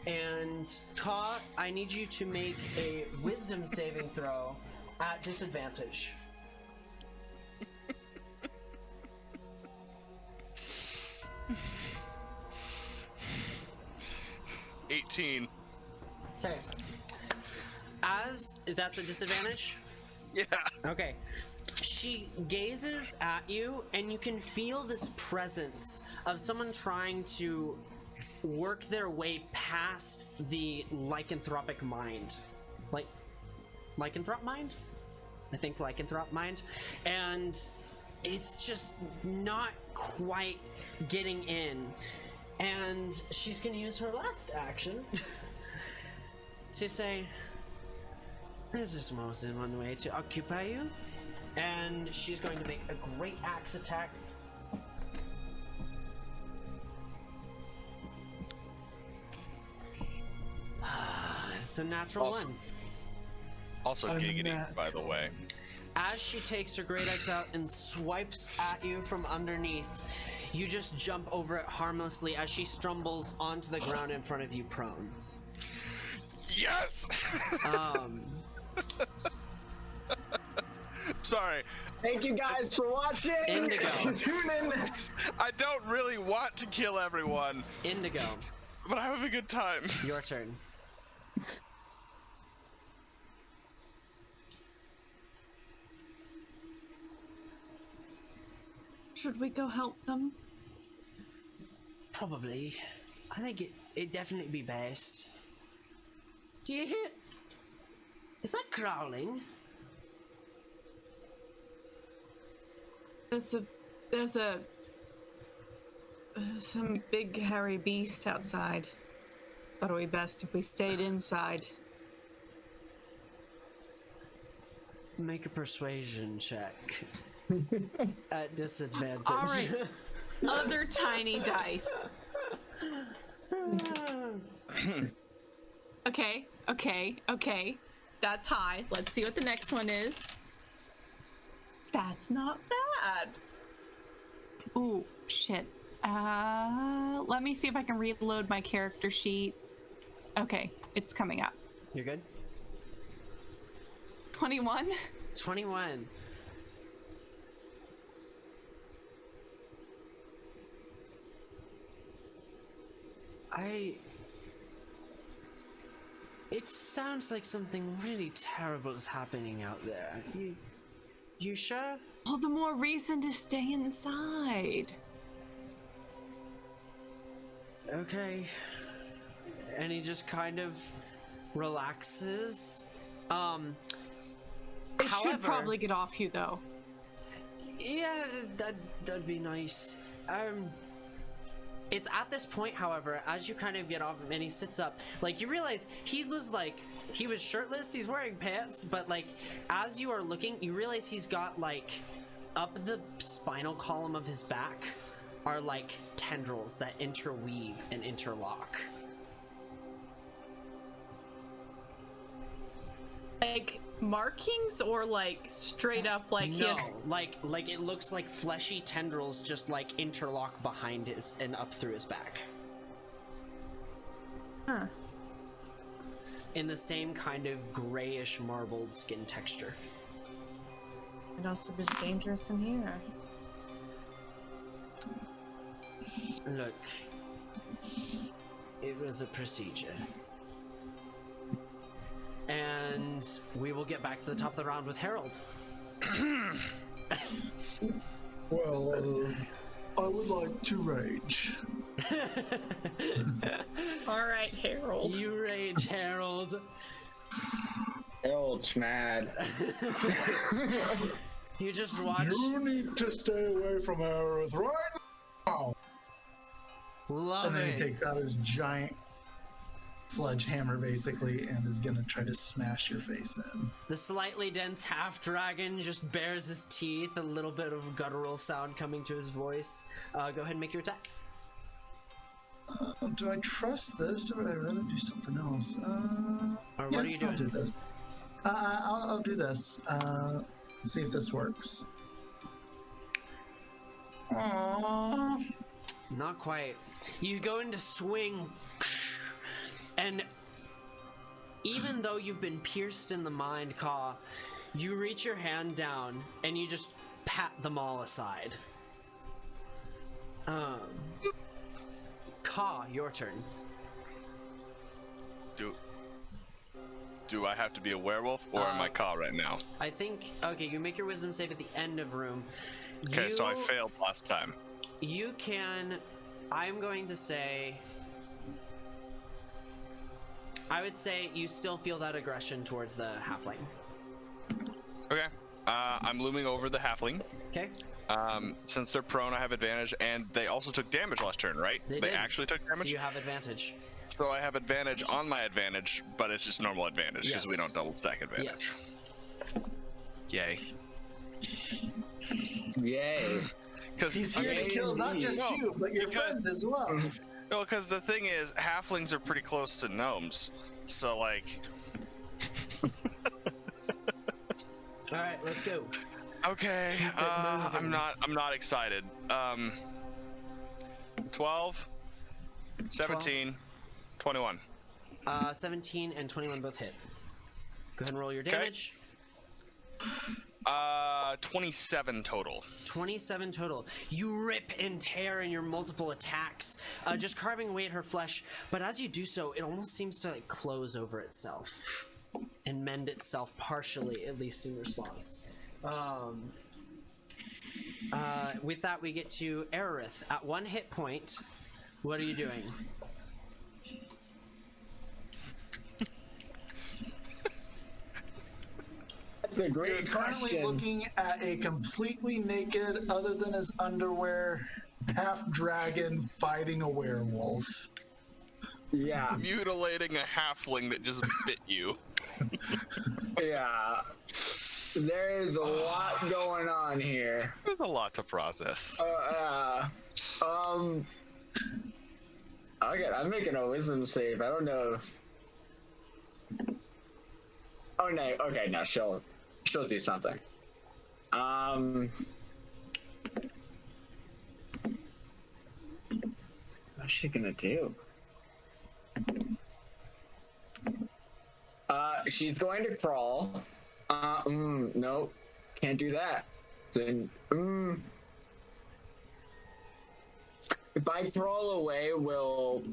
[SPEAKER 1] and Ka, I need you to make a wisdom saving throw at disadvantage.
[SPEAKER 8] $18.
[SPEAKER 1] Okay. As that's a disadvantage?
[SPEAKER 8] Yeah.
[SPEAKER 1] Okay. She gazes at you, and you can feel this presence of someone trying to work their way past the lycanthropic mind. Like, lycanthrop mind? I think lycanthrop mind. And it's just not quite getting in. And she's going to use her last action to say, "There's just more than one way to occupy you." And she's going to make a great axe attack. It's a natural
[SPEAKER 8] Also-
[SPEAKER 1] one.
[SPEAKER 8] Also giggity,
[SPEAKER 3] Unmatched.
[SPEAKER 8] by the way.
[SPEAKER 1] As she takes her great axe out and swipes at you from underneath, you just jump over it harmlessly as she stumbles onto the ground in front of you prone.
[SPEAKER 8] Yes! Sorry,
[SPEAKER 9] Thank you guys for watching.
[SPEAKER 1] Indigo.
[SPEAKER 9] Tune in next.
[SPEAKER 8] I don't really want to kill everyone,
[SPEAKER 1] Indigo,
[SPEAKER 8] but I'm having a good time.
[SPEAKER 1] your turn.
[SPEAKER 5] Should we go help them?
[SPEAKER 1] Probably. I think it'd definitely be best. Do you hear? Is that growling?
[SPEAKER 5] There's some big hairy beast outside. Thought it would be best if we stayed inside.
[SPEAKER 1] Make a persuasion check. At disadvantage.
[SPEAKER 5] All right. Other tiny dice. Okay. That's high. Let's see what the next one is. That's not bad. Ooh, shit. Let me see if I can reload my character sheet. Okay, it's coming up.
[SPEAKER 1] You're good?
[SPEAKER 5] 21?
[SPEAKER 1] 21. It sounds like something really terrible is happening out there. You sure?
[SPEAKER 5] All the more reason to stay inside.
[SPEAKER 1] Okay. And he just kind of relaxes.
[SPEAKER 5] It should
[SPEAKER 1] However-
[SPEAKER 5] probably get off you, though.
[SPEAKER 1] Yeah, that'd be nice. It's at this point, however, as you kind of get off him and he sits up, like you realize he was shirtless, he's wearing pants, but like as you are looking, you realize he's got like up the spinal column of his back are like tendrils that interweave and interlock.
[SPEAKER 5] like markings or like straight up like he
[SPEAKER 1] No,
[SPEAKER 5] has...
[SPEAKER 1] like it looks like fleshy tendrils just like interlock behind his and up through his back.
[SPEAKER 5] Huh.
[SPEAKER 1] In the same kind of grayish marbled skin texture.
[SPEAKER 10] It'd also be dangerous in here.
[SPEAKER 1] Look, it was a procedure. And we will get back to the top of the round with Harold.
[SPEAKER 3] Well, I would like to rage.
[SPEAKER 5] All right, Harold.
[SPEAKER 1] You rage, Harold.
[SPEAKER 9] Harold's mad.
[SPEAKER 1] You just watch.
[SPEAKER 3] You need to stay away from Aerith right now.
[SPEAKER 1] Love
[SPEAKER 3] And then he
[SPEAKER 1] it.
[SPEAKER 3] takes out his giant sledgehammer, basically, and is gonna try to smash your face in.
[SPEAKER 1] The slightly dense half dragon just bares his teeth, a little bit of guttural sound coming to his voice. Go ahead and make your attack.
[SPEAKER 3] Do I trust this, or would I rather do something else?
[SPEAKER 1] Or what are you doing?
[SPEAKER 3] I'll do this. I'll do this. See if this works. Aww.
[SPEAKER 1] Not quite. You go into swing, and even though you've been pierced in the mind, Ka, you reach your hand down and you just pat them all aside. Ka, your turn.
[SPEAKER 8] Do I have to be a werewolf or am I Ka right now?
[SPEAKER 1] I think, okay, you make your wisdom save at the end of room.
[SPEAKER 8] Okay, so I failed last time.
[SPEAKER 1] You can, I'm going to say, I would say you still feel that aggression towards the halfling.
[SPEAKER 8] Okay. I'm looming over the halfling.
[SPEAKER 1] Okay.
[SPEAKER 8] Since they're prone, I have advantage, and they also took damage last turn, right?
[SPEAKER 1] They
[SPEAKER 8] They
[SPEAKER 1] did.
[SPEAKER 8] actually took
[SPEAKER 1] So
[SPEAKER 8] damage?
[SPEAKER 1] you have advantage.
[SPEAKER 8] So I have advantage on my advantage, but it's just normal advantage, because we
[SPEAKER 1] Yes.
[SPEAKER 8] don't double stack advantage.
[SPEAKER 1] Yes.
[SPEAKER 8] Yay.
[SPEAKER 9] Yay.
[SPEAKER 8] Because
[SPEAKER 3] He's here to kill not just
[SPEAKER 8] No,
[SPEAKER 3] you, but your
[SPEAKER 8] because-
[SPEAKER 3] friend as well.
[SPEAKER 8] well, because the thing is, halflings are pretty close to gnomes, so like.
[SPEAKER 1] All right, let's go.
[SPEAKER 8] Okay,
[SPEAKER 1] Keep it moving.
[SPEAKER 8] I'm not excited. 12, 17, 21.
[SPEAKER 1] 17 and 21 both hit. Go ahead and roll your
[SPEAKER 8] Okay.
[SPEAKER 1] damage.
[SPEAKER 8] 27 total.
[SPEAKER 1] 27 total. You rip and tear in your multiple attacks, just carving away at her flesh. But as you do so, it almost seems to like close over itself and mend itself partially, at least in response. With that, we get to Aerith. At 1 hit point, what are you doing?
[SPEAKER 9] That's a great
[SPEAKER 3] You're currently
[SPEAKER 9] question.
[SPEAKER 3] looking at a completely naked, other than his underwear, half dragon fighting a werewolf.
[SPEAKER 9] Yeah,
[SPEAKER 8] Mutilating a halfling that just bit you.
[SPEAKER 9] yeah. There's a lot going on here.
[SPEAKER 8] There's a lot to process.
[SPEAKER 9] Okay, I'm making a wisdom save. I don't know if... Oh, no. Okay, no, she'll do something. What's she gonna do? She's going to crawl. Nope. Can't do that. Then, If I crawl away, will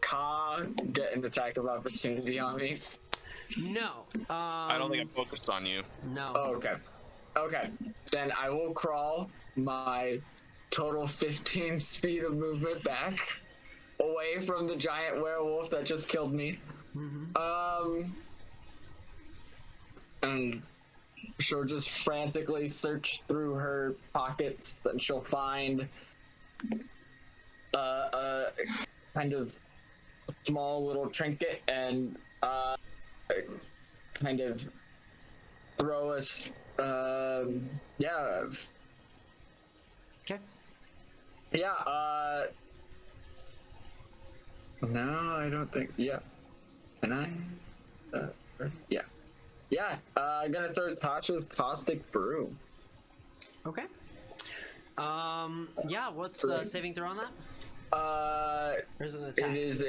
[SPEAKER 9] Ka get an attack of opportunity on me?
[SPEAKER 1] No.
[SPEAKER 8] I don't think I'm focused on you.
[SPEAKER 1] No.
[SPEAKER 9] Oh, okay. Okay. Then I will crawl my total 15 feet of movement back away from the giant werewolf that just killed me. And she'll just frantically search through her pockets and she'll find a kind of small little trinket and kind of throw us yeah
[SPEAKER 1] Okay.
[SPEAKER 9] no, I don't think. Yeah. Can I? Yeah. Yeah, I'm gonna throw Tasha's Caustic Brew.
[SPEAKER 1] Okay. Yeah, what's the saving throw on that? Or is it an attack?
[SPEAKER 9] It is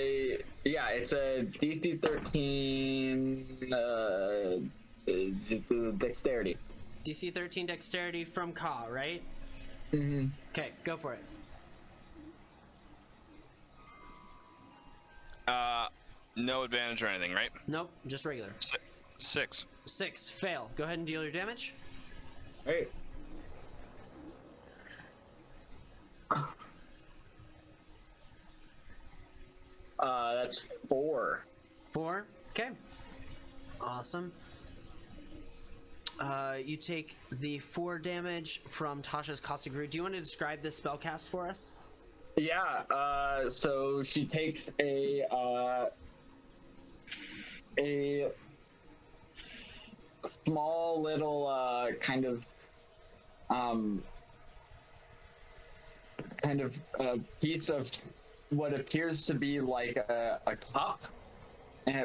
[SPEAKER 9] it's a DC 13 dexterity.
[SPEAKER 1] DC 13 dexterity from Ka, right?
[SPEAKER 9] Mm-hmm.
[SPEAKER 1] Okay, go for it.
[SPEAKER 8] No advantage or anything, right?
[SPEAKER 1] Nope, just regular.
[SPEAKER 8] 6.
[SPEAKER 1] 6, fail. Go ahead and deal your damage.
[SPEAKER 9] Hey. That's 4.
[SPEAKER 1] 4, okay. Awesome. You take the 4 damage from Tasha's Caustic Brew. Do you want to describe this spellcast for us?
[SPEAKER 9] Yeah, so she takes a small little kind of piece of what appears to be like a cup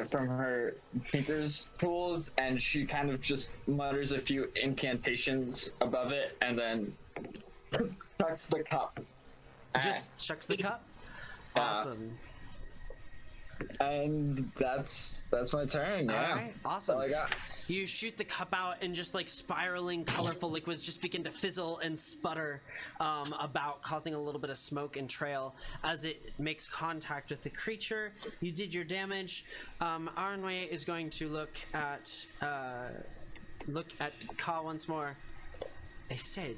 [SPEAKER 9] from her tinker's tools, and she kind of just mutters a few incantations above it and then chucks the cup.
[SPEAKER 1] Just chucks the cup? Awesome.
[SPEAKER 9] And that's my turn. Yeah.
[SPEAKER 1] All right, awesome.
[SPEAKER 9] That's all I got.
[SPEAKER 1] You shoot the cup out, and just like spiraling, colorful liquids just begin to fizzle and sputter about, causing a little bit of smoke and trail as it makes contact with the creature. You did your damage. Arnwe is going to look at Ka once more. I said,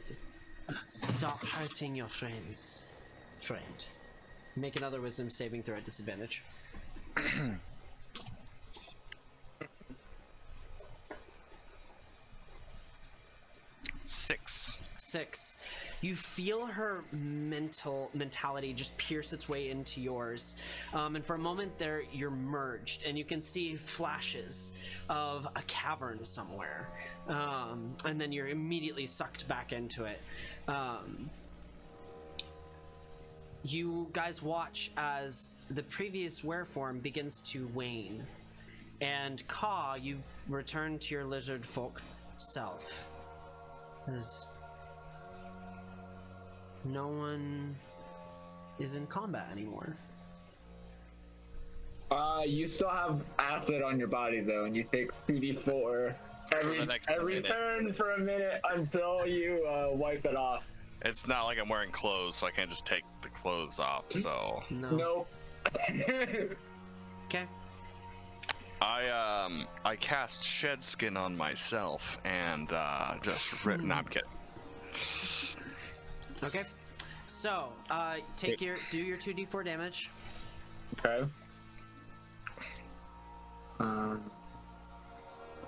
[SPEAKER 1] stop hurting your friends, friend. Make another wisdom saving throw at disadvantage.
[SPEAKER 8] 6.
[SPEAKER 1] 6. You feel her mentality just pierce its way into yours, and for a moment there you're merged, and you can see flashes of a cavern somewhere, and then you're immediately sucked back into it. You guys watch as the previous were form begins to wane, and Ka, you return to your lizard folk self. As no one is in combat anymore.
[SPEAKER 9] You still have acid on your body though, and you take 2d4 every turn for a minute until you wipe it off.
[SPEAKER 8] It's not like I'm wearing clothes, so I can't just take the clothes off, so...
[SPEAKER 1] No. Okay.
[SPEAKER 8] I cast Shed Skin on myself, and just rip... No, I'm kidding.
[SPEAKER 1] Okay. So, do your 2d4 damage.
[SPEAKER 9] Okay.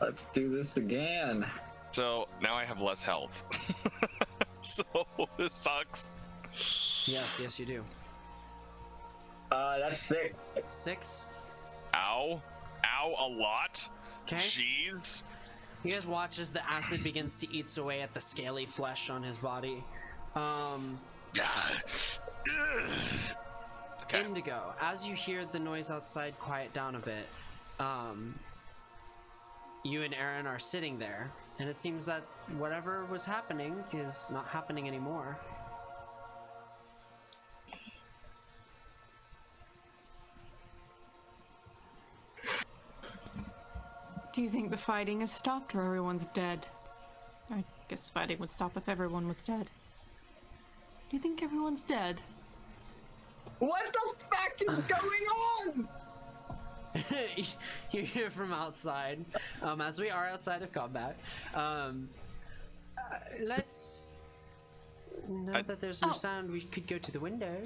[SPEAKER 9] Let's do this again.
[SPEAKER 8] So, now I have less health. So, this sucks.
[SPEAKER 1] Yes, you do.
[SPEAKER 9] That's 6.
[SPEAKER 1] 6?
[SPEAKER 8] Ow, a lot.
[SPEAKER 1] Okay.
[SPEAKER 8] Jeez.
[SPEAKER 1] You guys watch as the acid begins to eat away at the scaly flesh on his body.
[SPEAKER 8] Okay.
[SPEAKER 1] Indigo, as you hear the noise outside quiet down a bit, you and Aaron are sitting there, and it seems that whatever was happening is not happening anymore.
[SPEAKER 5] Do you think the fighting has stopped or everyone's dead? I guess fighting would stop if everyone was dead. Do you think everyone's dead?
[SPEAKER 9] What the fuck is going on?
[SPEAKER 1] You hear from outside, as we are outside of combat. Let's... Now that there's no sound, we could go to the window.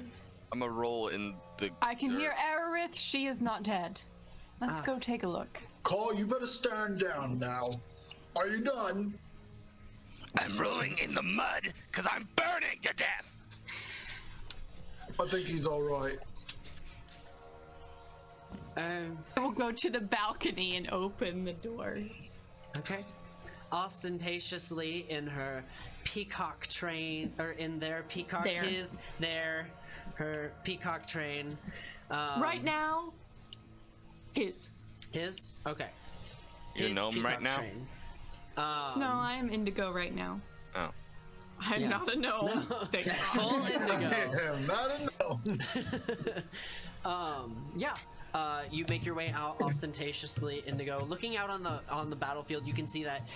[SPEAKER 8] I'm gonna roll in the...
[SPEAKER 5] I can hear Aerith. She is not dead. Let's go take a look.
[SPEAKER 3] Call, you better stand down now. Are you done?
[SPEAKER 6] I'm rolling in the mud because I'm burning to death.
[SPEAKER 3] I think he's all right.
[SPEAKER 5] We'll go to the balcony and open the doors.
[SPEAKER 1] Okay. Ostentatiously in her peacock train, or in their peacock, her peacock train.
[SPEAKER 5] Right now, his.
[SPEAKER 1] His? Okay.
[SPEAKER 8] You
[SPEAKER 1] his
[SPEAKER 8] know him right
[SPEAKER 1] peacock
[SPEAKER 8] now?
[SPEAKER 1] train.
[SPEAKER 5] No, I am indigo right now.
[SPEAKER 8] Oh.
[SPEAKER 5] I'm
[SPEAKER 1] Yeah.
[SPEAKER 5] not a gnome. Thank God.
[SPEAKER 1] Full indigo.
[SPEAKER 3] Damn, not a no.
[SPEAKER 1] Yeah. You make your way out ostentatiously, Indigo. Looking out on the battlefield, you can see that,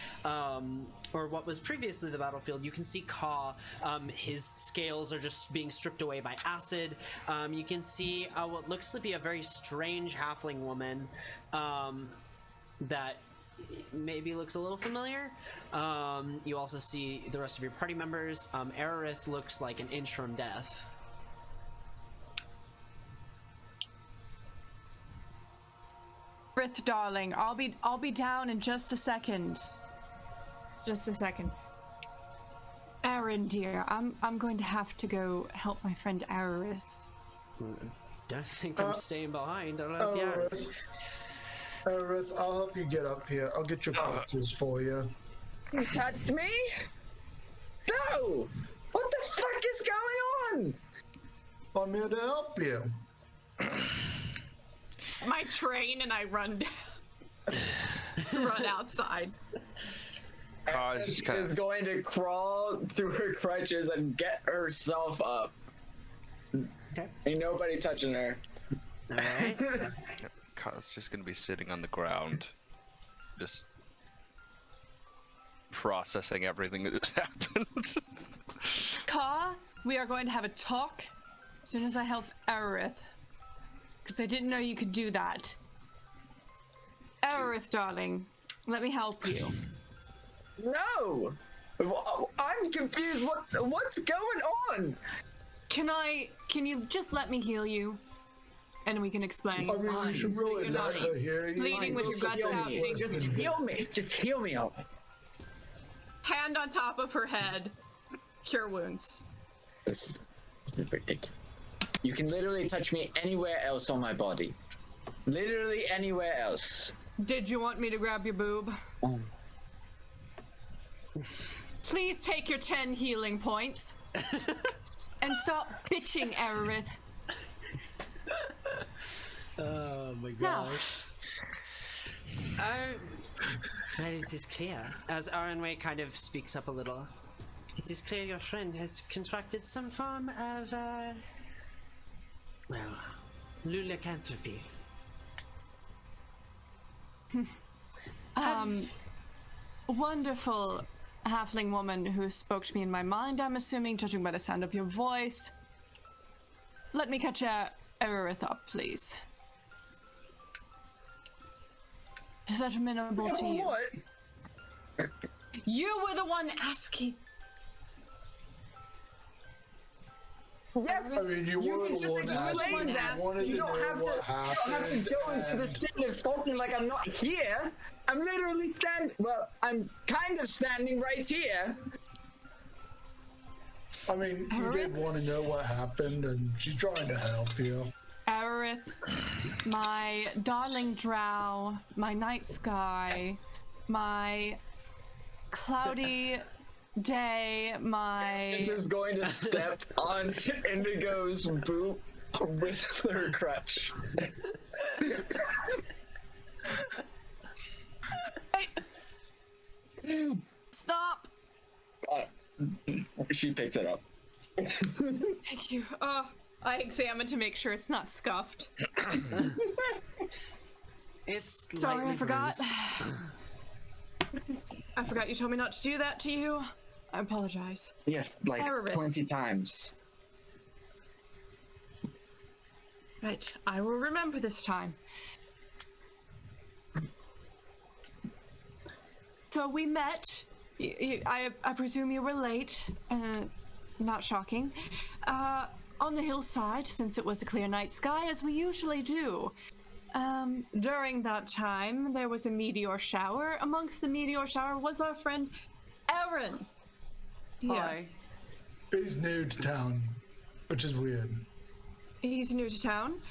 [SPEAKER 1] or what was previously the battlefield, you can see Ka. His scales are just being stripped away by acid. You can see what looks to be a very strange halfling woman that maybe looks a little familiar. You also see the rest of your party members. Aerith looks like an inch from death.
[SPEAKER 5] Rith, darling, I'll be down in just a second. Just a second. Aaron, dear, I'm going to have to go help my friend Aerith.
[SPEAKER 1] Don't think I'm staying behind. I don't know. Yeah.
[SPEAKER 3] Aerith, I'll help you get up here. I'll get your crutches for you.
[SPEAKER 9] You touched me? No! What the fuck is going on?
[SPEAKER 3] I'm here to help you.
[SPEAKER 5] My train and I run down. Run outside.
[SPEAKER 4] Ka is kind
[SPEAKER 9] Is
[SPEAKER 4] of
[SPEAKER 9] going to crawl through her crutches and get herself up.
[SPEAKER 1] Okay.
[SPEAKER 9] Ain't nobody touching her.
[SPEAKER 1] All right.
[SPEAKER 4] Ka's just gonna be sitting on the ground, just processing everything that has happened.
[SPEAKER 5] Ka, we are going to have a talk as soon as I help Aerith. Because I didn't know you could do that. Aerith, darling, let me help you.
[SPEAKER 9] No! I'm confused. What's going on?
[SPEAKER 5] Can you just let me heal you? And we can explain.
[SPEAKER 3] I mean, you should really let her hear you.
[SPEAKER 5] Bleeding with your guts out.
[SPEAKER 9] Just heal me. Just heal me up.
[SPEAKER 5] Hand on top of her head. Cure wounds.
[SPEAKER 9] This is ridiculous. You can literally touch me anywhere else on my body. Literally anywhere else.
[SPEAKER 5] Did you want me to grab your boob? Please take your 10 healing points. And stop bitching, Aerith.
[SPEAKER 1] Oh my
[SPEAKER 5] Now.
[SPEAKER 1] gosh. Well, it is clear, as Aranway kind of speaks up a little, it is clear your friend has contracted some form of, well, lulicantropy.
[SPEAKER 5] Wonderful halfling woman who spoke to me in my mind, I'm assuming, judging by the sound of your voice. Let me catch Aerith up, please. Is that amenable to you?
[SPEAKER 9] What?
[SPEAKER 5] You were the one asking.
[SPEAKER 9] Yes.
[SPEAKER 3] I mean, you were the one asking. You wanted to
[SPEAKER 9] You
[SPEAKER 3] know
[SPEAKER 9] don't have
[SPEAKER 3] what
[SPEAKER 9] to. You don't have to
[SPEAKER 3] happened.
[SPEAKER 9] go into the sin of talking like I'm not here. I'm literally standing. Well, I'm kind of standing right here.
[SPEAKER 3] I mean, you did want to know what happened, and she's trying to help you.
[SPEAKER 5] Aerith, my darling drow, my night sky, my cloudy day, my...
[SPEAKER 9] Just going to step on Indigo's boot with her crutch.
[SPEAKER 5] Stop!
[SPEAKER 9] She picks it up.
[SPEAKER 5] Thank you. I examine to make sure it's not scuffed.
[SPEAKER 1] It's
[SPEAKER 5] Sorry,
[SPEAKER 1] lightly
[SPEAKER 5] I forgot.
[SPEAKER 1] bruised.
[SPEAKER 5] I forgot you told me not to do that to you. I apologize.
[SPEAKER 9] Yes, like
[SPEAKER 5] Aerith.
[SPEAKER 9] 20 times.
[SPEAKER 5] Right, I will remember this time. So we met. I presume you were late. Not shocking. On the hillside, since it was a clear night sky, as we usually do. During that time, there was a meteor shower. Amongst the meteor shower was our friend Aaron.
[SPEAKER 1] Hi.
[SPEAKER 3] He's new to town, which is weird.
[SPEAKER 5] He's new to town.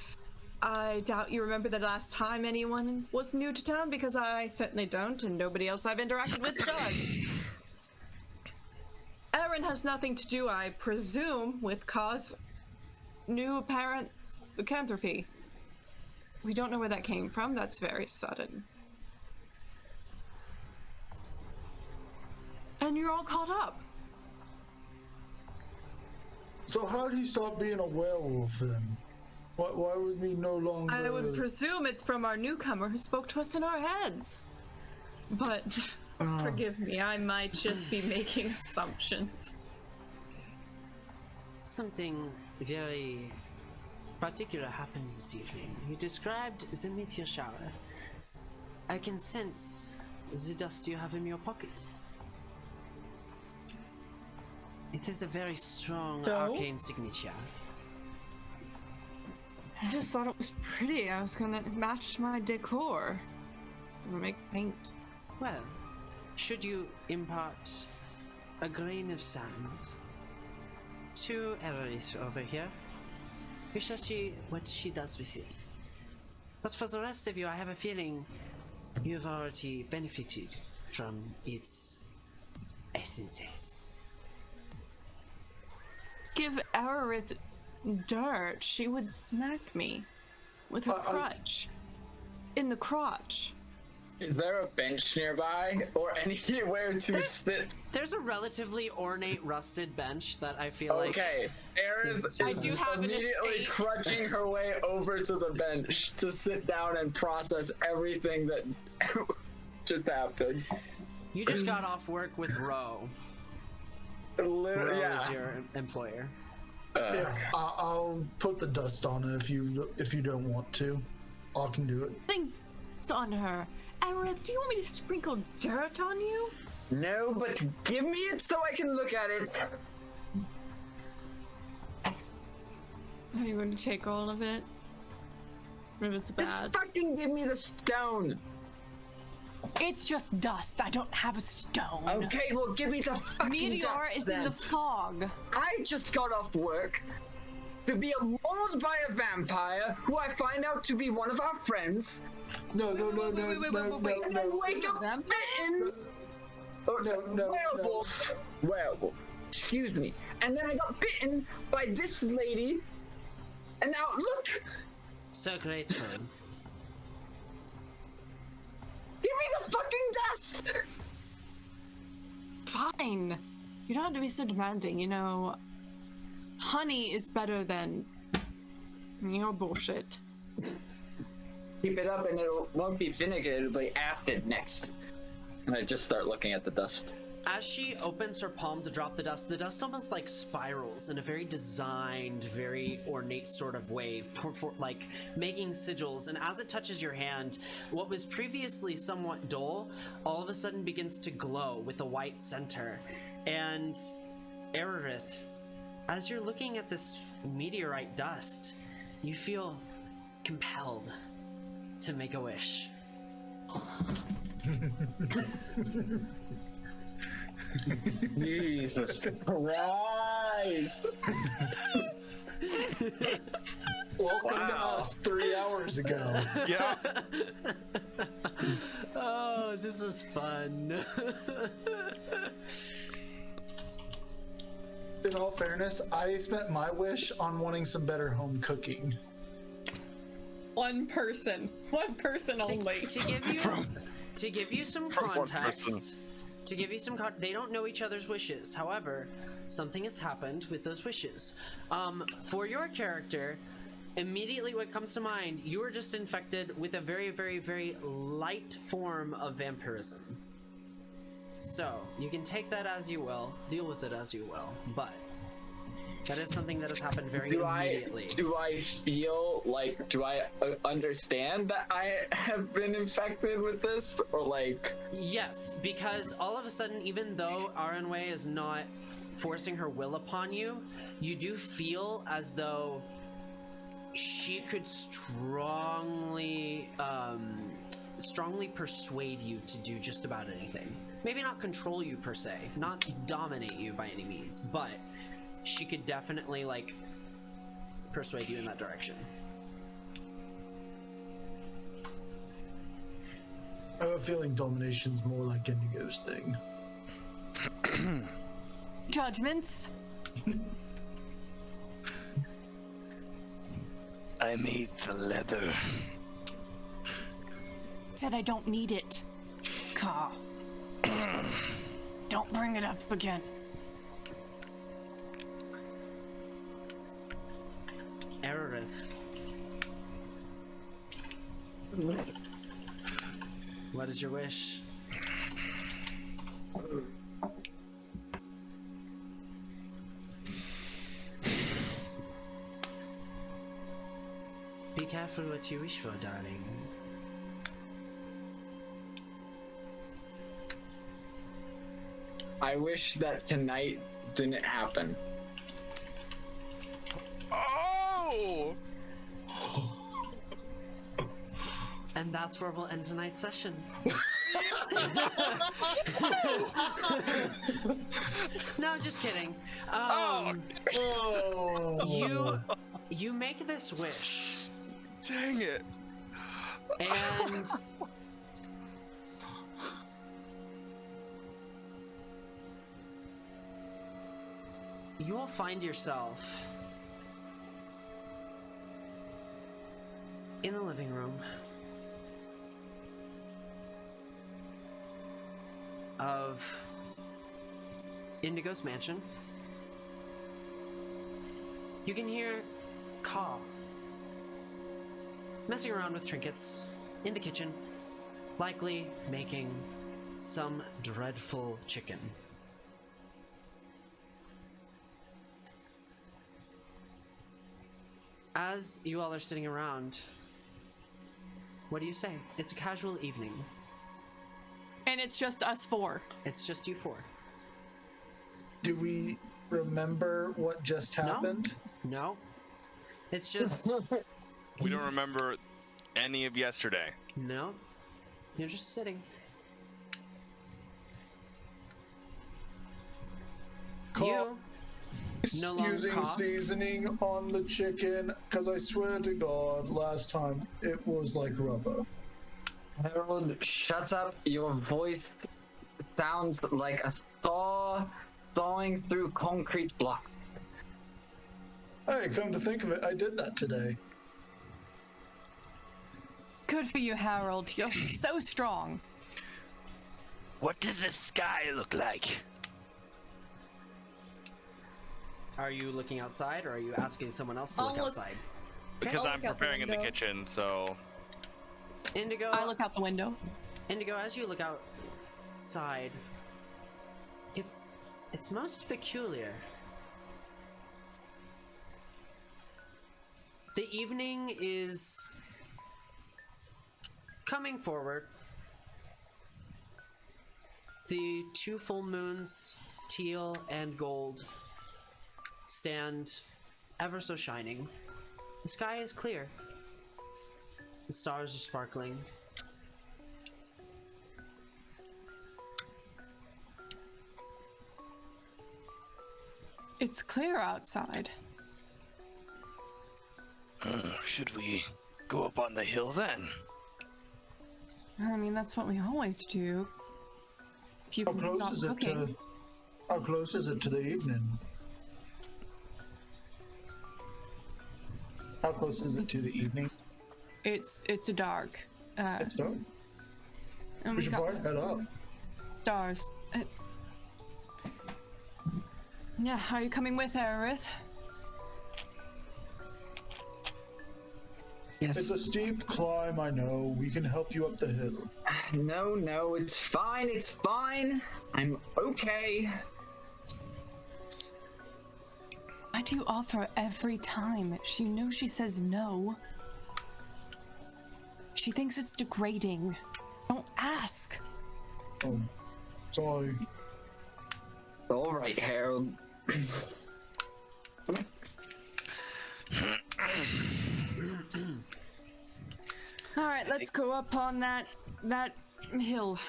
[SPEAKER 5] I doubt you remember the last time anyone was new to town, because I certainly don't, and nobody else I've interacted with does. Aaron has nothing to do, I presume, with Ka's new apparent lycanthropy. We don't know where that came from. That's very sudden.
[SPEAKER 7] and you're all caught up.
[SPEAKER 3] So how did he stop being a werewolf then? Why would we no longer...
[SPEAKER 7] I would presume it's from our newcomer who spoke to us in our heads. But forgive me, I might just be making assumptions.
[SPEAKER 1] Something very particular happens this evening. You described the meteor shower. I can sense the dust you have in your pocket. It is a very strong arcane signature.
[SPEAKER 7] I just thought it was pretty. I was gonna match my decor. Make paint.
[SPEAKER 1] Well, should you impart a grain of sand to Eris over here, we shall see what she does with it. But for the rest of you, I have a feeling you've already benefited from its essences.
[SPEAKER 7] Give Aerith dirt, she would smack me with her crutch. In the crotch.
[SPEAKER 9] Is there a bench nearby or anywhere to sit?
[SPEAKER 1] There's a relatively ornate rusted bench that I feel like...
[SPEAKER 9] Okay, Aerith
[SPEAKER 7] I do have an
[SPEAKER 9] immediately
[SPEAKER 7] estate.
[SPEAKER 9] crutching her way over to the bench to sit down and process everything that just happened.
[SPEAKER 1] You just got off work with Ro.
[SPEAKER 9] Literally,
[SPEAKER 1] Ro is your employer.
[SPEAKER 3] Yeah, I'll put the dust on it if you don't want to. I can do it.
[SPEAKER 7] Things on her. Aerith, do you want me to sprinkle dirt on you?
[SPEAKER 9] No, but give me it so I can look at it.
[SPEAKER 7] Are you going to take all of it? If it's bad.
[SPEAKER 9] Just fucking give me the stone.
[SPEAKER 7] It's just dust. I don't have a stone.
[SPEAKER 9] Okay, well give me the fucking
[SPEAKER 7] Meteor
[SPEAKER 9] dust
[SPEAKER 7] is
[SPEAKER 9] then.
[SPEAKER 7] in the fog.
[SPEAKER 9] I just got off work to be mauled by a vampire who I find out to be one of our friends.
[SPEAKER 3] No.
[SPEAKER 9] And then wake up bitten. Werewolf. Excuse me. And then I got bitten by this lady. And now look.
[SPEAKER 1] So grateful.
[SPEAKER 9] Give me the fucking dust.
[SPEAKER 7] Fine. You don't have to be so demanding, you know. Honey is better than your bullshit.
[SPEAKER 9] Keep it up and it won't be vinegar, it'll be acid next. And I just start looking at the dust.
[SPEAKER 1] As she opens her palm to drop the dust almost like spirals in a very designed, very ornate sort of way, like making sigils. And as it touches your hand, what was previously somewhat dull, all of a sudden begins to glow with a white center. And Aerith, as you're looking at this meteorite dust, you feel compelled to make a wish.
[SPEAKER 9] Jesus Christ!
[SPEAKER 3] Welcome to us 3 hours ago.
[SPEAKER 8] Yeah.
[SPEAKER 1] Oh, this is fun.
[SPEAKER 3] In all fairness, I spent my wish on wanting some better home cooking.
[SPEAKER 7] One person only.
[SPEAKER 1] To give you some context, they don't know each other's wishes. However, something has happened with those wishes. For your character, immediately what comes to mind, you were just infected with a very, very, very light form of vampirism. So, you can take that as you will, deal with it as you will, but that is something that has happened very immediately.
[SPEAKER 9] Do I feel like, do I understand that I have been infected with this? Or like...
[SPEAKER 1] Yes, because all of a sudden, even though Aranway is not forcing her will upon you, you do feel as though she could strongly persuade you to do just about anything. Maybe not control you per se, not dominate you by any means, but she could definitely, like, persuade you in that direction.
[SPEAKER 3] I have a feeling domination's more like Indigo's thing.
[SPEAKER 7] Judgments?
[SPEAKER 6] I made the leather.
[SPEAKER 7] Said I don't need it. Ka. Don't bring it up again.
[SPEAKER 1] Aerith. What is your wish? Be careful what you wish for, darling.
[SPEAKER 9] I wish that tonight didn't happen.
[SPEAKER 8] Oh!
[SPEAKER 1] And that's where we'll end tonight's session. No, just kidding. You make this wish.
[SPEAKER 8] Dang it.
[SPEAKER 1] And you will find yourself in the living room of Indigo's mansion. You can hear Ka messing around with trinkets in the kitchen, likely making some dreadful chicken. As you all are sitting around, what do you say? It's a casual evening.
[SPEAKER 7] And it's just us four.
[SPEAKER 1] It's just you four.
[SPEAKER 3] Do we remember what just happened?
[SPEAKER 1] No. It's just...
[SPEAKER 8] We don't remember any of yesterday.
[SPEAKER 1] No. You're just sitting. You no longer
[SPEAKER 3] using seasoning on the chicken, because I swear to God, last time it was like rubber.
[SPEAKER 9] Harold, shut up. Your voice sounds like a saw sawing through concrete blocks.
[SPEAKER 3] Hey, come to think of it, I did that today.
[SPEAKER 7] Good for you, Harold. You're so strong.
[SPEAKER 6] What does the sky look like?
[SPEAKER 1] Are you looking outside, or are you asking someone else to
[SPEAKER 10] I'll
[SPEAKER 1] look
[SPEAKER 10] look-
[SPEAKER 1] outside?
[SPEAKER 8] Because
[SPEAKER 10] I'll
[SPEAKER 8] I'm
[SPEAKER 10] look out the
[SPEAKER 8] preparing in the
[SPEAKER 10] window.
[SPEAKER 8] kitchen, so...
[SPEAKER 1] Indigo,
[SPEAKER 7] I look out the window.
[SPEAKER 1] Indigo, as you look outside, it's most peculiar. The evening is coming forward. The two full moons, teal and gold, stand ever so shining. The sky is clear. The stars are sparkling.
[SPEAKER 7] It's clear outside.
[SPEAKER 6] Should we go up on the hill then?
[SPEAKER 7] I mean, that's what we always do. If you
[SPEAKER 3] How
[SPEAKER 7] can
[SPEAKER 3] close
[SPEAKER 7] stop
[SPEAKER 3] is it
[SPEAKER 7] cooking.
[SPEAKER 3] to? How close is it to the evening? How close is it to the evening?
[SPEAKER 7] It's a dark.
[SPEAKER 3] It's dark.
[SPEAKER 7] And
[SPEAKER 3] We
[SPEAKER 7] we
[SPEAKER 3] should
[SPEAKER 7] got
[SPEAKER 3] probably head up.
[SPEAKER 7] stars. Yeah, are you coming with, Aerith?
[SPEAKER 9] Yes.
[SPEAKER 3] It's a steep climb, I know. We can help you up the hill.
[SPEAKER 9] No, it's fine. It's fine. I'm okay.
[SPEAKER 7] Why do you offer every time? She knows she says no. She thinks it's degrading. Don't ask.
[SPEAKER 3] Oh, sorry.
[SPEAKER 9] All right, Harold.
[SPEAKER 7] All right, let's go up on that hill.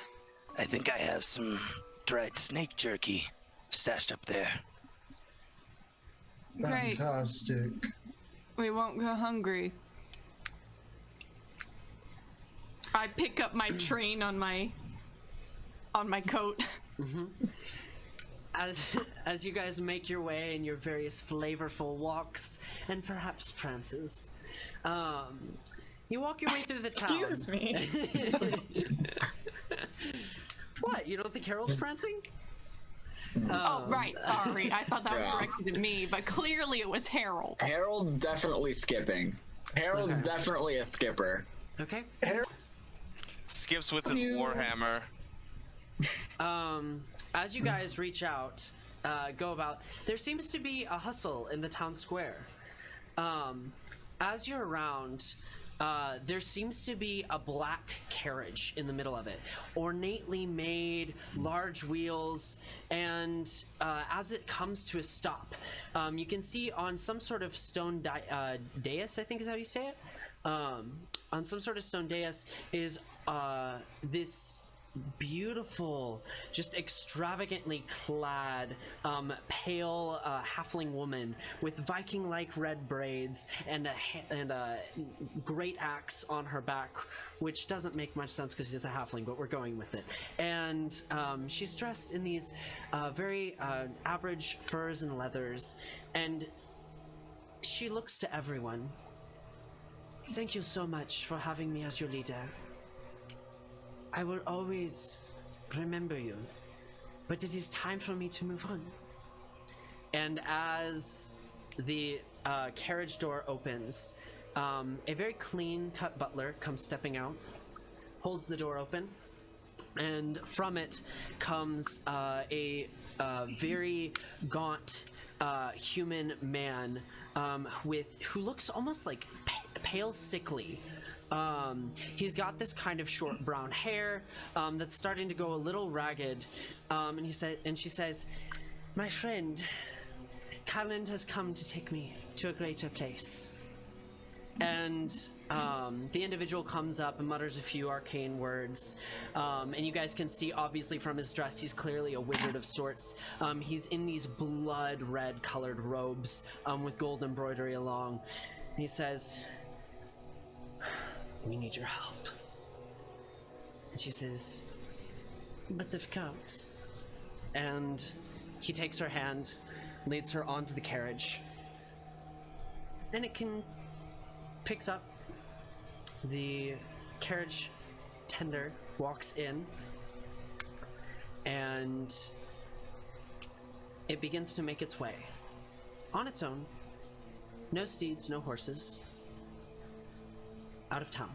[SPEAKER 6] I think I have some dried snake jerky stashed up there.
[SPEAKER 7] Great.
[SPEAKER 3] Fantastic.
[SPEAKER 7] We won't go hungry. I pick up my train on my coat.
[SPEAKER 1] As you guys make your way in your various flavorful walks and perhaps prances, you walk your way through the town.
[SPEAKER 7] Excuse me.
[SPEAKER 1] What? You don't think Harold's prancing?
[SPEAKER 7] Oh, right. Sorry. I thought that was directed at me, but clearly it was Harold.
[SPEAKER 9] Harold's definitely skipping. Harold's definitely a skipper.
[SPEAKER 1] Okay.
[SPEAKER 8] Skips with his warhammer.
[SPEAKER 1] As you guys reach out, go about, there seems to be a hustle in the town square. As you're around, there seems to be a black carriage in the middle of it, ornately made, large wheels, and as it comes to a stop, you can see on some sort of stone dais, I think is how you say it, on some sort of stone dais is this beautiful, just extravagantly clad, pale halfling woman with Viking-like red braids and a great axe on her back, which doesn't make much sense because she's a halfling, but we're going with it. And she's dressed in these very average furs and leathers, and she looks to everyone. Thank you so much for having me as your leader. I will always remember you, but it is time for me to move on. And as the carriage door opens, a very clean-cut butler comes stepping out, holds the door open, and from it comes a very gaunt human man who looks almost like pale sickly. He's got this kind of short brown hair that's starting to go a little ragged, and she says, "My friend, Calland has come to take me to a greater place." And the individual comes up and mutters a few arcane words, and you guys can see, obviously from his dress, he's clearly a wizard of sorts. He's in these blood red colored robes with gold embroidery along, and he says, "We need your help." And she says, "But of course." And he takes her hand, leads her onto the carriage, and picks up. The carriage tender walks in, and it begins to make its way on its own. No steeds, no horses. Out of town.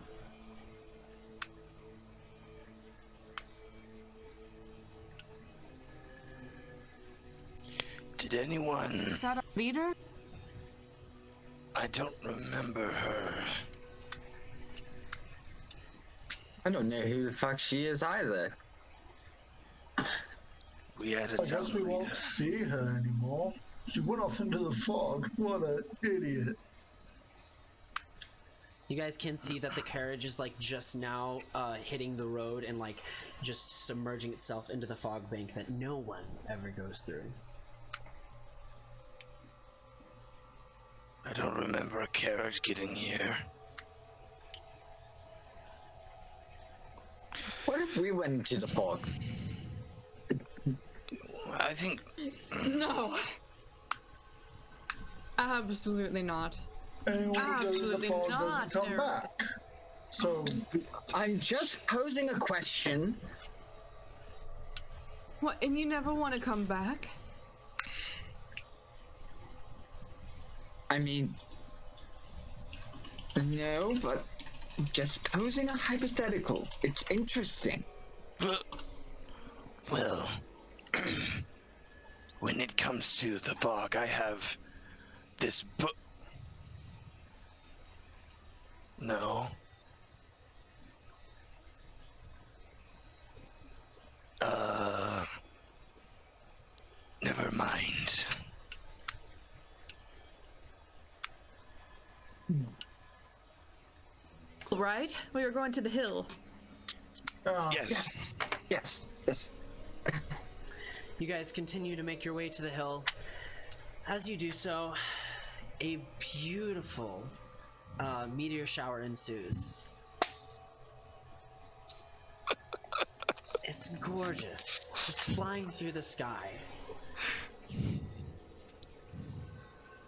[SPEAKER 6] Did anyone...
[SPEAKER 7] Is that our leader?
[SPEAKER 6] I don't remember her.
[SPEAKER 9] I don't know who the fuck she is either.
[SPEAKER 6] We had a
[SPEAKER 3] I guess we won't see her anymore. She went off into the fog. What an idiot.
[SPEAKER 1] You guys can see that the carriage is like just now hitting the road and like just submerging itself into the fog bank that no one ever goes through.
[SPEAKER 6] I don't remember a carriage getting here.
[SPEAKER 9] What if we went into the fog?
[SPEAKER 6] I think...
[SPEAKER 7] No. Absolutely not.
[SPEAKER 3] Anyone who goes in the
[SPEAKER 7] Absolutely
[SPEAKER 3] fog
[SPEAKER 7] not,
[SPEAKER 3] doesn't come
[SPEAKER 7] Eric.
[SPEAKER 3] back. So,
[SPEAKER 9] I'm just posing a question.
[SPEAKER 7] What, and you never want to come back?
[SPEAKER 9] I mean... No, but... Just posing a hypothetical. It's interesting.
[SPEAKER 6] Well... when it comes to the fog, I have... this book... No. Never mind.
[SPEAKER 7] Right? We were going to the hill.
[SPEAKER 6] Yes.
[SPEAKER 9] Yes. Yes.
[SPEAKER 1] You guys continue to make your way to the hill. As you do so, a beautiful meteor shower ensues. It's gorgeous, just flying through the sky.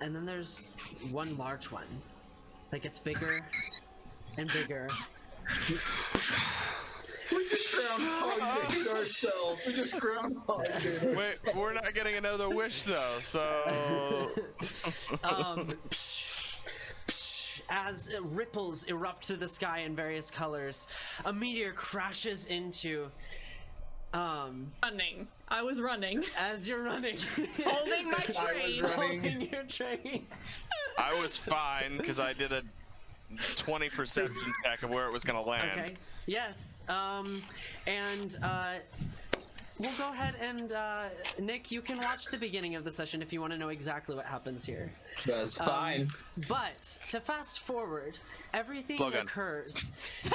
[SPEAKER 1] And then there's one large one that gets bigger and bigger
[SPEAKER 3] We just groundhogged ourselves. We just groundhogged
[SPEAKER 8] Wait, we're not getting another wish though, so.
[SPEAKER 1] As ripples erupt through the sky in various colors, a meteor crashes into.
[SPEAKER 7] Running. I was running.
[SPEAKER 1] As you're running,
[SPEAKER 7] Holding my train.
[SPEAKER 1] holding your train.
[SPEAKER 8] I was fine because I did a 20 perception check of where it was gonna land.
[SPEAKER 1] Okay. Yes. And we'll go ahead and Nick, you can watch the beginning of the session if you want to know exactly what happens here.
[SPEAKER 9] That's fine.
[SPEAKER 1] But to fast forward, everything
[SPEAKER 8] Blowgun.
[SPEAKER 1] occurs.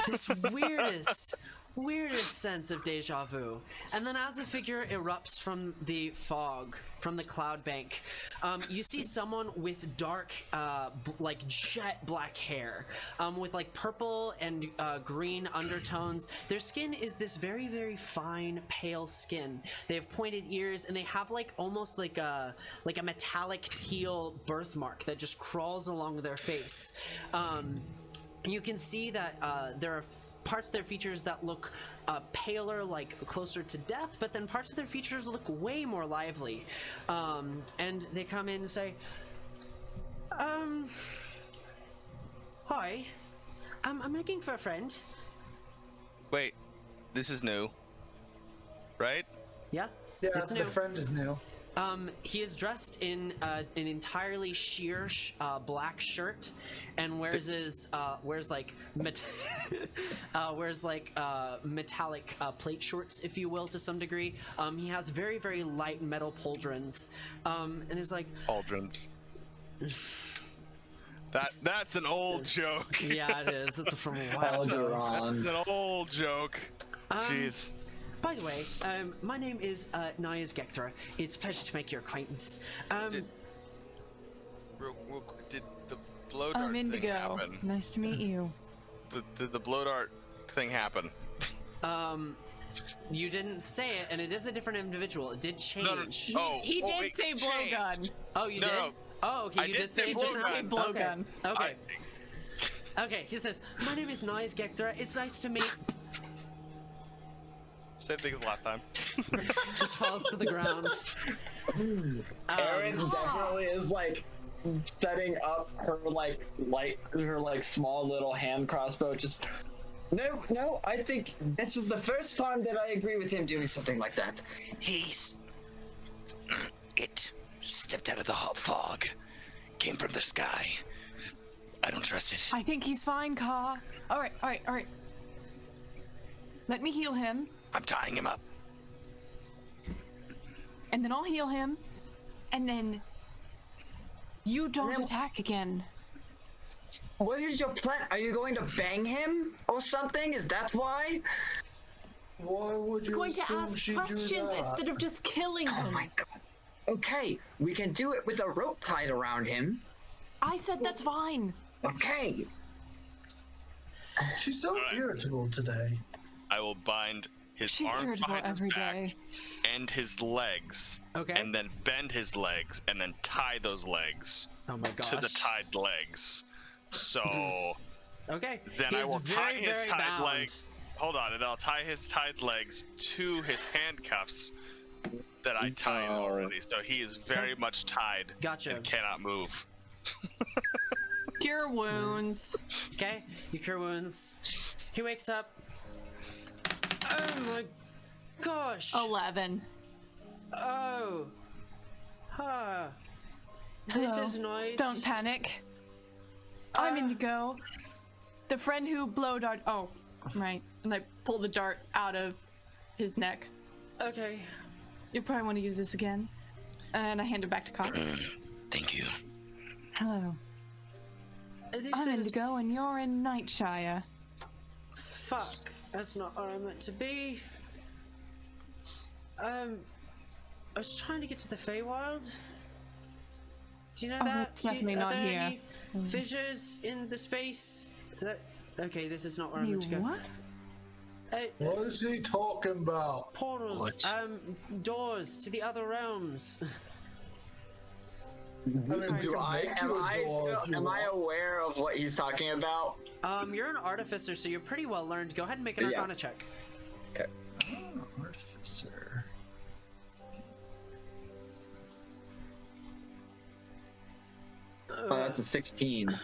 [SPEAKER 1] This weirdest sense of deja vu. And then as a figure erupts from the fog, from the cloud bank, you see someone with dark, like jet black hair, with like purple and green undertones. Their skin is this very, very fine, pale skin. They have pointed ears, and they have like almost like a metallic teal birthmark that just crawls along their face. You can see that there are parts of their features that look paler, like closer to death, but then parts of their features look way more lively. And they come in and say, hi, I'm looking for a friend.
[SPEAKER 8] Wait, this is new, right?
[SPEAKER 1] Yeah?
[SPEAKER 3] Yeah,
[SPEAKER 1] It's
[SPEAKER 3] the
[SPEAKER 1] new.
[SPEAKER 3] friend is new.
[SPEAKER 1] He is dressed in an entirely sheer black shirt, and wears like metallic plate shorts, if you will, to some degree. He has very, very light metal pauldrons, and is like
[SPEAKER 8] Pauldrons. That's an old joke.
[SPEAKER 1] yeah, it is. It's from a while ago.
[SPEAKER 8] That's an old joke. Jeez.
[SPEAKER 1] By the way, my name is Nayas Gekthra. It's a pleasure to make your acquaintance.
[SPEAKER 8] Real quick, did the blow dart
[SPEAKER 10] I'm
[SPEAKER 8] thing
[SPEAKER 10] Indigo.
[SPEAKER 8] happen?
[SPEAKER 10] Nice to meet you.
[SPEAKER 8] Did the blow dart thing happen?
[SPEAKER 1] You didn't say it, and it is a different individual. It did change.
[SPEAKER 8] No. Oh,
[SPEAKER 7] He did
[SPEAKER 8] wait,
[SPEAKER 7] say
[SPEAKER 8] changed.
[SPEAKER 7] blowgun.
[SPEAKER 1] Oh, you
[SPEAKER 8] No,
[SPEAKER 1] did?
[SPEAKER 8] no.
[SPEAKER 1] Oh, okay.
[SPEAKER 8] I
[SPEAKER 1] You
[SPEAKER 8] did say
[SPEAKER 1] it just now?
[SPEAKER 8] blowgun.
[SPEAKER 7] Blowgun.
[SPEAKER 1] Okay. Okay. He says, "My name is Nayas Gekthra. It's nice to meet."
[SPEAKER 8] Same thing as last time.
[SPEAKER 1] Just falls to the ground.
[SPEAKER 9] Erin definitely is like setting up her her small little hand crossbow. Just no. I think this was the first time that I agree with him doing something like that.
[SPEAKER 6] It stepped out of the hot fog, came from the sky. I don't trust it.
[SPEAKER 10] I think he's fine, Ka. All right. Let me heal him,
[SPEAKER 6] I'm tying him up.
[SPEAKER 10] and then I'll heal him, and then you don't attack again.
[SPEAKER 9] What is your plan? Are you going to bang him or something? Is that why?
[SPEAKER 3] Why would you
[SPEAKER 5] Going to
[SPEAKER 3] assume
[SPEAKER 5] ask
[SPEAKER 3] she'd
[SPEAKER 5] questions
[SPEAKER 3] do that?
[SPEAKER 5] instead of just killing
[SPEAKER 9] Oh
[SPEAKER 5] him.
[SPEAKER 9] my god. Okay, we can do it with a rope tied around him.
[SPEAKER 10] I said that's fine.
[SPEAKER 9] Okay.
[SPEAKER 3] She's so irritable today.
[SPEAKER 8] I will bind his
[SPEAKER 10] She's
[SPEAKER 8] arms
[SPEAKER 10] irritable
[SPEAKER 8] behind his
[SPEAKER 10] every
[SPEAKER 8] back
[SPEAKER 10] day.
[SPEAKER 8] and his legs.
[SPEAKER 1] Okay.
[SPEAKER 8] And then bend his legs and then tie those legs
[SPEAKER 1] Oh my gosh.
[SPEAKER 8] to the tied legs. So
[SPEAKER 1] Okay.
[SPEAKER 8] then
[SPEAKER 1] He
[SPEAKER 8] I
[SPEAKER 1] is
[SPEAKER 8] will tie
[SPEAKER 1] very,
[SPEAKER 8] his
[SPEAKER 1] very
[SPEAKER 8] tied
[SPEAKER 1] bound.
[SPEAKER 8] legs. Hold on, and I'll tie his tied legs to his handcuffs that I tied already. So he is very much tied
[SPEAKER 1] Gotcha.
[SPEAKER 8] and cannot move.
[SPEAKER 10] Cure wounds.
[SPEAKER 1] Okay. You cure wounds. He wakes up. Oh my gosh.
[SPEAKER 10] 11.
[SPEAKER 1] Oh. Huh. This
[SPEAKER 10] Hello.
[SPEAKER 1] is nice.
[SPEAKER 10] Don't panic. I'm Indigo. The friend who blow dart. Oh, right. And I pull the dart out of his neck.
[SPEAKER 1] Okay.
[SPEAKER 10] You probably want to use this again. And I hand it back to Ka.
[SPEAKER 6] Thank you.
[SPEAKER 10] Hello.
[SPEAKER 1] This
[SPEAKER 10] I'm
[SPEAKER 1] is...
[SPEAKER 10] Indigo, and you're in Nightshire.
[SPEAKER 1] Fuck. That's not where I'm meant to be. I was trying to get to the Feywild. Do you know
[SPEAKER 10] Oh,
[SPEAKER 1] that?
[SPEAKER 10] that's definitely
[SPEAKER 1] are
[SPEAKER 10] not
[SPEAKER 1] there
[SPEAKER 10] here.
[SPEAKER 1] Any fissures in the space? Is that... Okay, this is not where I'm
[SPEAKER 10] You
[SPEAKER 1] meant to go.
[SPEAKER 10] what?
[SPEAKER 3] What is he talking about?
[SPEAKER 1] Portals,
[SPEAKER 6] What?
[SPEAKER 1] doors to the other realms.
[SPEAKER 3] I mean, we can make you a door if you
[SPEAKER 9] Am I
[SPEAKER 3] want.
[SPEAKER 9] aware of what he's talking about?
[SPEAKER 1] You're an artificer, so you're pretty well learned. Go ahead and make an
[SPEAKER 9] Yeah.
[SPEAKER 1] Arcana check.
[SPEAKER 3] Oh, artificer.
[SPEAKER 9] Oh, that's a 16.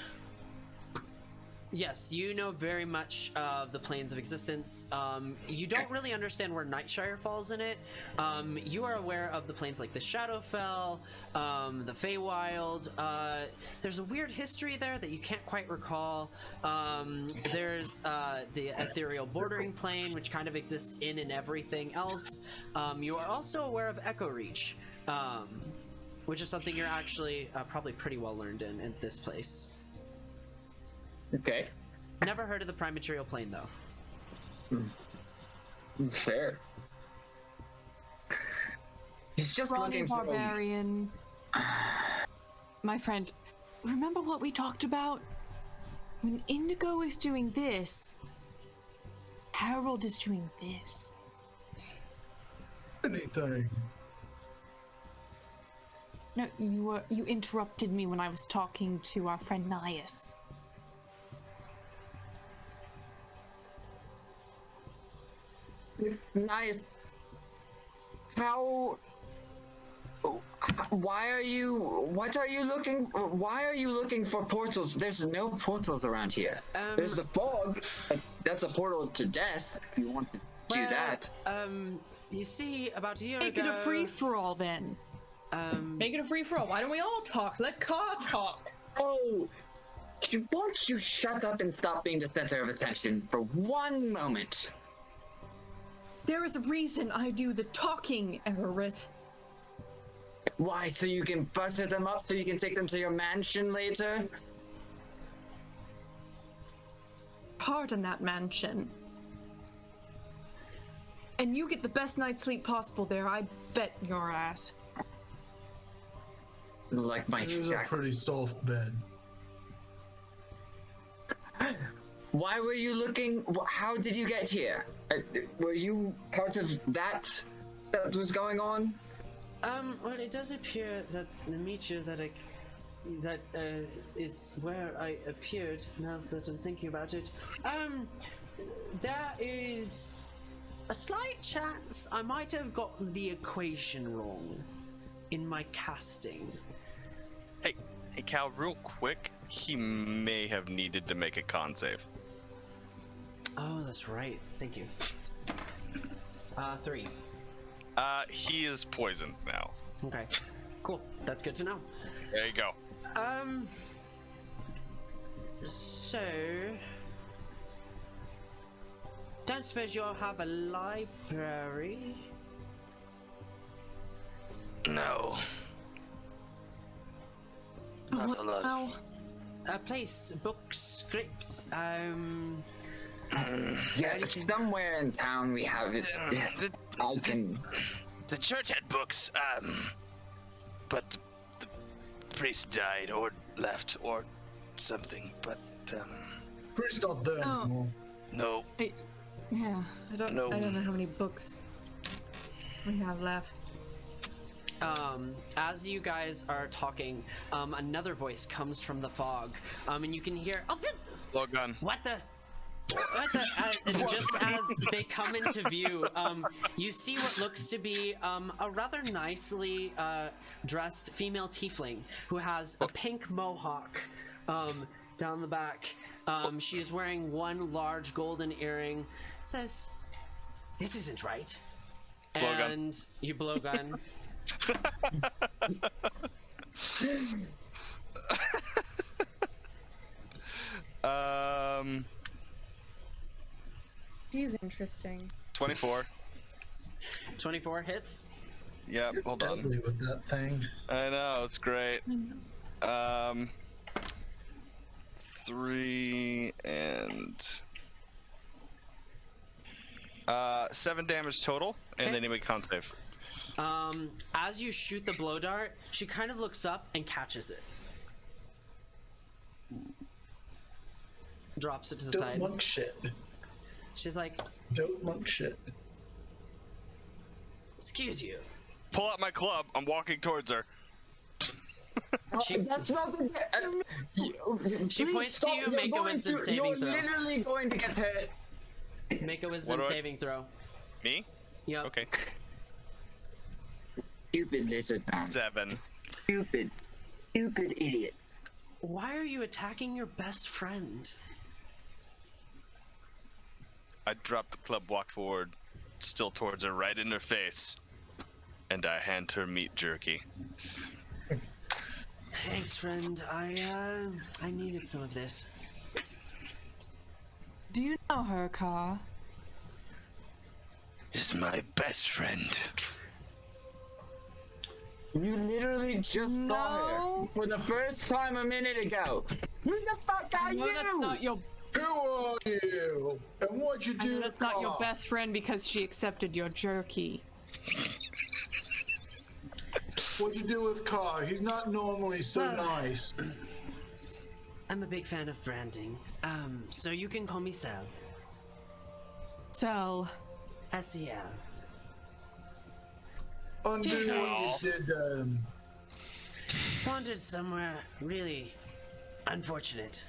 [SPEAKER 1] Yes, you know very much of the planes of existence. You don't really understand where Nightshire falls in it. You are aware of the planes like the Shadowfell, the Feywild. There's a weird history there that you can't quite recall. There's the ethereal bordering plane, which kind of exists in and everything else. You are also aware of Echo Reach, which is something you're actually probably pretty well learned in this place.
[SPEAKER 9] Okay.
[SPEAKER 1] Never heard of the prime material plane though.
[SPEAKER 9] Fair. He's just
[SPEAKER 10] Ronnie
[SPEAKER 9] looking for
[SPEAKER 10] Barbarian. My friend, remember what we talked about? When Indigo is doing this, Harold is doing this.
[SPEAKER 3] Anything.
[SPEAKER 10] No, you interrupted me when I was talking to our friend Nias.
[SPEAKER 9] Nice. Why are you looking for portals? There's no portals around here. There's the fog. That's a portal to death, if you want to do that.
[SPEAKER 1] You see, about a year
[SPEAKER 10] Make
[SPEAKER 1] ago...
[SPEAKER 10] it a free-for-all then.
[SPEAKER 7] Make it a free-for-all. Why don't we all talk? Let Car talk.
[SPEAKER 9] Oh, won't you shut up and stop being the center of attention for one moment?
[SPEAKER 10] There is a reason I do the talking, Everett.
[SPEAKER 9] Why, so you can butter them up so you can take them to your mansion later?
[SPEAKER 10] Pardon that mansion. And you get the best night's sleep possible there, I bet your ass.
[SPEAKER 9] Like my
[SPEAKER 3] It is a pretty soft bed.
[SPEAKER 9] Why were you looking? How did you get here? Were you part of that was going on?
[SPEAKER 1] Well, it does appear that the meteor that is where I appeared, now that I'm thinking about it, there is a slight chance I might have gotten the equation wrong in my casting.
[SPEAKER 8] Hey, Cal, real quick, he may have needed to make a con save.
[SPEAKER 1] Oh, that's right. Thank you. 3.
[SPEAKER 8] He is poisoned now.
[SPEAKER 1] Okay. Cool. That's good to know.
[SPEAKER 8] There you go.
[SPEAKER 1] So... Don't suppose you'll have a library?
[SPEAKER 6] No. Not a lot.
[SPEAKER 10] Well,
[SPEAKER 1] A place, books, scripts,
[SPEAKER 9] Yes, somewhere in town we have it. Yes, I can.
[SPEAKER 6] The church had books, but the priest died or left or something, but,
[SPEAKER 3] Priest not there
[SPEAKER 10] Oh.
[SPEAKER 3] anymore.
[SPEAKER 6] no.
[SPEAKER 10] yeah, I don't know how many books we have left.
[SPEAKER 1] As you guys are talking, another voice comes from the fog, and you can hear,
[SPEAKER 8] Blow gun.
[SPEAKER 1] what the, and just as they come into view, you see what looks to be a rather nicely dressed female tiefling who has a pink mohawk down the back. She is wearing one large golden earring. Says, "This isn't right."
[SPEAKER 8] Blow gun.
[SPEAKER 1] And you blow gun.
[SPEAKER 10] He's interesting.
[SPEAKER 8] 24.
[SPEAKER 1] 24 hits.
[SPEAKER 8] Yep, hold on.
[SPEAKER 3] Deadly with that thing.
[SPEAKER 8] I know, it's great. 3 and 7 damage total, and then you make con save.
[SPEAKER 1] As you shoot the blow dart, she kind of looks up and catches it. Drops it to the
[SPEAKER 3] Dope
[SPEAKER 1] side.
[SPEAKER 3] monk shit.
[SPEAKER 1] She's like,
[SPEAKER 3] Dope monk shit.
[SPEAKER 1] "Excuse you."
[SPEAKER 8] Pull out my club. I'm walking towards her.
[SPEAKER 1] She,
[SPEAKER 9] That's not the.
[SPEAKER 1] She points to you, make a wisdom saving
[SPEAKER 9] You're
[SPEAKER 1] throw.
[SPEAKER 9] literally going to get hurt.
[SPEAKER 1] Make a wisdom
[SPEAKER 8] What do I-
[SPEAKER 1] saving throw.
[SPEAKER 8] Me?
[SPEAKER 1] Yep.
[SPEAKER 8] Okay.
[SPEAKER 9] Stupid lizard man.
[SPEAKER 8] 7.
[SPEAKER 9] Stupid idiot.
[SPEAKER 1] Why are you attacking your best friend?
[SPEAKER 8] I drop the club, walk forward, still towards her, right in her face, and I hand her meat jerky.
[SPEAKER 1] Thanks, friend. I needed some of this.
[SPEAKER 10] Do you know her, Car?
[SPEAKER 6] Is my best friend.
[SPEAKER 9] You literally just saw her for the first time a minute ago. Who the fuck are
[SPEAKER 10] No,
[SPEAKER 9] you?
[SPEAKER 10] that's not your.
[SPEAKER 3] Who are you? And what'd you
[SPEAKER 10] I
[SPEAKER 3] do
[SPEAKER 10] know
[SPEAKER 3] to
[SPEAKER 10] that's not your
[SPEAKER 3] Carl?
[SPEAKER 10] best friend because she accepted your jerky.
[SPEAKER 3] What'd you do with Carl? He's not normally so
[SPEAKER 1] Well-
[SPEAKER 3] nice.
[SPEAKER 1] I'm a big fan of branding. So you can call me Sel.
[SPEAKER 10] So,
[SPEAKER 1] S-E-L.
[SPEAKER 3] Undo what you did,
[SPEAKER 1] Wandered somewhere really unfortunate.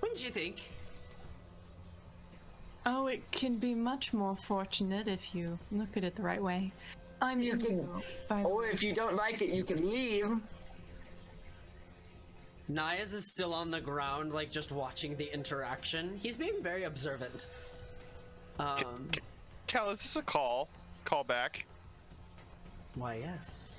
[SPEAKER 1] Wouldn't you think?
[SPEAKER 10] oh, it can be much more fortunate if you look at it the right way. I'm
[SPEAKER 9] You can,
[SPEAKER 10] by
[SPEAKER 9] or if you don't like it, you can leave.
[SPEAKER 1] Nias is still on the ground, like just watching the interaction. He's being very observant.
[SPEAKER 8] Cal, is this a call? Call back?
[SPEAKER 1] Why, yes.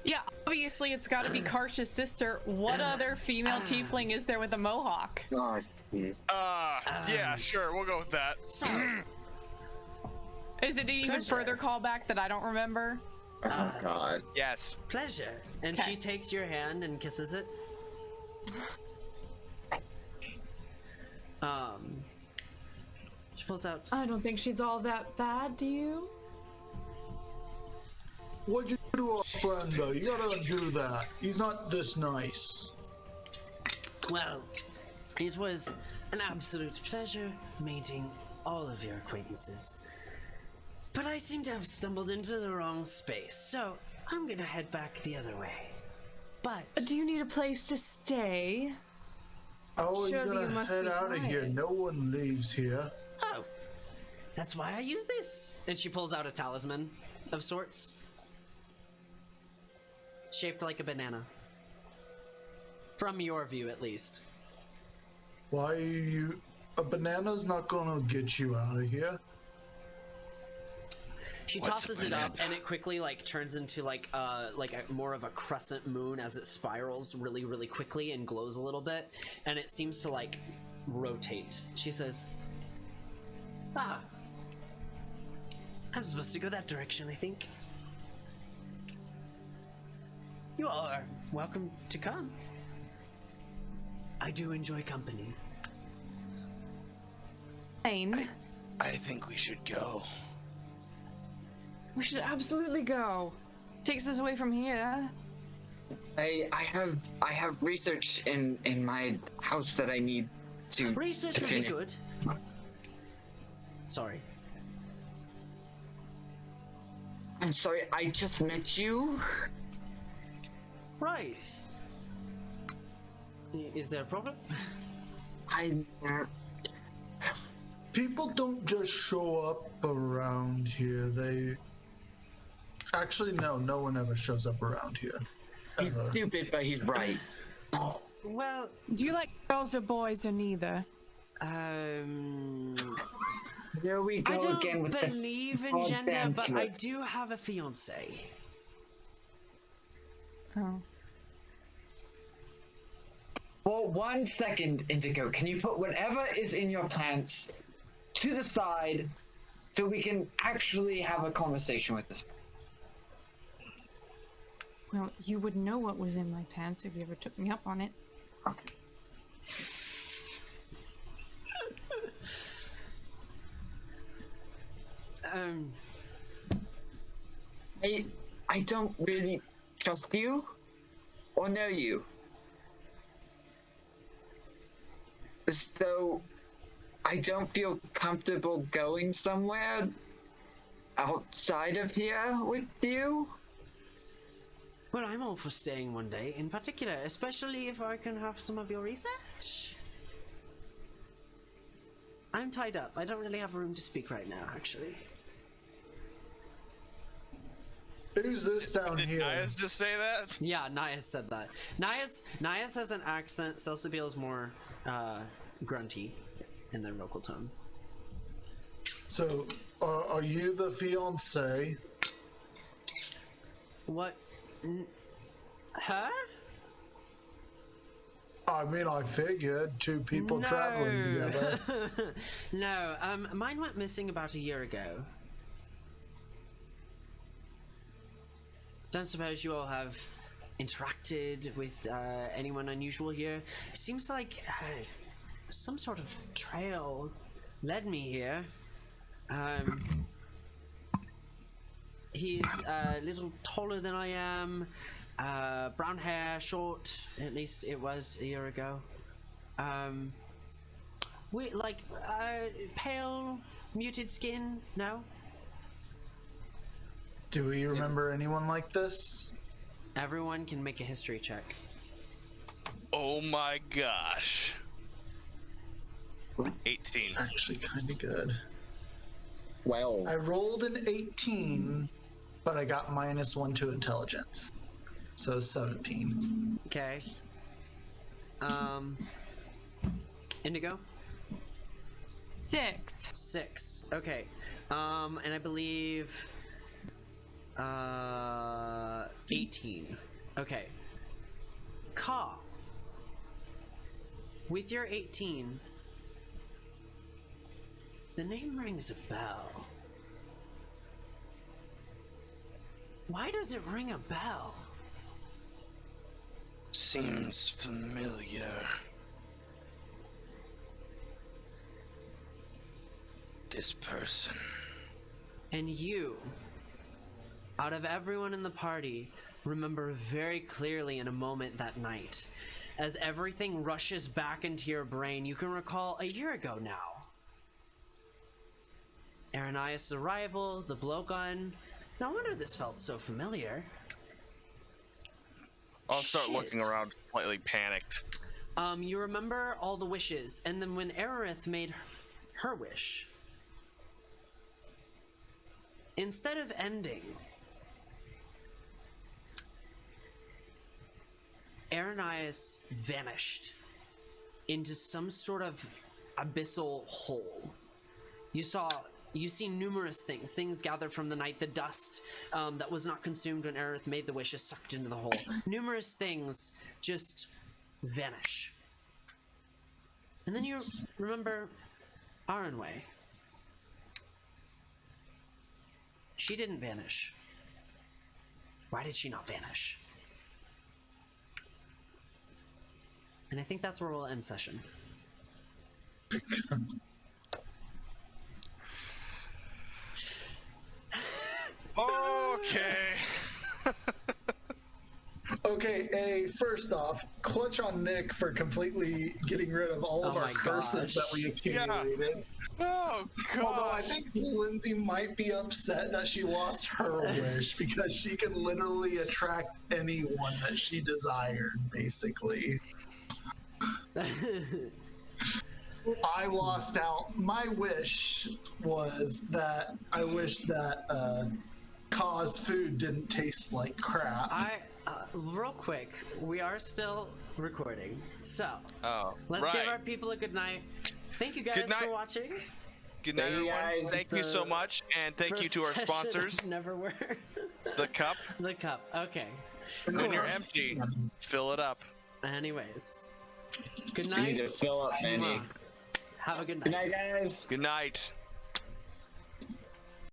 [SPEAKER 10] Yeah, obviously it's got to be Karsh's sister. What other female tiefling is there with a mohawk?
[SPEAKER 9] Oh, jeez.
[SPEAKER 8] Yeah, sure, we'll go with that.
[SPEAKER 1] Sorry.
[SPEAKER 10] Is it an even
[SPEAKER 1] Pleasure.
[SPEAKER 10] further callback that I don't remember?
[SPEAKER 9] Oh, God.
[SPEAKER 8] Yes.
[SPEAKER 1] Pleasure. And
[SPEAKER 10] Okay.
[SPEAKER 1] she takes your hand and kisses it. She pulls out.
[SPEAKER 10] I don't think she's all that bad, do you?
[SPEAKER 3] What'd you do to our friend, though? You gotta undo that. He's not this nice.
[SPEAKER 1] Well, it was an absolute pleasure meeting all of your acquaintances. But I seem to have stumbled into the wrong space, so I'm gonna head back the other way. But
[SPEAKER 10] Do you need a place to stay?
[SPEAKER 3] Oh,
[SPEAKER 10] Surely
[SPEAKER 3] you're
[SPEAKER 10] you
[SPEAKER 3] gonna
[SPEAKER 10] must
[SPEAKER 3] head
[SPEAKER 10] be
[SPEAKER 3] out of here.
[SPEAKER 10] tired.
[SPEAKER 3] No one leaves here.
[SPEAKER 1] oh, that's why I use this. And she pulls out a talisman of sorts, shaped like a banana. From your view, at least.
[SPEAKER 3] Why are you... A banana's not gonna get you out of here.
[SPEAKER 1] She
[SPEAKER 6] What's a
[SPEAKER 1] tosses it up,
[SPEAKER 6] banana?
[SPEAKER 1] and it quickly like turns into like a more of a crescent moon as it spirals really, really quickly and glows a little bit, and it seems to like rotate. She says, "Ah, I'm supposed to go that direction, I think. You all are welcome to come. I do enjoy company."
[SPEAKER 10] Fine.
[SPEAKER 6] I think we should go.
[SPEAKER 10] We should absolutely go. Takes us away from here.
[SPEAKER 9] I have research in my house that I need to
[SPEAKER 1] Research
[SPEAKER 9] to
[SPEAKER 1] would be
[SPEAKER 9] finish.
[SPEAKER 1] good. Sorry.
[SPEAKER 9] I'm sorry, I just met you.
[SPEAKER 1] Right. Is there a problem?
[SPEAKER 9] I
[SPEAKER 3] People don't just show up around here. They... Actually, no one ever shows up around here.
[SPEAKER 9] he's
[SPEAKER 3] Ever.
[SPEAKER 9] stupid, but he's right.
[SPEAKER 1] Well,
[SPEAKER 10] Do you like girls or boys or neither?
[SPEAKER 9] There we go
[SPEAKER 1] I don't
[SPEAKER 9] again with the
[SPEAKER 1] believe in
[SPEAKER 9] goddamn
[SPEAKER 1] gender, but I
[SPEAKER 9] flip.
[SPEAKER 1] do have a fiance.
[SPEAKER 10] Oh.
[SPEAKER 9] For 1 second, Indigo, can you put whatever is in your pants to the side so we can actually have a conversation with this?
[SPEAKER 10] Well, you would know what was in my pants if you ever took me up on it.
[SPEAKER 9] Okay. I don't really trust you or know you. So I don't feel comfortable going somewhere outside of here with you.
[SPEAKER 1] Well, I'm all for staying one day, in particular, especially if I can have some of your research. I'm tied up. I don't really have room to speak right now, actually.
[SPEAKER 3] Who's this down
[SPEAKER 8] Did
[SPEAKER 3] here?
[SPEAKER 8] Nias just say that?
[SPEAKER 1] Yeah, Nias said that. Nias has an accent. Celsibiel is more grunty in their vocal tone.
[SPEAKER 3] So, are you the fiance?
[SPEAKER 1] What? Huh?
[SPEAKER 3] I mean, I figured two people traveling together.
[SPEAKER 1] No, mine went missing about a year ago. Don't suppose you all have interacted with anyone unusual here? It seems like some sort of trail led me here. He's a little taller than I am, brown hair, short, at least it was a year ago. Pale, muted skin, no?
[SPEAKER 3] Do we remember anyone like this?
[SPEAKER 1] Everyone can make a history check.
[SPEAKER 8] Oh my gosh. 18.
[SPEAKER 3] Actually, kind of good.
[SPEAKER 9] Well,
[SPEAKER 3] I rolled an 18, but I got -1 to intelligence. So 17.
[SPEAKER 1] Okay. Indigo?
[SPEAKER 10] 6.
[SPEAKER 1] 6. Okay. And I believe 18. Okay. Ka. With your 18, the name rings a bell. Why does it ring a bell?
[SPEAKER 6] Seems familiar. This person.
[SPEAKER 1] And you, out of everyone in the party, remember very clearly in a moment that night. As everything rushes back into your brain, you can recall a year ago now. Aranias' arrival, the blowgun. No wonder this felt so familiar.
[SPEAKER 8] I'll start
[SPEAKER 1] Shit.
[SPEAKER 8] looking around, slightly panicked.
[SPEAKER 1] You remember all the wishes, and then when Aerith made her wish, instead of ending, Aranias vanished into some sort of abyssal hole. You see numerous things gathered from the night, the dust that was not consumed when Aerith made the wish is sucked into the hole. Numerous things just vanish. And then you remember Aranway. She didn't vanish. Why did she not vanish? And I think that's where we'll end session.
[SPEAKER 8] Okay.
[SPEAKER 3] Okay, first off, clutch on Nick for completely getting rid of all of
[SPEAKER 1] Oh
[SPEAKER 3] our
[SPEAKER 1] my
[SPEAKER 3] curses
[SPEAKER 1] gosh.
[SPEAKER 3] that we accumulated.
[SPEAKER 8] Oh
[SPEAKER 3] Although I
[SPEAKER 8] gosh.
[SPEAKER 3] think Lindsay might be upset that she lost her wish because she can literally attract anyone that she desired, basically. I lost out. My wish was that I wished that Ka's food didn't taste like crap.
[SPEAKER 1] Real quick, we are still recording, so
[SPEAKER 8] Oh,
[SPEAKER 1] let's
[SPEAKER 8] right.
[SPEAKER 1] give our people a good night. Thank you guys
[SPEAKER 8] Good night.
[SPEAKER 1] for watching.
[SPEAKER 8] Good night,
[SPEAKER 9] Thank you,
[SPEAKER 8] everyone.
[SPEAKER 9] guys.
[SPEAKER 8] Thank you so much, and thank you
[SPEAKER 1] First
[SPEAKER 8] to our
[SPEAKER 1] session
[SPEAKER 8] sponsors,
[SPEAKER 1] of Neverwere.
[SPEAKER 8] the cup.
[SPEAKER 1] The cup. Okay.
[SPEAKER 8] When you're empty, fill it up.
[SPEAKER 1] Anyways, good
[SPEAKER 9] I need
[SPEAKER 1] night.
[SPEAKER 9] to fill up, Manny.
[SPEAKER 1] Have a good night.
[SPEAKER 9] Good night, guys.
[SPEAKER 8] Good night.